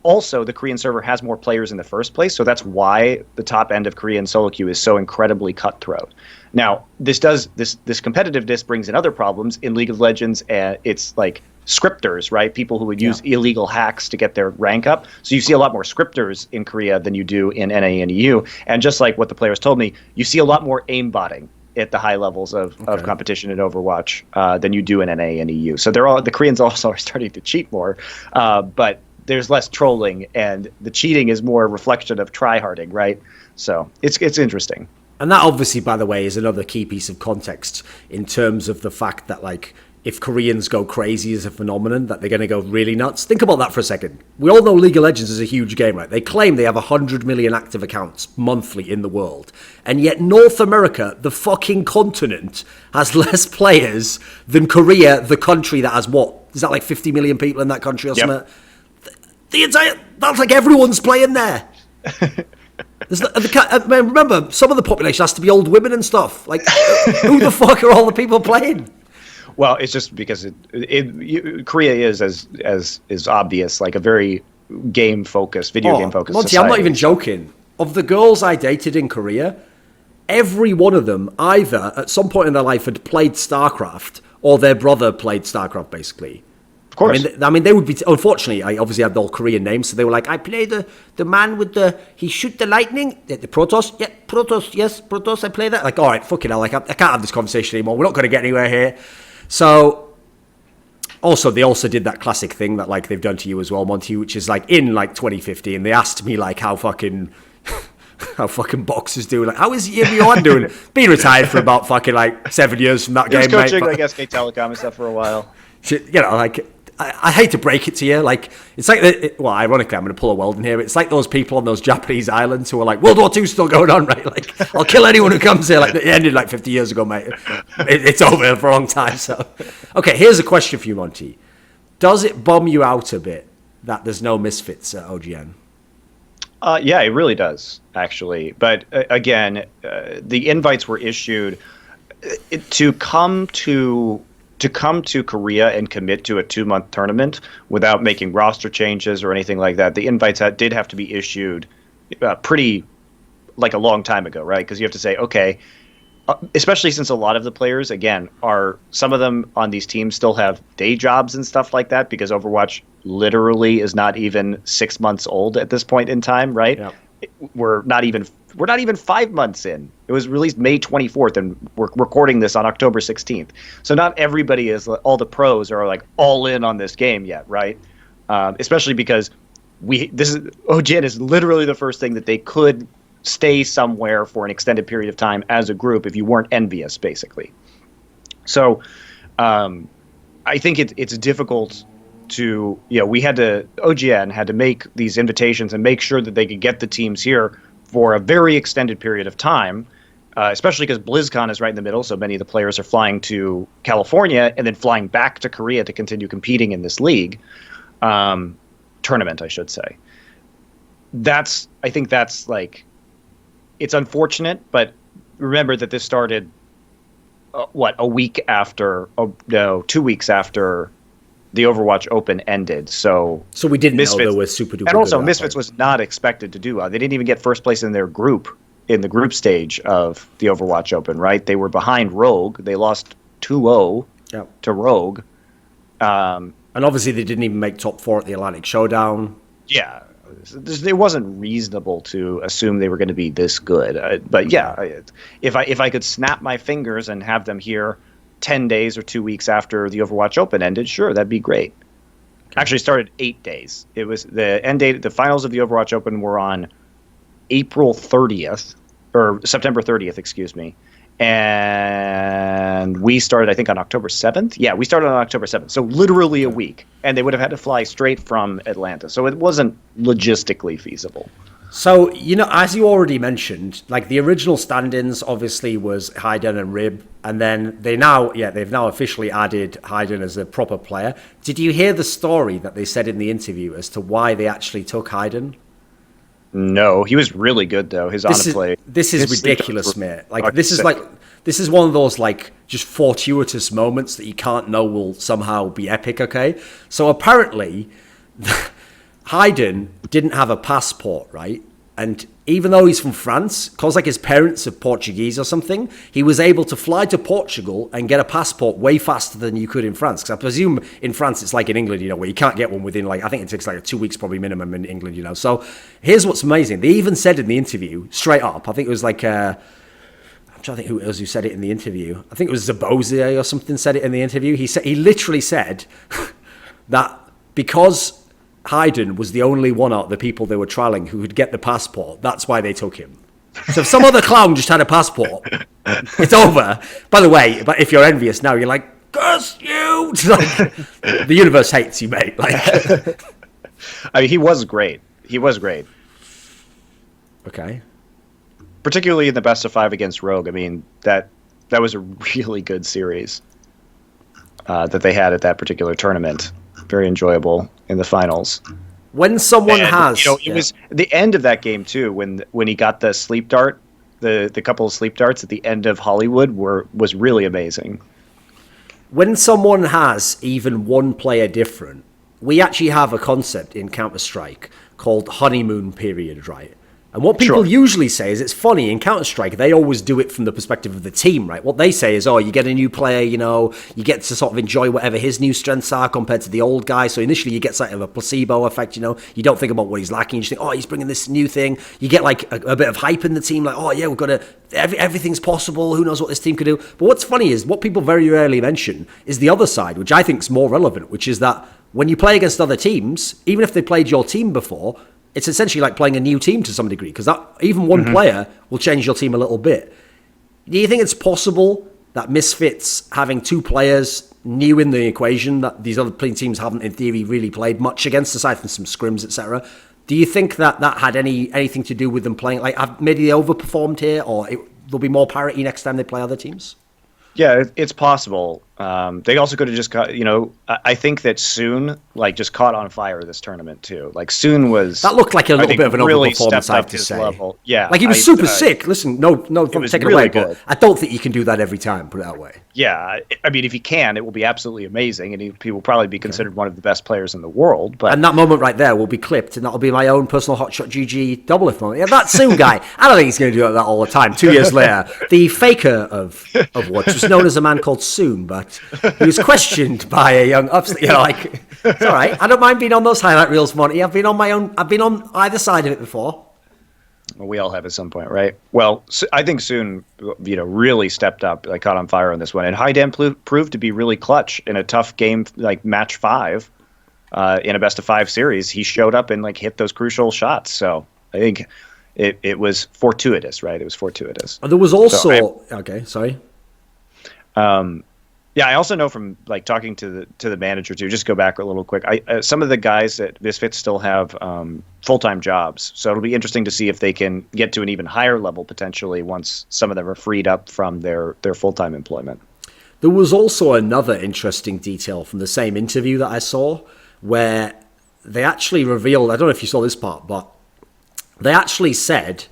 B: also, the Korean server has more players in the first place, so that's why the top end of Korean solo queue is so incredibly cutthroat. Now, this competitiveness brings in other problems. In League of Legends, it's like scripters, right? People who would use illegal hacks to get their rank up. So you see a lot more scripters in Korea than you do in NA and EU. And just like what the players told me, you see a lot more aimbotting at the high levels of competition in Overwatch than you do in NA and EU. So the Koreans also are starting to cheat more, but there's less trolling, and the cheating is more a reflection of tryharding, right? So it's interesting.
A: And that obviously, by the way, is another key piece of context in terms of the fact that, like, if Koreans go crazy as a phenomenon, that they're going to go really nuts. Think about that for a second. We all know League of Legends is a huge game, right? They claim they have 100 million active accounts monthly in the world. And yet North America, the fucking continent, has less players than Korea, the country that has what? Is that like 50 million people in that country or something? That's like everyone's playing there. Remember, some of the population has to be old women and stuff. Like, who the fuck are all the people playing?
B: Well, it's just because Korea is, as is obvious, like a very video game focused
A: Monty,
B: society.
A: I'm not even joking. Of the girls I dated in Korea, every one of them either at some point in their life had played StarCraft or their brother played StarCraft, basically.
B: Of course.
A: I mean, they would be. Unfortunately, I obviously had all Korean names, so they were like, "I play the man with he shoot the lightning, the Protoss, yeah, Protoss, yes, Protoss. I play that." Like, all right, fucking hell, like I can't have this conversation anymore. We're not going to get anywhere here. So, they also did that classic thing that like they've done to you as well, Monty, which is like in like 2015, they asked me like how fucking boxers do. Like, how is EnVyUs doing? Been retired for about fucking like 7 years from that game, mate.
B: He was coaching like SK Telecom and stuff for a while.
A: Like, I hate to break it to you, like, it's like, ironically, I'm going to pull a Weldon here, it's like those people on those Japanese islands who are like, World War II's still going on, right? Like, I'll kill anyone who comes here. Like, it ended like 50 years ago, mate. It's over for a long time, so. Okay, here's a question for you, Monty. Does it bum you out a bit that there's no Misfits at OGN?
B: Yeah, it really does, actually. But again, the invites were issued to come to Korea and commit to a 2-month tournament without making roster changes or anything like that. The invites did have to be issued pretty like a long time ago, right? Because you have to say, okay, especially since a lot of the players, again, some of them on these teams still have day jobs and stuff like that, because Overwatch literally is not even 6 months old at this point in time, right?
A: Yep.
B: We're not even 5 months in. It was released May 24th, and we're recording this on October 16th. So not everybody all the pros are like all in on this game yet, right? Especially because OGN is literally the first thing that they could stay somewhere for an extended period of time as a group if you weren't EnVyUs, basically. So I think it's difficult to, OGN had to make these invitations and make sure that they could get the teams here for a very extended period of time, especially because BlizzCon is right in the middle, so many of the players are flying to California and then flying back to Korea to continue competing in this league, tournament, I should say. I think that's like, it's unfortunate, but remember that this started, 2 weeks after the Overwatch Open ended. So
A: we didn't know there was super duper.
B: And also, Misfits was not expected to do well. They didn't even get first place in their group in the group stage of the Overwatch Open, right? They were behind Rogue. They lost 2-0 to Rogue.
A: And obviously, they didn't even make top 4 at the Atlantic Showdown.
B: Yeah. it wasn't reasonable to assume they were going to be this good. But yeah, if I could snap my fingers and have them here 10 days or 2 weeks after the Overwatch Open ended, sure, that'd be great. Actually started 8 days. It was the end date. The finals of the Overwatch Open were on April 30th or September 30th, excuse me. And we started, I think, on October 7th. Yeah, we started on October 7th. So literally a week. And they would have had to fly straight from Atlanta. So it wasn't logistically feasible.
A: So, as you already mentioned, like the original stand-ins obviously was Hayden and Rib. And then they've now officially added Hayden as a proper player. Did you hear the story that they said in the interview as to why they actually took Hayden?
B: No, he was really good though. His on-play.
A: This is ridiculous, mate. Like this is one of those like just fortuitous moments that you can't know will somehow be epic. Okay, so apparently, Hayden didn't have a passport, right? And even though he's from France, because like his parents are Portuguese or something, he was able to fly to Portugal and get a passport way faster than you could in France. Because I presume in France it's like in England, where you can't get one within I think it takes like 2 weeks probably minimum in England, So here's what's amazing. They even said in the interview, straight up, I think it was like, I'm trying to think who it was who said it in the interview. I think it was Zabozier or something said it in the interview. He literally said that because Hayden was the only one out of the people they were trialing who could get the passport. That's why they took him. So if some other clown just had a passport, it's over. By the way, but if you're envious now, you're like, curse you! The universe hates you, mate.
B: I mean, he was great. He was great.
A: Okay.
B: Particularly in the best of 5 against Rogue. I mean, that was a really good series that they had at that particular tournament. Very enjoyable in the finals.
A: When someone has,
B: it was the end of that game too. When he got the sleep dart, the couple of sleep darts at the end of Hollywood was really amazing.
A: When someone has even one player different, we actually have a concept in Counter-Strike called honeymoon period, right? And what people usually say is it's funny in Counter-Strike, they always do it from the perspective of the team, right? What they say is, you get a new player, you get to sort of enjoy whatever his new strengths are compared to the old guy. So initially you get sort of a placebo effect, you don't think about what he's lacking. You just think, he's bringing this new thing. You get like a bit of hype in the team, like, we've got to, everything's possible. Who knows what this team could do? But what's funny is what people very rarely mention is the other side, which I think is more relevant, which is that when you play against other teams, even if they played your team before, it's essentially like playing a new team to some degree, because that even one player will change your team a little bit. Do you think it's possible that Misfits having 2 players new in the equation that these other teams haven't in theory really played much against, aside from some scrims, etc.? Do you think that had anything to do with them playing? Like, maybe they overperformed here, or there'll be more parity next time they play other teams?
B: Yeah, it's possible. They also could have just caught, I think that Soon, just caught on fire this tournament too. Like Soon was...
A: That looked like a little bit of an
B: really
A: overperformance, I have to say.
B: Level. Yeah.
A: Like he was super sick. Listen, no, take it
B: really
A: away,
B: good.
A: But I don't think you can do that every time, put it that way.
B: Yeah, I mean, if he can, it will be absolutely amazing, and he will probably be considered one of the best players in the world. But
A: and that moment right there will be clipped, and that'll be my own personal hotshot GG double lift moment. Yeah, that Soon guy. I don't think he's going to do that all the time. 2 years later, the faker of Watch was known as a man called Soon, but he was questioned by a young upstart. It's all right. I don't mind being on those highlight reels, Monty. I've been on either side of it before.
B: Well, we all have at some point, right? Well, I think Soon, really stepped up, caught on fire on this one. And Haiden proved to be really clutch in a tough game like match 5 in a best of 5 series. He showed up and hit those crucial shots. So I think it was fortuitous, right? It was fortuitous.
A: There was also okay. Sorry.
B: Yeah, I also know from talking to the manager too. Just go back a little quick. Some of the guys at Misfits still have full-time jobs, so it'll be interesting to see if they can get to an even higher level potentially once some of them are freed up from their full-time employment.
A: There was also another interesting detail from the same interview that I saw where they actually revealed. I don't know if you saw this part, but they actually said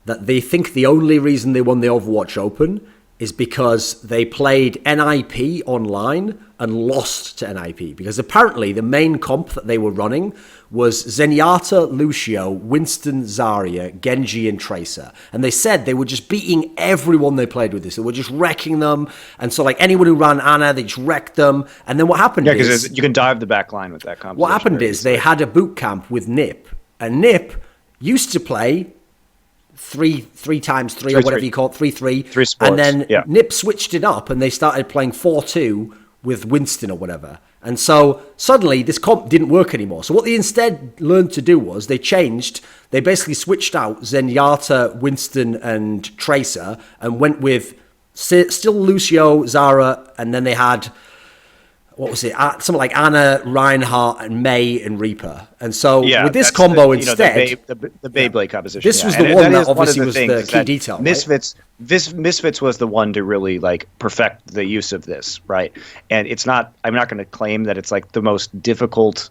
A: that they think the only reason they won the Overwatch Open is because they played NIP online and lost to NIP. Because apparently the main comp that they were running was Zenyatta, Lucio, Winston, Zarya, Genji, and Tracer. And they said they were just beating everyone they played with this. They were just wrecking them. And so anyone who ran Ana, they just wrecked them. And then what happened
B: because you can dive the back line with that comp.
A: What happened is they had a boot camp with NIP And Nip used to play three times three, or whatever you call it, 3-3.
B: Three sports,
A: and then
B: yeah.
A: Nip switched it up and they started playing 4-2 with Winston or whatever. And so suddenly this comp didn't work anymore. So what they instead learned to do was they basically switched out Zenyatta, Winston, and Tracer and went with still Lucio, Zara, and then they had, what was it? Something like Anna, Reinhardt, and May and Reaper. And so with this combo instead,
B: the Beyblade composition.
A: This was the one that obviously was the key detail.
B: Misfits, Misfits was the one to really like perfect the use of this, right? And it's not. I'm not going to claim that it's like the most difficult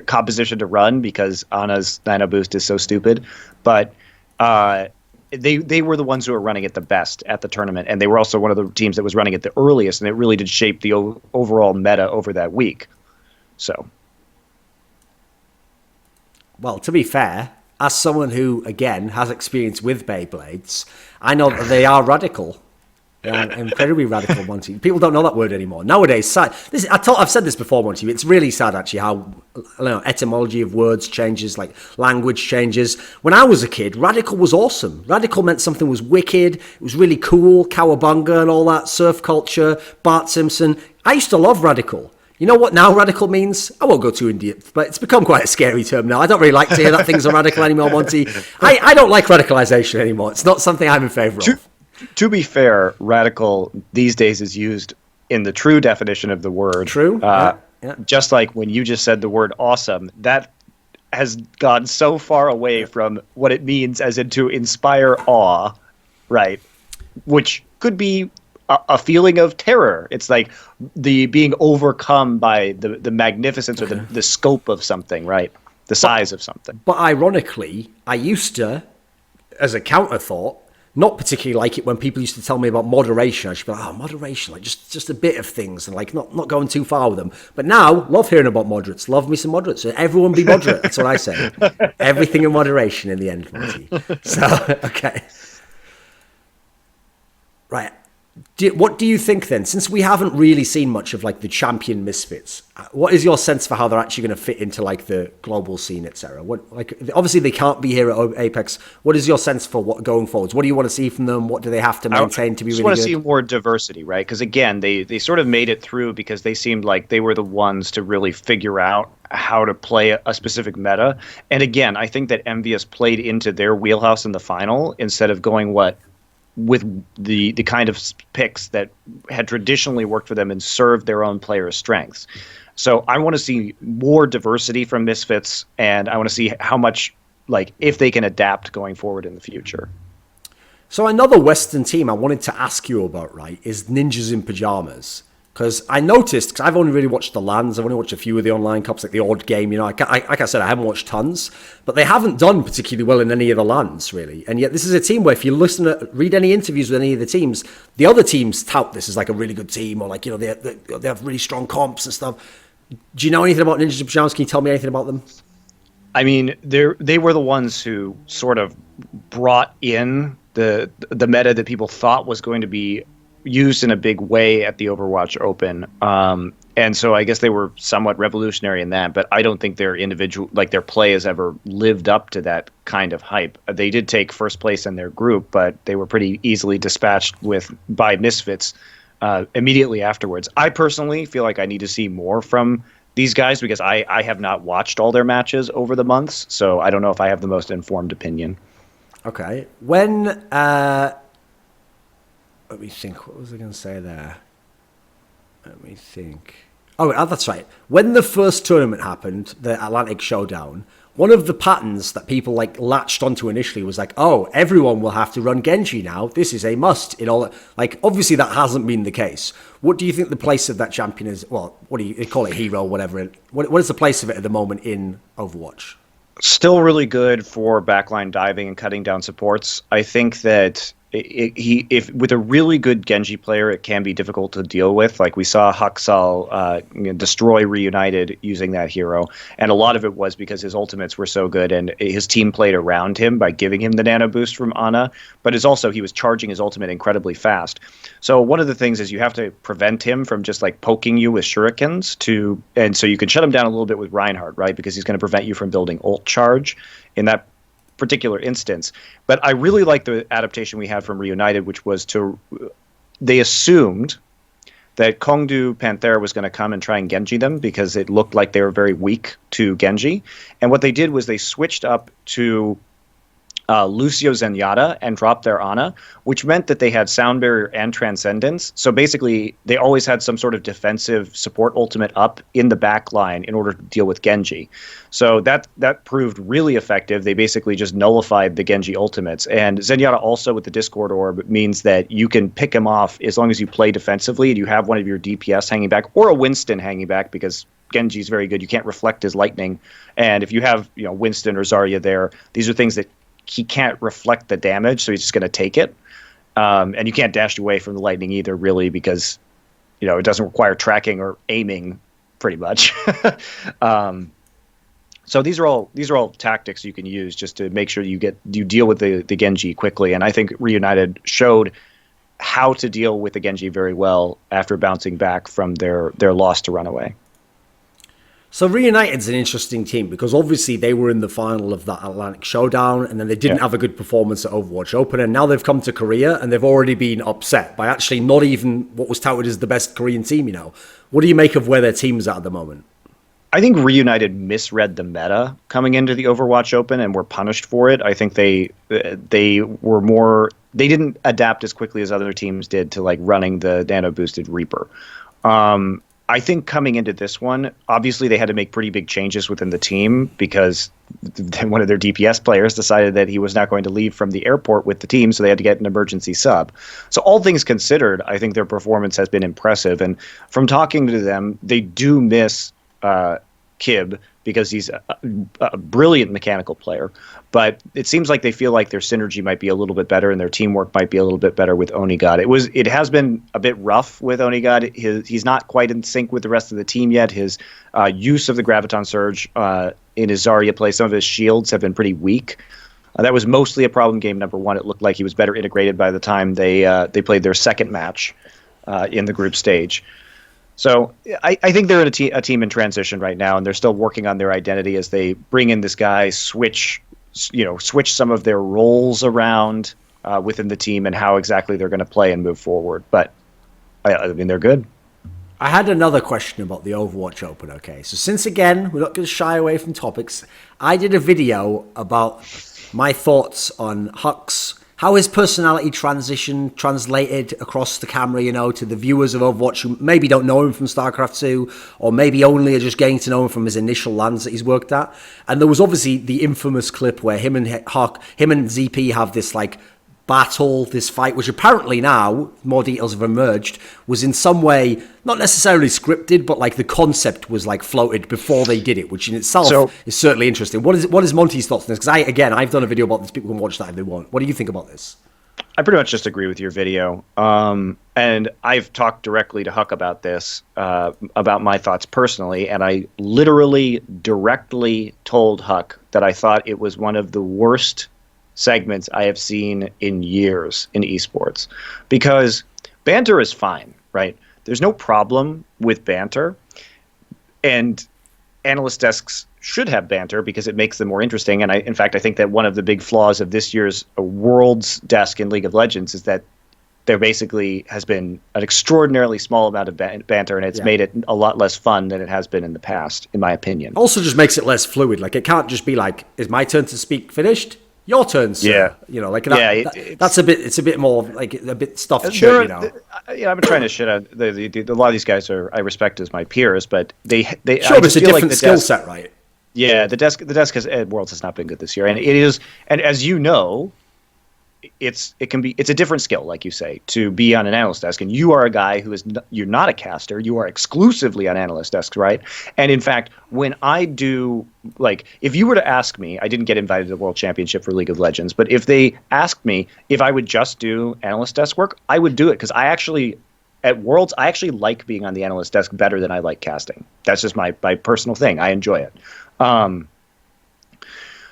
B: composition to run because Anna's Nano Boost is so stupid, but they were the ones who were running it the best at the tournament, and they were also one of the teams that was running it the earliest, and it really did shape the overall meta over that week. So,
A: well, to be fair, as someone who again has experience with Beyblades, I know that they are radical. Incredibly radical, Monty. People don't know that word anymore. Nowadays, sad. I've said this before, Monty. It's really sad, actually, how etymology of words changes, like language changes. When I was a kid, radical was awesome. Radical meant something was wicked. It was really cool. Cowabunga and all that, surf culture, Bart Simpson. I used to love radical. You know what now radical means? I won't go too in depth, but it's become quite a scary term now. I don't really like to hear that things are radical anymore, Monty. I don't like radicalization anymore. It's not something I'm in favor of.
B: To be fair, radical these days is used in the true definition of the word.
A: True. Yeah.
B: Just like when you just said the word awesome, that has gone so far away from what it means as in to inspire awe, right? Which could be a feeling of terror. It's like the being overcome by the magnificence or the scope of something, right? The size of something.
A: But ironically, I used to, as a counter thought, not particularly like it when people used to tell me about moderation. I should be like, moderation, like just a bit of things and like not going too far with them. But now, love hearing about moderates. Love me some moderates. So everyone be moderate. That's what I say. Everything in moderation in the end, Monty. So, okay. Right. What do you think then? Since we haven't really seen much of like the champion Misfits, what is your sense for how they're actually going to fit into like the global scene, etc.? Obviously they can't be here at Apex. What is your sense for what going forwards? What do you want to see from them? What do they have to maintain to be really good?
B: I just want to see more diversity, right? Because again, they sort of made it through because they seemed like they were the ones to really figure out how to play a specific meta. And again, I think that EnVyUs played into their wheelhouse in the final instead of going with the kind of picks that had traditionally worked for them and served their own players' strengths. So I want to see more diversity from Misfits, and I want to see how much, like, if they can adapt going forward in the future.
A: So another Western team I wanted to ask you about, right, is Ninjas in Pajamas. Because I noticed, because I've only really watched the LANs, I've only watched a few of the online cups, like the odd game, like I said, I haven't watched tons, but they haven't done particularly well in any of the LANs, really. And yet this is a team where if you read any interviews with any of the teams, the other teams tout this as like a really good team, or like, they have really strong comps and stuff. Do you know anything about Ninjas in Pajamas? Can you tell me anything about them?
B: I mean, they were the ones who sort of brought in the meta that people thought was going to be used in a big way at the Overwatch Open. And so I guess they were somewhat revolutionary in that, but I don't think their their play has ever lived up to that kind of hype. They did take first place in their group, but they were pretty easily dispatched by Misfits immediately afterwards. I personally feel like I need to see more from these guys because I have not watched all their matches over the months, so I don't know if I have the most informed opinion.
A: Okay. When let me think. What was I going to say there? Let me think. Oh, that's right. When the first tournament happened, the Atlantic Showdown, one of the patterns that people like latched onto initially was like, oh, everyone will have to run Genji now. This is a must. Like, obviously that hasn't been the case. What do you think the place of that champion is? Well, what do you call it? Hero, whatever. What is the place of it at the moment in Overwatch?
B: Still really good for backline diving and cutting down supports. I think that if with a really good Genji player, it can be difficult to deal with. Like we saw HuK destroy Reunited using that hero, and a lot of it was because his ultimates were so good, and his team played around him by giving him the nano boost from Ana. But it's also he was charging his ultimate incredibly fast. So one of the things is you have to prevent him from just like poking you with shurikens and so you can shut him down a little bit with Reinhardt, right? Because he's going to prevent you from building ult charge in that particular instance. But I really like the adaptation we had from Reunited, which was they assumed that Kongdu Panthera was going to come and try and Genji them because it looked like they were very weak to Genji. And what they did was they switched up to Lucio Zenyatta and dropped their Ana, which meant that they had Sound Barrier and Transcendence. So basically, they always had some sort of defensive support ultimate up in the back line in order to deal with Genji. So that proved really effective. They basically just nullified the Genji ultimates. And Zenyatta also with the Discord Orb means that you can pick him off as long as you play defensively and you have one of your DPS hanging back or a Winston hanging back because Genji's very good. You can't reflect his lightning. And if you have Winston or Zarya there, these are things that he can't reflect the damage, so he's just going to take it. And you can't dash away from the lightning either, really, because it doesn't require tracking or aiming, pretty much. So these are all tactics you can use just to make sure you deal with the Genji quickly. And I think Reunited showed how to deal with the Genji very well after bouncing back from their loss to Runaway.
A: So Reunited's an interesting team because obviously they were in the final of that Atlantic Showdown and then they didn't have a good performance at Overwatch Open, and now they've come to Korea and they've already been upset by actually not even what was touted as the best Korean team. What do you make of where their team's at the moment?
B: I think Reunited misread the meta coming into the Overwatch Open and were punished for it. I think they didn't adapt as quickly as other teams did to like running the nano boosted Reaper. I think coming into this one, obviously they had to make pretty big changes within the team because one of their DPS players decided that he was not going to leave from the airport with the team, so they had to get an emergency sub. So all things considered, I think their performance has been impressive. And from talking to them, they do miss Kib because he's a brilliant mechanical player. But it seems like they feel like their synergy might be a little bit better and their teamwork might be a little bit better with Onigod. It has been a bit rough with Onigod. He's not quite in sync with the rest of the team yet. His use of the Graviton Surge in his Zarya play, some of his shields have been pretty weak. That was mostly a problem game number one. It looked like he was better integrated by the time they played their second match in the group stage. So I think they're in a team in transition right now, and they're still working on their identity as they bring in this guy, switch some of their roles around within the team and how exactly they're going to play and move forward. But I mean, they're good.
A: I had another question about the Overwatch Open, okay? So since, again, we're not going to shy away from topics, I did a video about my thoughts on HuK's, how his personality translated across the camera, to the viewers of Overwatch who maybe don't know him from StarCraft 2, or maybe only are just getting to know him from his initial lands that he's worked at. And there was obviously the infamous clip where him and ZP have this, battle, this fight, which apparently now, more details have emerged, was in some way, not necessarily scripted, but the concept was floated before they did it, which in itself is certainly interesting. What is Monty's thoughts on this? Because I've done a video about this, people can watch that if they want. What do you think about this?
B: I pretty much just agree with your video. And I've talked directly to HuK about this, about my thoughts personally, and I literally directly told HuK that I thought it was one of the worst segments I have seen in years in esports, because banter is fine, right? There's no problem with banter, and analyst desks should have banter because it makes them more interesting. And in fact, I think that one of the big flaws of this year's Worlds desk in League of Legends is that there basically has been an extraordinarily small amount of banter, and it's made it a lot less fun than it has been in the past, in my opinion.
A: Also just makes it less fluid. It can't just be is my turn to speak finished? Your turn, sir.
B: Yeah.
A: That's it's a bit more a bit stuffed shirt,
B: I've been trying to shit out a lot of these guys I respect as my peers, but they
A: sure, but it's a different skill set, right?
B: Yeah, the desk at Worlds has not been good this year, and it is, and as you know, it's a different skill, like you say, to be on an analyst desk. And you are a guy who you're not a caster. You are exclusively on analyst desks, right? And in fact, when I do, like, if you were to ask me, I didn't get invited to the World Championship for League of Legends, but if they asked me if I would just do analyst desk work, I would do it, because at Worlds, I actually like being on the analyst desk better than I like casting. That's just my personal thing. I enjoy it.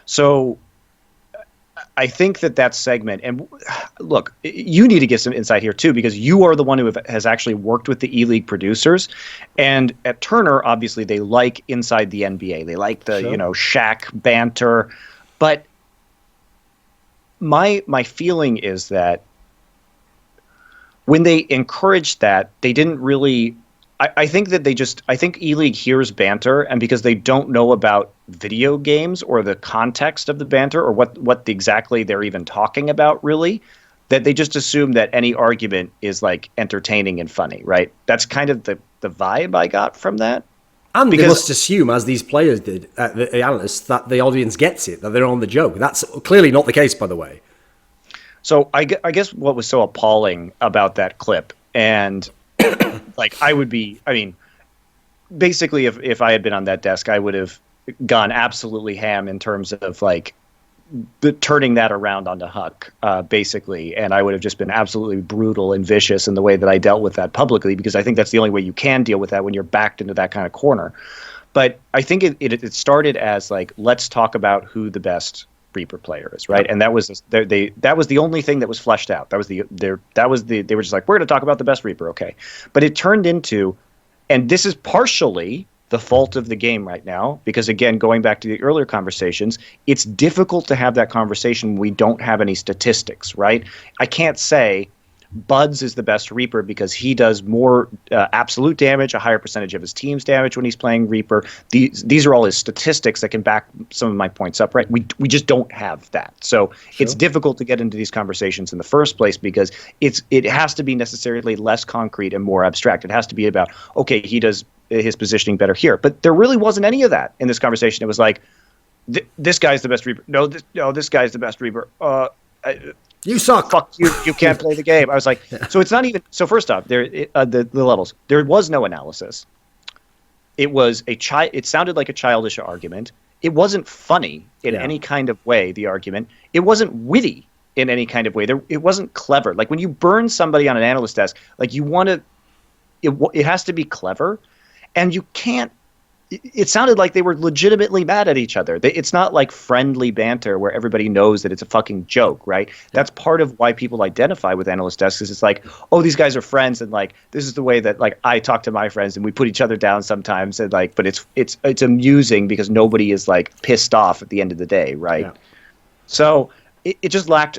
B: So I think that segment, and look, you need to get some insight here too, because you are the one who has actually worked with the E-League producers. And at Turner, obviously, they like inside the NBA. They like the, Shaq banter. But my feeling is that when they encouraged that, they didn't really. I think E-League hears banter, and because they don't know about video games or the context of the banter or what exactly they're even talking about, really, that they just assume that any argument is like entertaining and funny, right? That's kind of the vibe I got from that.
A: And they must assume, as these players did, the analysts, that the audience gets it, that they're on the joke. That's clearly not the case, by the way.
B: So I guess what was so appalling about that clip, and like basically if I had been on that desk, I would have gone absolutely ham in terms of like turning that around onto HuK, basically. And I would have just been absolutely brutal and vicious in the way that I dealt with that publicly, because I think that's the only way you can deal with that when you're backed into that kind of corner. But I think it started as like, let's talk about who the best Reaper player is, right? And that was the only thing that was fleshed out. They were just like, we're going to talk about the best Reaper, okay? But it turned into, and this is partially the fault of the game right now, because again, going back to the earlier conversations, it's difficult to have that conversation when we don't have any statistics, right? I can't say Buds is the best Reaper because he does more absolute damage, a higher percentage of his team's damage when he's playing Reaper. These are all his statistics that can back some of my points up, right? We just don't have that. So It's difficult to get into these conversations in the first place, because it has to be necessarily less concrete and more abstract. It has to be about, okay, he does his positioning better here. But there really wasn't any of that in this conversation. It was like, this guy's the best Reaper. No, this guy's the best Reaper.
A: You suck.
B: Fuck you. You can't play the game. I was like, so it's not even. So first off, the levels. There was no analysis. It was It sounded like a childish argument. It wasn't funny in any kind of way. The argument. It wasn't witty in any kind of way. It wasn't clever. Like when you burn somebody on an analyst desk, like you want to. It has to be clever, and you can't. It sounded like they were legitimately mad at each other. It's not like friendly banter where everybody knows that it's a fucking joke, right? Yeah. That's part of why people identify with analyst desks, is it's like, oh, these guys are friends, and like this is the way that like I talk to my friends, and we put each other down sometimes, and like, but it's amusing because nobody is like pissed off at the end of the day, right? Yeah. So it just lacked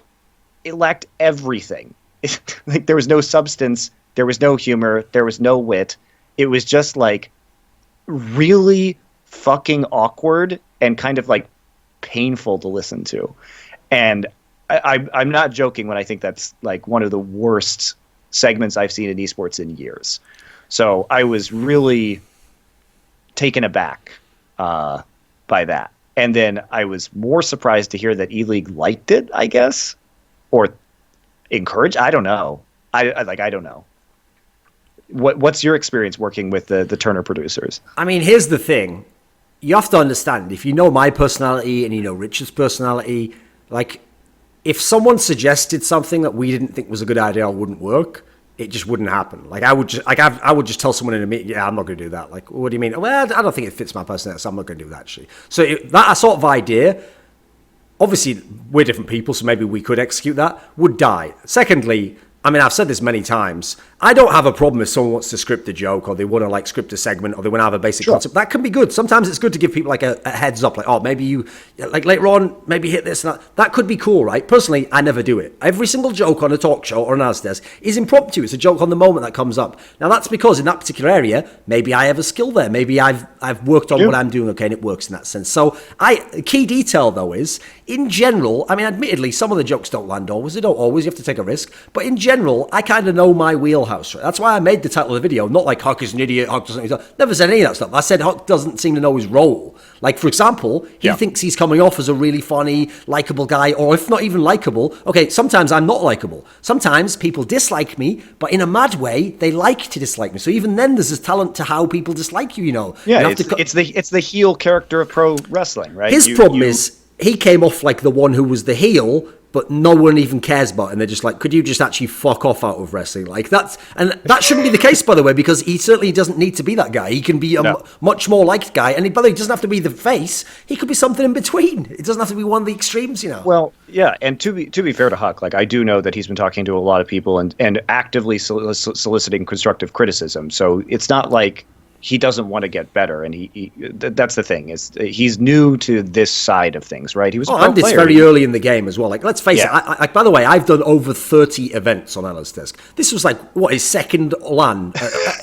B: everything. Like there was no substance, there was no humor, there was no wit. It was just like really fucking awkward and kind of like painful to listen to. And I'm not joking when I think that's like one of the worst segments I've seen in esports in years. So I was really taken aback by that. And then I was more surprised to hear that E-League liked it, I guess, or encouraged. I don't know. I don't know. What's your experience working with the Turner producers?
A: I mean, here's the thing. You have to understand, if you know my personality and you know Richard's personality, like, if someone suggested something that we didn't think was a good idea or wouldn't work, it just wouldn't happen. Like, I would just tell someone in a meeting, yeah, I'm not going to do that. Like, what do you mean? Well, I don't think it fits my personality, so I'm not going to do that, actually. So that sort of idea, obviously, we're different people, so maybe we could execute that, would die. Secondly, I mean, I've said this many times. I don't have a problem if someone wants to script a joke, or they want to like script a segment, or they want to have a basic concept. That can be good. Sometimes it's good to give people like a heads up, like, oh, maybe you, like later on, maybe hit this and that. That could be cool, right? Personally, I never do it. Every single joke on a talk show or an analyst desk is impromptu. It's a joke on the moment that comes up. Now, that's because in that particular area, maybe I have a skill there. Maybe I've worked on what I'm doing, okay, and it works in that sense. So, key detail though is, in general, I mean, admittedly, some of the jokes don't land always. They don't always. You have to take a risk. But in general, general, I kind of know my wheelhouse. Right? That's why I made the title of the video. Not like HuK is an idiot, HuK doesn't. Never said any of that stuff. I said HuK doesn't seem to know his role. Like, for example, he thinks he's coming off as a really funny, likable guy, or if not even likable. Okay, sometimes I'm not likable. Sometimes people dislike me, but in a mad way, they like to dislike me. So even then, there's this talent to how people dislike you. You know.
B: Yeah,
A: you
B: it's the heel character of pro wrestling, right?
A: His problem is he came off like the one who was the heel, but no one even cares about it. And they're just like, could you just actually fuck off out of wrestling? Like that shouldn't be the case, by the way, because he certainly doesn't need to be that guy. He can be a much more liked guy. And by the way, he doesn't have to be the face. He could be something in between. It doesn't have to be one of the extremes, you know?
B: Well, yeah. And to be fair to HuK, like I do know that he's been talking to a lot of people and actively soliciting constructive criticism. So it's not like he doesn't want to get better, and that's the thing, is he's new to this side of things, right? He was
A: and it's very early in the game as well. Like, let's face it, by the way, I've done over 30 events on Analyst Desk. This was like, his second LAN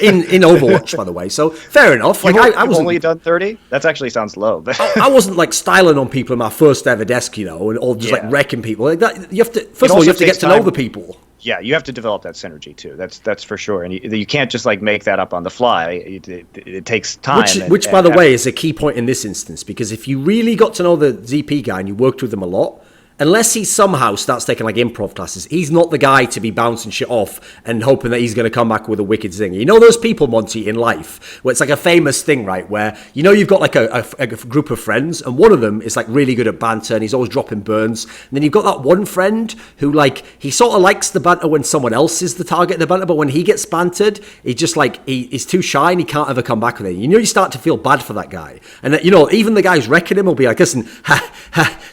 A: in Overwatch, by the way, so fair enough. Like, I wasn't
B: only done 30? That actually sounds low.
A: I wasn't like styling on people in my first ever desk, you know, or just like wrecking people. Like that, you have to, first of all, you have to get to know the people.
B: Yeah, you have to develop that synergy too. That's for sure, and you can't just like make that up on the fly. It takes time.
A: Which, by the way, is a key point in this instance, because if you really got to know the ZP guy and you worked with him a lot, unless he somehow starts taking like improv classes, he's not the guy to be bouncing shit off and hoping that he's going to come back with a wicked zinger. You know those people, Monty, in life, where it's like a famous thing, right? Where, you know, you've got like a group of friends, and one of them is like really good at banter and he's always dropping burns. And then you've got that one friend who, like, he sort of likes the banter when someone else is the target of the banter, but when he gets bantered, he just like, he's too shy and he can't ever come back with it. You know, you start to feel bad for that guy. And that, you know, even the guy who's wrecking him will be like, listen,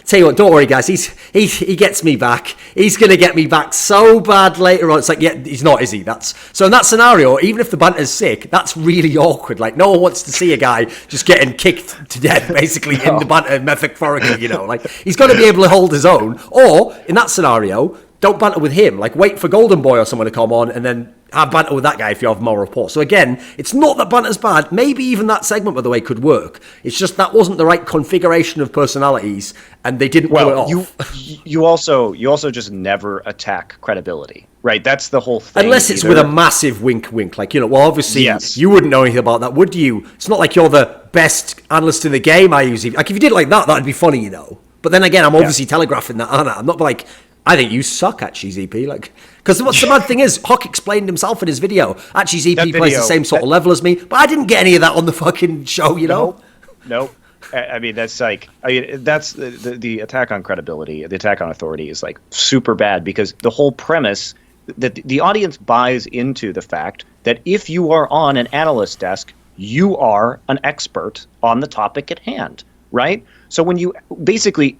A: tell you what, don't worry, guys, he gets me back. He's going to get me back so bad later on. It's like, yeah, he's not, is he? So in that scenario, even if the banter's sick, that's really awkward. Like, no one wants to see a guy just getting kicked to death, basically, in the banter metaphorically, you know. Like, he's got to be able to hold his own. Or, in that scenario, don't banter with him. Like, wait for Golden Boy or someone to come on and then have banter with that guy if you have more rapport. So again, it's not that banter's bad. Maybe even that segment, by the way, could work. It's just that wasn't the right configuration of personalities, and they didn't pull it off.
B: You also just never attack credibility, right? That's the whole thing.
A: Unless it's with a massive wink, like, you know, well, obviously, you wouldn't know anything about that, would you? It's not like you're the best analyst in the game, I usually. Like, if you did it like that, that'd be funny, you know. But then again, I'm obviously telegraphing that, aren't I? I'm not like, I think you suck, actually, ZP. Like, because what's the bad thing is, HuK explained himself in his video. Actually, ZP plays the same sort of level as me, but I didn't get any of that on the fucking show, you know?
B: No. I mean, that's like, that's the attack on credibility, the attack on authority is like super bad, because the whole premise that the audience buys into the fact that if you are on an analyst desk, you are an expert on the topic at hand, right? So when you basically,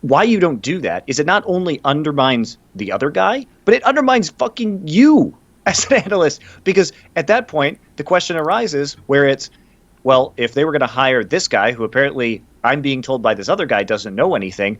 B: why you don't do that is it not only undermines the other guy, but it undermines fucking you as an analyst. Because at that point, the question arises where it's, well, if they were going to hire this guy, who apparently I'm being told by this other guy doesn't know anything,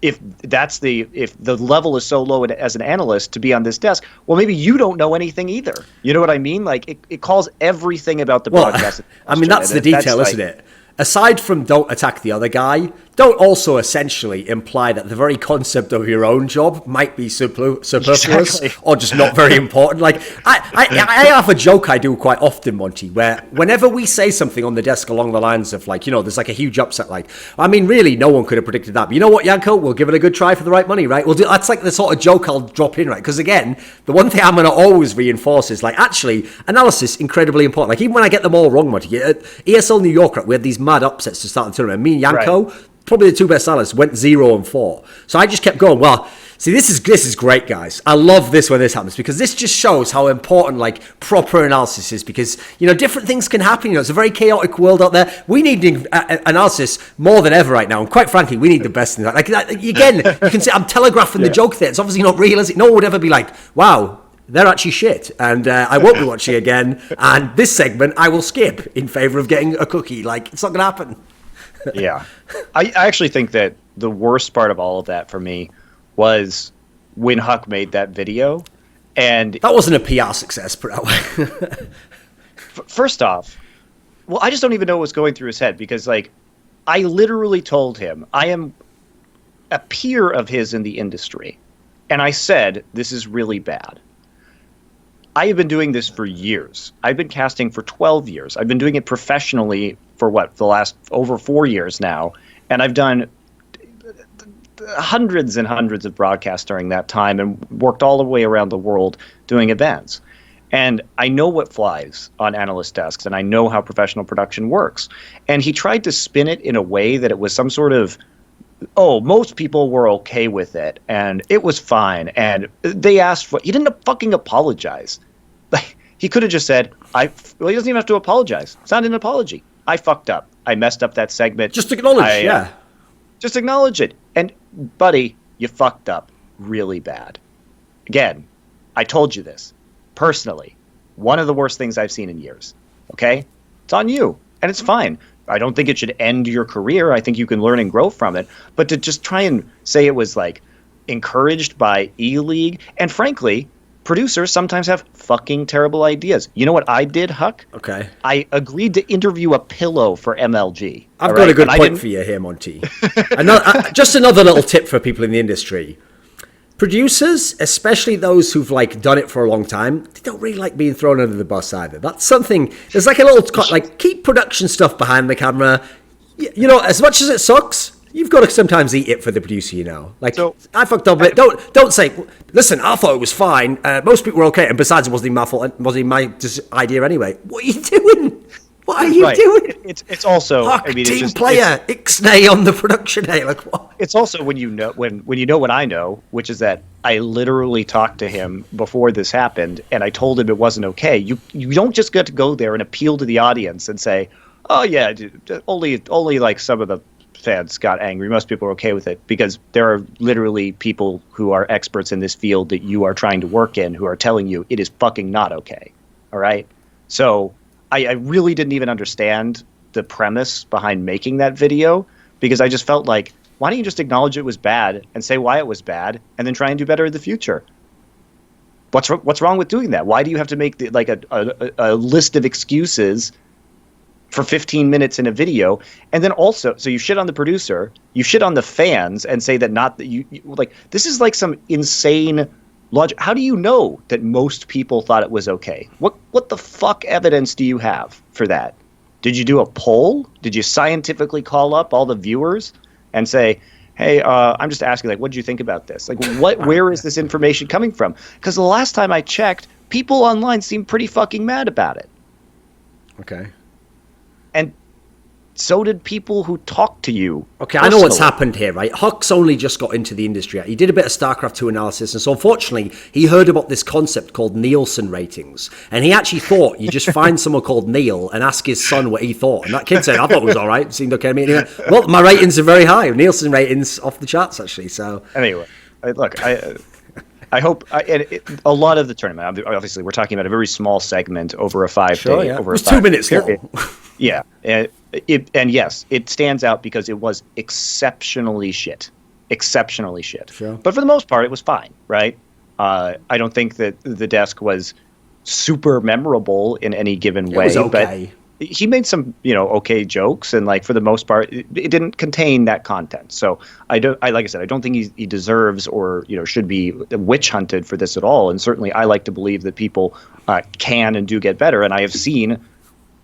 B: if the level is so low as an analyst to be on this desk, well, maybe you don't know anything either. You know what I mean? Like, it calls everything about the broadcast.
A: I mean, that's the detail, isn't it? Aside from don't attack the other guy, don't also essentially imply that the very concept of your own job might be superfluous or just not very important. Like, I have a joke I do quite often, Monty, where whenever we say something on the desk along the lines of, like, you know, there's like a huge upset, like, I mean, really, no one could have predicted that. But you know what, Yanko? We'll give it a good try for the right money, right? That's like the sort of joke I'll drop in, right? Because again, the one thing I'm going to always reinforce is, like, actually, analysis incredibly important. Like, even when I get them all wrong, Monty, at ESL New York, right, we had these mad upsets to start the tournament. Me and Yanko, probably the two best analysts, went 0-4. So I just kept going, well, see, this is great, guys. I love this when this happens, because this just shows how important, like, proper analysis is, because, you know, different things can happen. You know, it's a very chaotic world out there. We need analysis more than ever right now, and quite frankly, we need the best in that. Like, again, you can say I'm telegraphing the joke there. It's obviously not realistic. No one would ever be like, wow, they're actually shit, and I won't be watching again, and this segment I will skip in favor of getting a cookie. Like, it's not going to happen.
B: Yeah. I actually think that the worst part of all of that for me was when HuK made that video. And
A: that wasn't a PR success, put it that way.
B: First off, well, I just don't even know what was going through his head, because, like, I literally told him I am a peer of his in the industry. And I said, this is really bad. I have been doing this for years. I've been casting for 12 years. I've been doing it professionally for the last over 4 years now. And I've done hundreds and hundreds of broadcasts during that time and worked all the way around the world doing events. And I know what flies on analyst desks, and I know how professional production works. And he tried to spin it in a way that it was some sort of, oh, most people were okay with it, and it was fine. And they asked for, he didn't fucking apologize. Like, he could have just said, well, he doesn't even have to apologize. It's not an apology. I fucked up. I messed up that segment.
A: Just acknowledge, yeah.
B: Just acknowledge it. And, buddy, you fucked up really bad. Again, I told you this. Personally, one of the worst things I've seen in years. Okay? It's on you. And it's fine. I don't think it should end your career. I think you can learn and grow from it. But to just try and say it was like encouraged by E-League, and frankly, producers sometimes have fucking terrible ideas. You know what I did, HuK?
A: Okay.
B: I agreed to interview a pillow for MLG.
A: I've got a good point for you here, Monty. Just another little tip for people in the industry. Producers, especially those who've like done it for a long time, they don't really like being thrown under the bus either. That's something. There's like a little like keep production stuff behind the camera. You know, as much as it sucks, you've got to sometimes eat it for the producer. You know, like so, I fucked up. But don't say, listen, I thought it was fine. Most people were okay, and besides, it wasn't even my fault. It wasn't even my idea anyway. What are you doing? What are you doing?
B: It's also
A: HuK, I mean, team player Ixnay on the production. Hey, like what?
B: It's also when you know what I know, which is that I literally talked to him before this happened, and I told him it wasn't okay. You don't just get to go there and appeal to the audience and say, oh yeah, dude, only like some of the fans got angry. Most people are okay with it, because there are literally people who are experts in this field that you are trying to work in who are telling you it is fucking not okay. All right, so. I really didn't even understand the premise behind making that video, because I just felt like, why don't you just acknowledge it was bad and say why it was bad and then try and do better in the future? What's wrong with doing that? Why do you have to make a list of excuses for 15 minutes in a video? And then also, so you shit on the producer, you shit on the fans and say that you like, this is like some insane logic. How do you know that most people thought it was okay? What the fuck evidence do you have for that? Did you do a poll? Did you scientifically call up all the viewers and say, hey, I'm just asking, like, what did you think about this? Like, where is this information coming from? Because the last time I checked, people online seemed pretty fucking mad about it.
A: Okay.
B: And so did people who talked to you.
A: Okay, personally. I know what's happened here, right? HuK's only just got into the industry. He did a bit of StarCraft 2 analysis, and so unfortunately, he heard about this concept called Nielsen ratings. And he actually thought you just find someone called Neil and ask his son what he thought. And that kid said, I thought it was all right. It seemed okay to me. And he went, well, my ratings are very high. Nielsen ratings off the charts, actually. So
B: anyway, look, I hope a lot of the tournament, obviously, we're talking about a very small segment over a 5-day.
A: Yeah.
B: Over
A: it was 2 minutes long.
B: Yeah. And yes, it stands out because it was exceptionally shit. Sure. But for the most part, it was fine, right? I don't think that the desk was super memorable in any given way.
A: It was okay.
B: But he made some, okay jokes, and like for the most part, it didn't contain that content. So like I said, I don't think he deserves or should be witch hunted for this at all. And certainly, I like to believe that people can and do get better. And I have seen.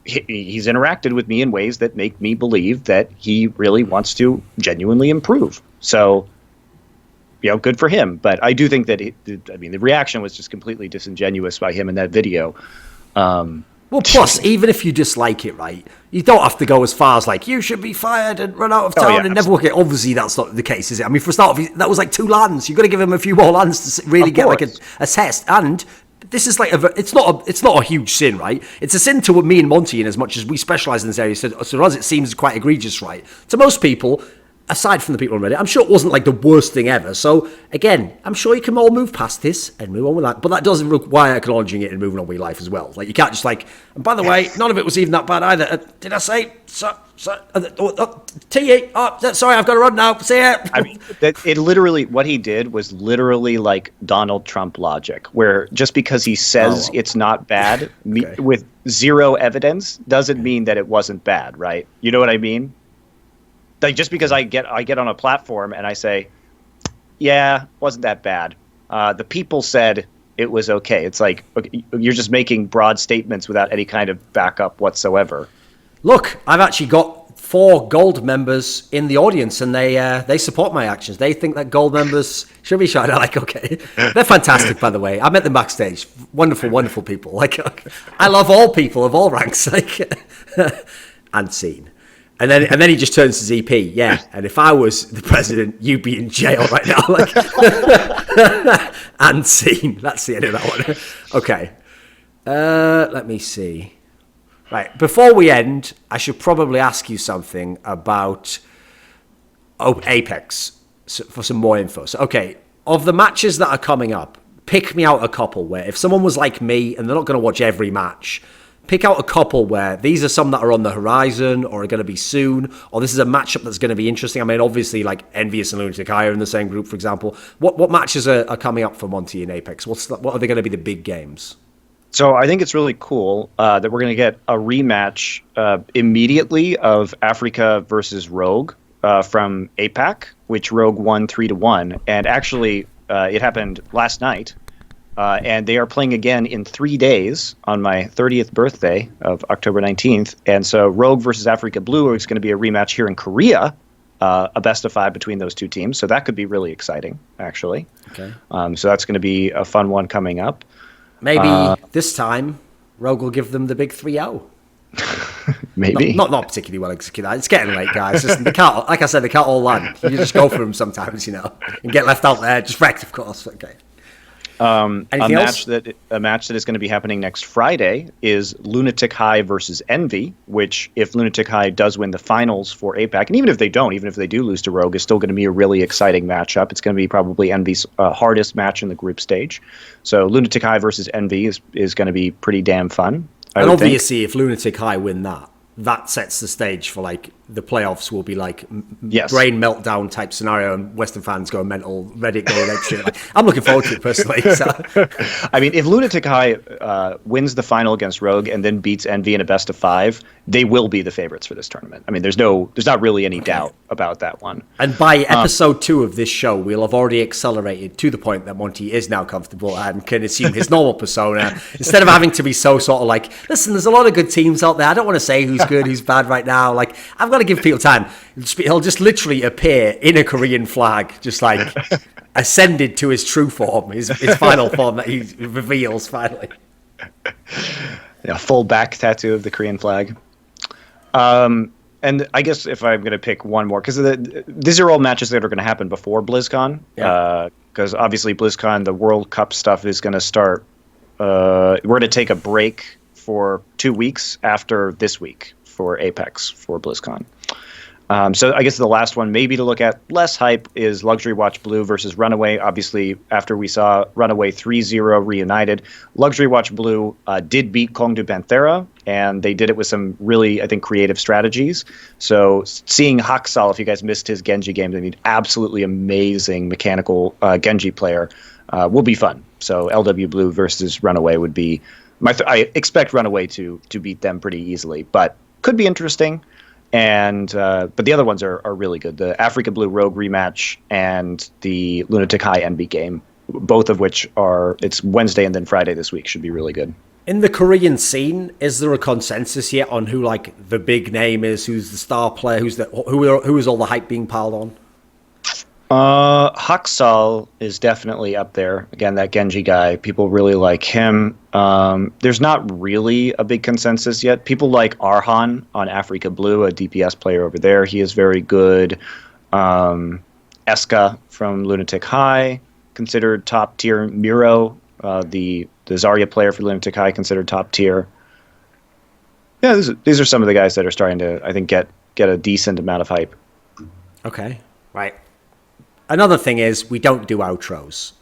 B: He's interacted with me in ways that make me believe that he really wants to genuinely improve. So, good for him. But I do think that, the reaction was just completely disingenuous by him in that video.
A: Well, plus, even if you dislike it, right, you don't have to go as far as like, you should be fired and run out of town and never work it. Obviously, that's not the case, is it? I mean, for a start, that was like 2 lands. You've got to give him a few more lands to really get like a test. And this is like it's not a huge sin, right? It's a sin to me and Monty in as much as we specialize in this area. So as it seems quite egregious, right? To most people, aside from the people on Reddit, I'm sure it wasn't like the worst thing ever. So again, I'm sure you can all move past this and move on with that. But that doesn't require acknowledging it and moving on with your life as well. Like you can't just like, and by the way, none of it was even that bad either. Did I say T.E. Sorry, I've got to run now. See ya.
B: I mean, it literally, what he did was literally like Donald Trump logic, where just because he says it's not bad with zero evidence doesn't mean that it wasn't bad, right? You know what I mean? Like just because I get on a platform and I say, yeah, wasn't that bad. the people said it was okay. It's like, okay, you're just making broad statements without any kind of backup whatsoever.
A: Look, I've actually got 4 gold members in the audience, and they support my actions. They think that gold members should be shot. I'm like, okay, they're fantastic, by the way. I met them backstage. Wonderful, wonderful people. Like, okay. I love all people of all ranks. Like, and scene. And then he just turns to ZP. Yeah, and if I was the president, you'd be in jail right now. Like, and scene. That's the end of that one. Okay. Let me see. Right, before we end, I should probably ask you something about Apex for some more info. So, okay, of the matches that are coming up, pick me out a couple where if someone was like me and they're not going to watch every match, pick out a couple where these are some that are on the horizon or are going to be soon, or this is a matchup that's going to be interesting. I mean, obviously, like EnVyUs and Lunatic-Hai are in the same group, for example. What matches are coming up for Monte and Apex? What are they going to be the big games?
B: So I think it's really cool that we're going to get a rematch immediately of Africa versus Rogue from APAC, which Rogue won 3-1. And actually, it happened last night. And they are playing again in 3 days on my 30th birthday of October 19th. And so Rogue versus Africa Blue is going to be a rematch here in Korea, a best of 5 between those two teams. So that could be really exciting, actually.
A: Okay.
B: So that's going to be a fun one coming up.
A: Maybe this time, Rogue will give them the big 3-0.
B: Maybe.
A: Not particularly well executed. It's getting late, guys. Just, they can't, like I said, they can't all land. You just go for them sometimes, you know, and get left out there. Just wrecked, of course. Okay.
B: A
A: else?
B: match that is going to be happening next Friday is Lunatic-Hai versus Envy, which if Lunatic-Hai does win the finals for APAC, and even if they don't, even if they do lose to Rogue, is still going to be a really exciting matchup. It's going to be probably Envy's hardest match in the group stage. So Lunatic-Hai versus Envy is going to be pretty damn fun.
A: And obviously, if Lunatic-Hai win that sets the stage for like the playoffs will be like
B: yes.
A: brain meltdown type scenario, and Western fans go mental, Reddit going ape shit. Like, I'm looking forward to it personally. So.
B: I mean, if Lunatic-Hai wins the final against Rogue and then beats Envy in a best of 5, they will be the favorites for this tournament. I mean, there's not really any doubt about that one.
A: And by episode 2 of this show, we'll have already accelerated to the point that Monty is now comfortable and can assume his normal persona instead of having to be so sort of like, listen, there's a lot of good teams out there. I don't want to say who's good, who's bad right now. Like, I've got to give people time. He'll just literally appear in a Korean flag, just like ascended to his true form, his final form that he reveals finally.
B: Yeah, full back tattoo of the Korean flag. And I guess if I'm going to pick one more, because these are all matches that are going to happen before BlizzCon, because obviously BlizzCon, the World Cup stuff is going to start. We're going to take a break for 2 weeks after this week for Apex for BlizzCon. So I guess the last one maybe to look at, less hype, is Luxury Watch Blue versus Runaway. Obviously, after we saw Runaway 3-0 Reunited, Luxury Watch Blue did beat Kongdu Panthera, and they did it with some really, I think, creative strategies. So seeing HuK, if you guys missed his Genji game, I mean, absolutely amazing mechanical Genji player, will be fun. So LW Blue versus Runaway would be I expect Runaway to beat them pretty easily, but could be interesting. And but the other ones are really good. The Africa Blue Rogue rematch and the Lunatic-Hai Envy game, both of which it's Wednesday and then Friday this week, should be really good.
A: In the Korean scene, is there a consensus yet on who like the big name is, who's the star player, who is all the hype being piled on?
B: HuK is definitely up there. Again, that Genji guy, people really like him. There's not really a big consensus yet. People like Arhan on Africa Blue, a DPS player over there. He is very good. Eska from Lunatic-Hai, considered top tier. Miro, the Zarya player for Lunatic-Hai, considered top tier. Yeah, these are some of the guys that are starting to, I think, get a decent amount of hype.
A: Okay, right. Another thing is we don't do outros.